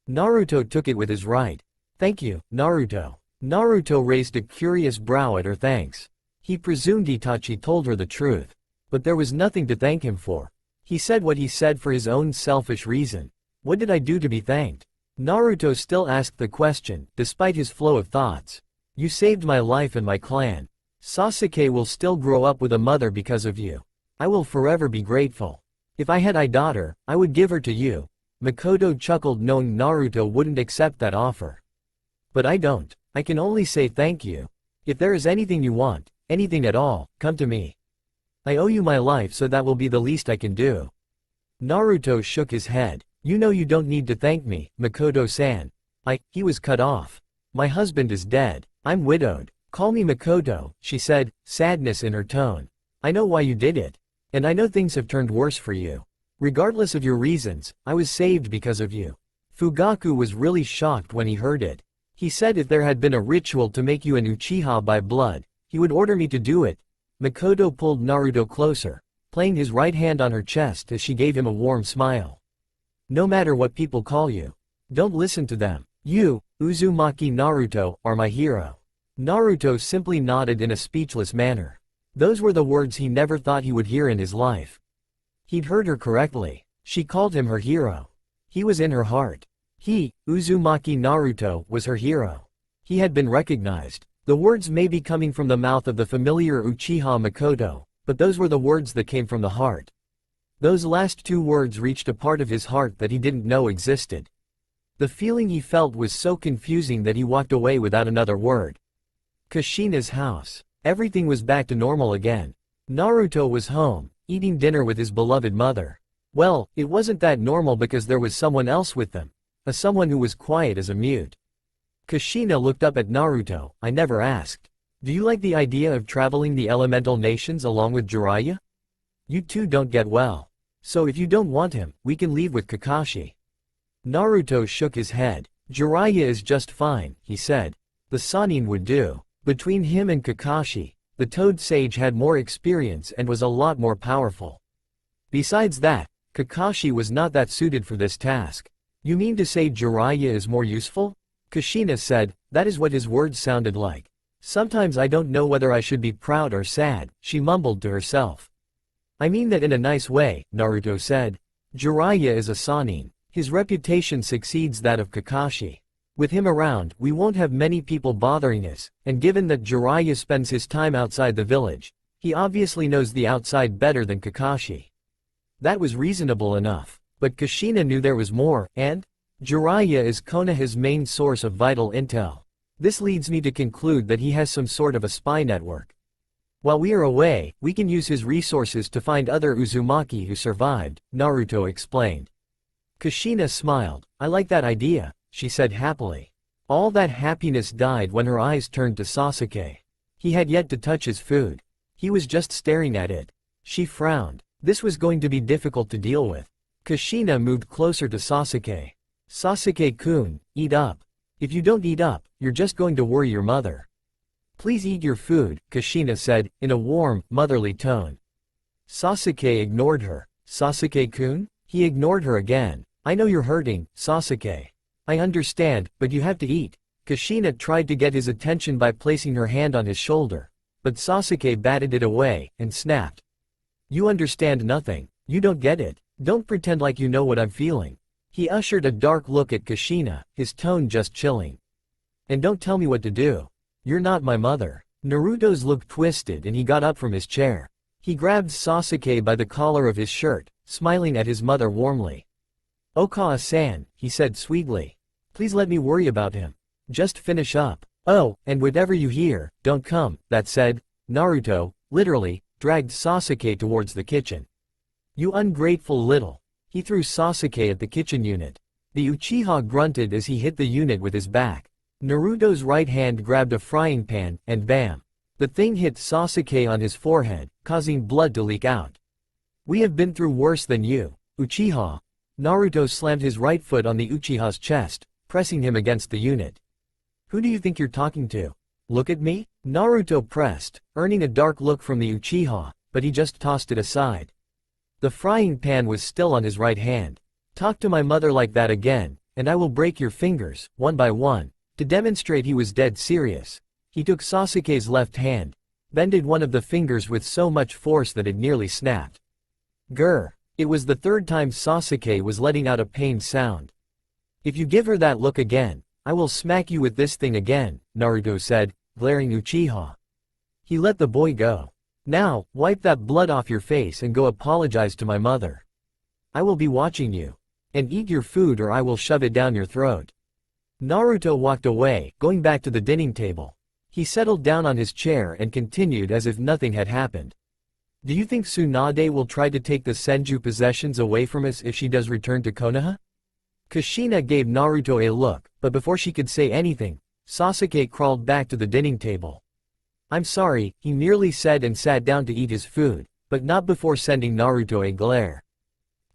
Naruto took it with his right. "Thank you, Naruto." Naruto raised a curious brow at her thanks. He presumed Itachi told her the truth. But there was nothing to thank him for. He said what he said for his own selfish reason. "What did I do to be thanked?" Naruto still asked the question, despite his flow of thoughts. "You saved my life and my clan. Sasuke will still grow up with a mother because of you. I will forever be grateful. If I had a daughter, I would give her to you." Makoto chuckled knowing Naruto wouldn't accept that offer. "But I don't. I can only say thank you. If there is anything you want, anything at all, come to me. I owe you my life, so that will be the least I can do." Naruto shook his head. "You know you don't need to thank me, Makoto-san. He was cut off. My husband is dead. I'm widowed. Call me Makoto," she said, sadness in her tone. "I know why you did it. And I know things have turned worse for you. Regardless of your reasons, I was saved because of you." Fugaku was really shocked when he heard it. He said if there had been a ritual to make you an Uchiha by blood, he would order me to do it. Makoto pulled Naruto closer, playing his right hand on her chest as she gave him a warm smile. "No matter what people call you, don't listen to them. You, Uzumaki Naruto, are my hero." Naruto simply nodded in a speechless manner. Those were the words he never thought he would hear in his life. He'd heard her correctly. She called him her hero. He was in her heart. He, Uzumaki Naruto, was her hero. He had been recognized. The words may be coming from the mouth of the familiar Uchiha Makoto, but those were the words that came from the heart. Those last two words reached a part of his heart that he didn't know existed. The feeling he felt was so confusing that he walked away without another word. Kushina's house. Everything was back to normal again. Naruto was home, eating dinner with his beloved mother. Well, it wasn't that normal because there was someone else with them. Someone who was quiet as a mute. Kushina looked up at Naruto. "I never asked. Do you like the idea of traveling the elemental nations along with Jiraiya? You two don't get well. So if you don't want him, we can leave with Kakashi." Naruto shook his head. "Jiraiya is just fine," he said. "The Sannin would do." Between him and Kakashi, the Toad Sage had more experience and was a lot more powerful. Besides that, Kakashi was not that suited for this task. "You mean to say Jiraiya is more useful?" Kushina said. That is what his words sounded like. "Sometimes I don't know whether I should be proud or sad," she mumbled to herself. "I mean that in a nice way," Naruto said. "Jiraiya is a Sannin. His reputation succeeds that of Kakashi. With him around, we won't have many people bothering us, and given that Jiraiya spends his time outside the village, he obviously knows the outside better than Kakashi." That was reasonable enough. But Kushina knew there was more, and Jiraiya is Konoha's main source of vital intel. This leads me to conclude that he has some sort of a spy network. While we are away, we can use his resources to find other Uzumaki who survived, Naruto explained. Kushina smiled. "I like that idea," she said happily. All that happiness died when her eyes turned to Sasuke. He had yet to touch his food. He was just staring at it. She frowned. This was going to be difficult to deal with. Kushina moved closer to Sasuke. "Sasuke-kun, eat up. If you don't eat up, you're just going to worry your mother." "Please eat your food," Kushina said, in a warm, motherly tone. Sasuke ignored her. "Sasuke-kun?" He ignored her again. "I know you're hurting, Sasuke. I understand, but you have to eat." Kushina tried to get his attention by placing her hand on his shoulder. but Sasuke batted it away, and snapped. You understand nothing. You don't get it. Don't pretend like you know what I'm feeling. He ushered a dark look at Kushina, his tone just chilling. And don't tell me what to do. You're not my mother. Naruto's look twisted and he got up from his chair. He grabbed Sasuke by the collar of his shirt, smiling at his mother warmly. Okawa-san, he said sweetly. Please let me worry about him. Just finish up. Oh, and whatever you hear, don't come. That said, Naruto, literally, dragged Sasuke towards the kitchen. You ungrateful little. He threw Sasuke at the kitchen unit. The Uchiha grunted as he hit the unit with his back. Naruto's right hand grabbed a frying pan, and bam! The thing hit Sasuke on his forehead, causing blood to leak out. We have been through worse than you, Uchiha. Naruto slammed his right foot on the Uchiha's chest, pressing him against the unit. Who do you think you're talking to? Look at me? Naruto pressed, earning a dark look from the Uchiha, but he just tossed it aside. The frying pan was still on his right hand. Talk to my mother like that again, and I will break your fingers, one by one. To demonstrate he was dead serious, he took Sasuke's left hand, bended one of the fingers with so much force that it nearly snapped. Grr! It was the third time Sasuke was letting out a pained sound. If you give her that look again, I will smack you with this thing again, Naruto said, glaring Uchiha. He let the boy go. Now, wipe that blood off your face and go apologize to my mother. I will be watching you. And eat your food or I will shove it down your throat. Naruto walked away, going back to the dining table. He settled down on his chair and continued as if nothing had happened. Do you think Tsunade will try to take the Senju possessions away from us if she does return to Konoha? Kushina gave Naruto a look, but before she could say anything, Sasuke crawled back to the dining table. I'm sorry, he merely said and sat down to eat his food, but not before sending Naruto a glare.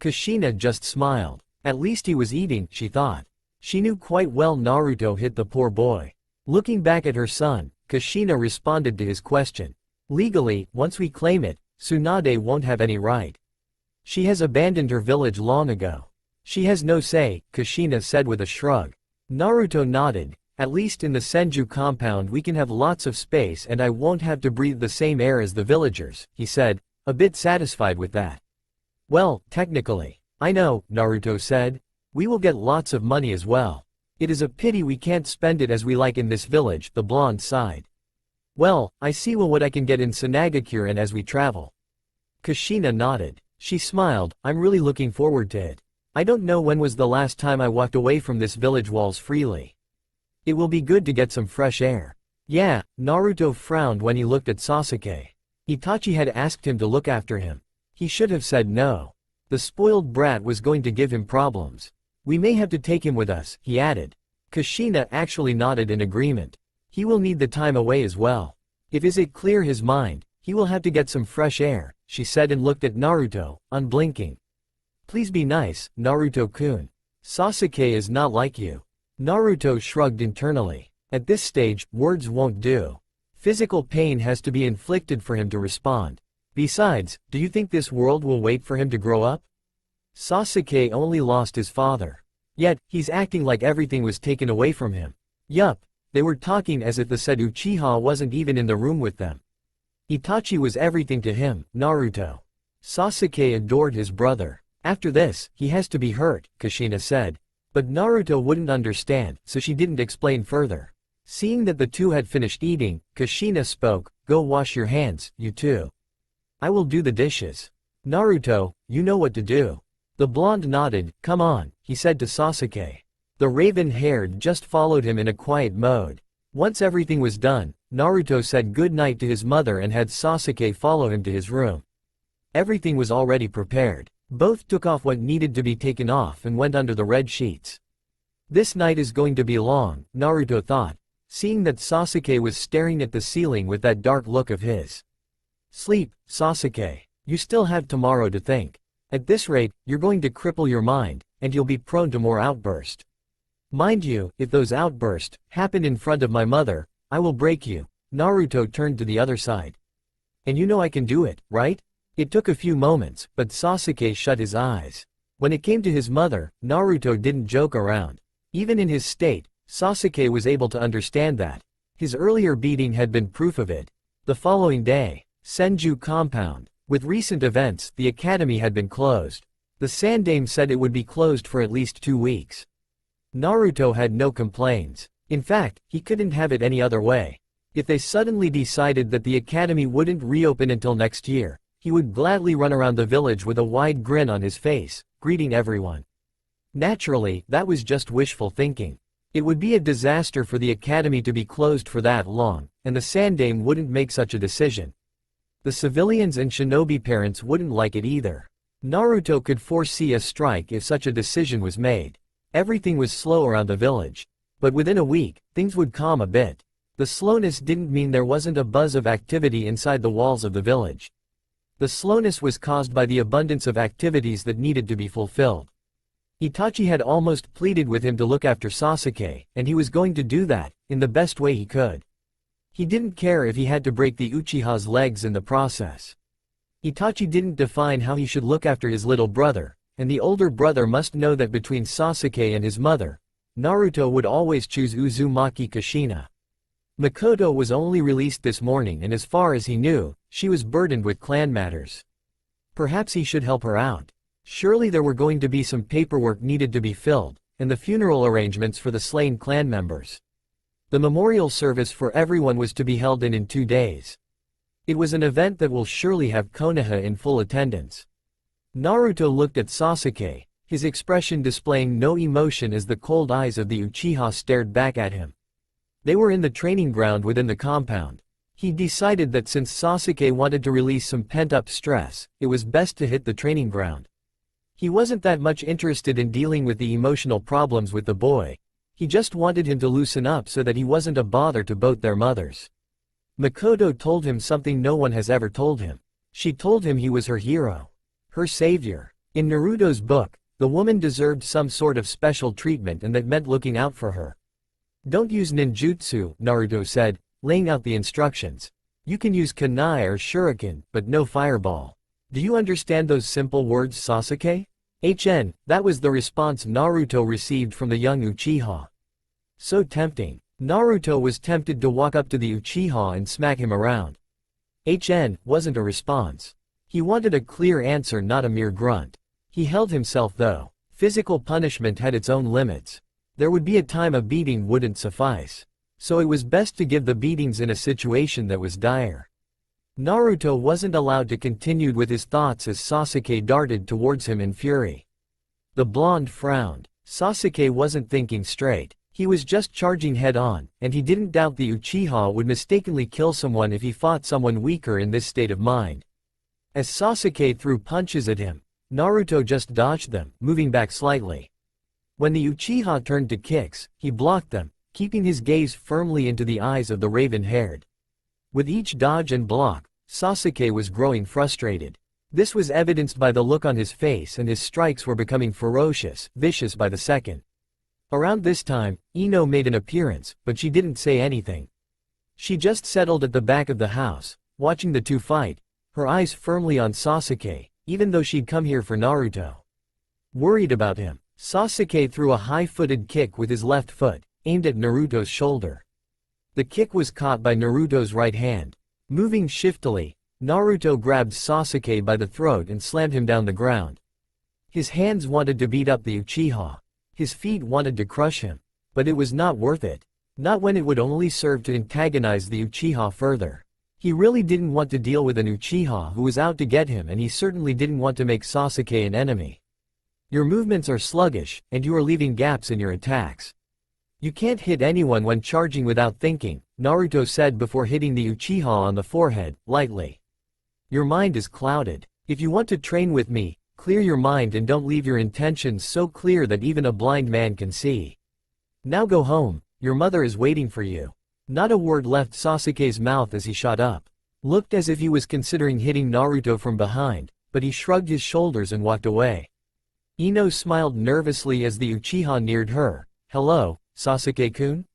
Kushina just smiled. At least he was eating, she thought. She knew quite well Naruto hit the poor boy. Looking back at her son, Kushina responded to his question. Legally, once we claim it, Tsunade won't have any right. She has abandoned her village long ago. She has no say, Kushina said with a shrug. Naruto nodded. At least in the Senju compound we can have lots of space and I won't have to breathe the same air as the villagers, he said, a bit satisfied with that. Well, technically. I know, Naruto said. We will get lots of money as well. It is a pity we can't spend it as we like in this village, the blonde sighed. Well, I see what I can get in Sanagakuren as we travel. Kushina nodded. She smiled, I'm really looking forward to it. I don't know when was the last time I walked away from this village walls freely. It will be good to get some fresh air. Yeah, Naruto frowned when he looked at Sasuke. Itachi had asked him to look after him. He should have said no. The spoiled brat was going to give him problems. We may have to take him with us, he added. Kushina actually nodded in agreement. He will need the time away as well. If it clear his mind, he will have to get some fresh air, she said and looked at Naruto, unblinking. Please be nice, Naruto-kun. Sasuke is not like you. Naruto shrugged internally. At this stage, words won't do. Physical pain has to be inflicted for him to respond. Besides, do you think this world will wait for him to grow up? Sasuke only lost his father. Yet, he's acting like everything was taken away from him. Yup, they were talking as if the said Uchiha wasn't even in the room with them. Itachi was everything to him, Naruto. Sasuke adored his brother. After this, he has to be hurt, Kushina said. But Naruto wouldn't understand, so she didn't explain further. Seeing that the two had finished eating, Kushina spoke, go wash your hands, you two. I will do the dishes. Naruto, you know what to do. The blonde nodded, come on, he said to Sasuke. The raven-haired just followed him in a quiet mode. Once everything was done, Naruto said good night to his mother and had Sasuke follow him to his room. Everything was already prepared. Both took off what needed to be taken off and went under the red sheets. This night is going to be long, Naruto thought, seeing that Sasuke was staring at the ceiling with that dark look of his. Sleep, Sasuke. You still have tomorrow to think. At this rate, you're going to cripple your mind, and you'll be prone to more outbursts. Mind you, if those outbursts happen in front of my mother, I will break you. Naruto turned to the other side. And you know I can do it, right? It took a few moments, but Sasuke shut his eyes. When it came to his mother, Naruto didn't joke around. Even in his state, Sasuke was able to understand that. His earlier beating had been proof of it. The following day, Senju compound. With recent events, the academy had been closed. The Sandaime said it would be closed for at least 2 weeks. Naruto had no complaints. In fact, he couldn't have it any other way. If they suddenly decided that the academy wouldn't reopen until next year, he would gladly run around the village with a wide grin on his face, greeting everyone. Naturally, that was just wishful thinking. It would be a disaster for the academy to be closed for that long, and the Sandaime wouldn't make such a decision. The civilians and shinobi parents wouldn't like it either. Naruto could foresee a strike if such a decision was made. Everything was slow around the village. But within a week, things would calm a bit. The slowness didn't mean there wasn't a buzz of activity inside the walls of the village. The slowness was caused by the abundance of activities that needed to be fulfilled. Itachi had almost pleaded with him to look after Sasuke, and he was going to do that, in the best way he could. He didn't care if he had to break the Uchiha's legs in the process. Itachi didn't define how he should look after his little brother, and the older brother must know that between Sasuke and his mother, Naruto would always choose Uzumaki Kushina. Makoto was only released this morning, and as far as he knew, she was burdened with clan matters. Perhaps he should help her out. Surely there were going to be some paperwork needed to be filled, and the funeral arrangements for the slain clan members. The memorial service for everyone was to be held in 2 days. It was an event that will surely have Konoha in full attendance. Naruto looked at Sasuke, his expression displaying no emotion as the cold eyes of the Uchiha stared back at him. They were in the training ground within the compound. He decided that since Sasuke wanted to release some pent-up stress, it was best to hit the training ground. He wasn't that much interested in dealing with the emotional problems with the boy. He just wanted him to loosen up so that he wasn't a bother to both their mothers. Makoto told him something no one has ever told him. She told him he was her hero. Her savior. In Naruto's book, the woman deserved some sort of special treatment, and that meant looking out for her. Don't use ninjutsu, Naruto said, laying out the instructions. You can use kunai or shuriken, but no fireball. Do you understand those simple words, Sasuke? That was the response Naruto received from the young Uchiha. So tempting. Naruto was tempted to walk up to the Uchiha and smack him around. Wasn't a response. He wanted a clear answer, not a mere grunt. He held himself though. Physical punishment had its own limits. There would be a time a beating wouldn't suffice. So it was best to give the beatings in a situation that was dire. Naruto wasn't allowed to continue with his thoughts as Sasuke darted towards him in fury. The blonde frowned. Sasuke wasn't thinking straight. He was just charging head-on, and he didn't doubt the Uchiha would mistakenly kill someone if he fought someone weaker in this state of mind. As Sasuke threw punches at him, Naruto just dodged them, moving back slightly. When the Uchiha turned to kicks, he blocked them, keeping his gaze firmly into the eyes of the raven-haired. With each dodge and block, Sasuke was growing frustrated. This was evidenced by the look on his face, and his strikes were becoming ferocious, vicious by the second. Around this time, Ino made an appearance, but she didn't say anything. She just settled at the back of the house, watching the two fight, her eyes firmly on Sasuke, even though she'd come here for Naruto. Worried about him, Sasuke threw a high-footed kick with his left foot, aimed at Naruto's shoulder. The kick was caught by Naruto's right hand. Moving shiftily, Naruto grabbed Sasuke by the throat and slammed him down the ground. His hands wanted to beat up the Uchiha. His feet wanted to crush him. But it was not worth it. Not when it would only serve to antagonize the Uchiha further. He really didn't want to deal with an Uchiha who was out to get him, and he certainly didn't want to make Sasuke an enemy. Your movements are sluggish, and you are leaving gaps in your attacks. You can't hit anyone when charging without thinking, Naruto said before hitting the Uchiha on the forehead, lightly. Your mind is clouded. If you want to train with me, clear your mind and don't leave your intentions so clear that even a blind man can see. Now go home, your mother is waiting for you. Not a word left Sasuke's mouth as he shot up. Looked as if he was considering hitting Naruto from behind, but he shrugged his shoulders and walked away. Ino smiled nervously as the Uchiha neared her. Hello, Sasuke-kun?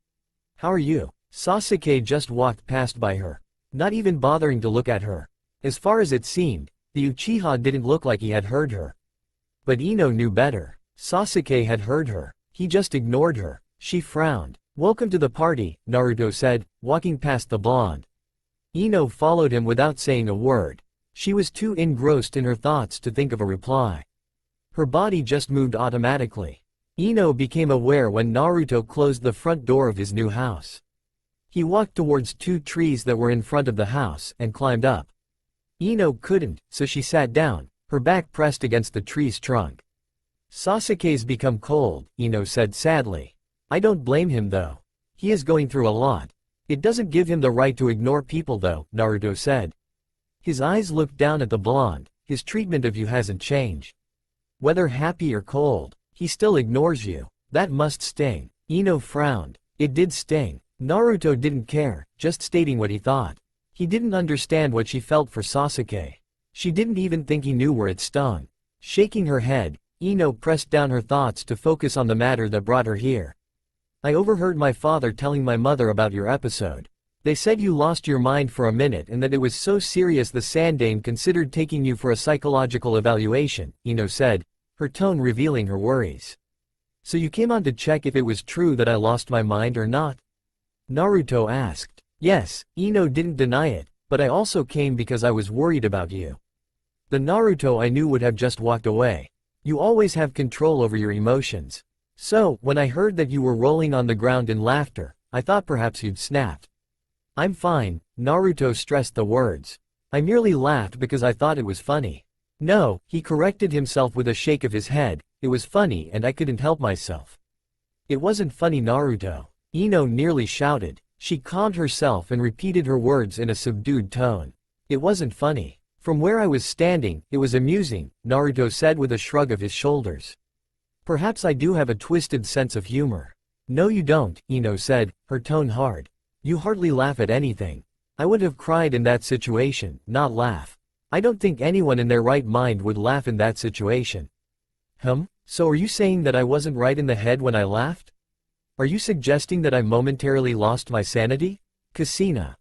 How are you? Sasuke just walked past by her, not even bothering to look at her. As far as it seemed, the Uchiha didn't look like he had heard her. But Ino knew better. Sasuke had heard her. He just ignored her. She frowned. Welcome to the party, Naruto said, walking past the blonde. Ino followed him without saying a word. She was too engrossed in her thoughts to think of a reply. Her body just moved automatically. Ino became aware when Naruto closed the front door of his new house. He walked towards 2 trees that were in front of the house and climbed up. Ino couldn't, so she sat down, her back pressed against the tree's trunk. Sasuke's become cold, Ino said sadly. I don't blame him though. He is going through a lot. It doesn't give him the right to ignore people though, Naruto said. His eyes looked down at the blonde. His treatment of you hasn't changed. Whether happy or cold, he still ignores you. That must sting. Ino frowned. It did sting. Naruto didn't care, just stating what he thought. He didn't understand what she felt for Sasuke. She didn't even think he knew where it stung. Shaking her head, Ino pressed down her thoughts to focus on the matter that brought her here. I overheard my father telling my mother about your episode. They said you lost your mind for a minute and that it was so serious the Sandaime considered taking you for a psychological evaluation, Ino said, her tone revealing her worries. So you came on to check if it was true that I lost my mind or not? Naruto asked. Yes, Ino didn't deny it, but I also came because I was worried about you. The Naruto I knew would have just walked away. You always have control over your emotions. So, when I heard that you were rolling on the ground in laughter, I thought perhaps you'd snapped. I'm fine, Naruto stressed the words. I merely laughed because I thought it was funny. No, he corrected himself with a shake of his head, it was funny and I couldn't help myself. It wasn't funny, Naruto. Ino nearly shouted. She calmed herself and repeated her words in a subdued tone. It wasn't funny. From where I was standing, it was amusing, Naruto said with a shrug of his shoulders. Perhaps I do have a twisted sense of humor. No you don't, Ino said, her tone hard. You hardly laugh at anything. I would have cried in that situation, not laugh. I don't think anyone in their right mind would laugh in that situation. So are you saying that I wasn't right in the head when I laughed? Are you suggesting that I momentarily lost my sanity? Kushina.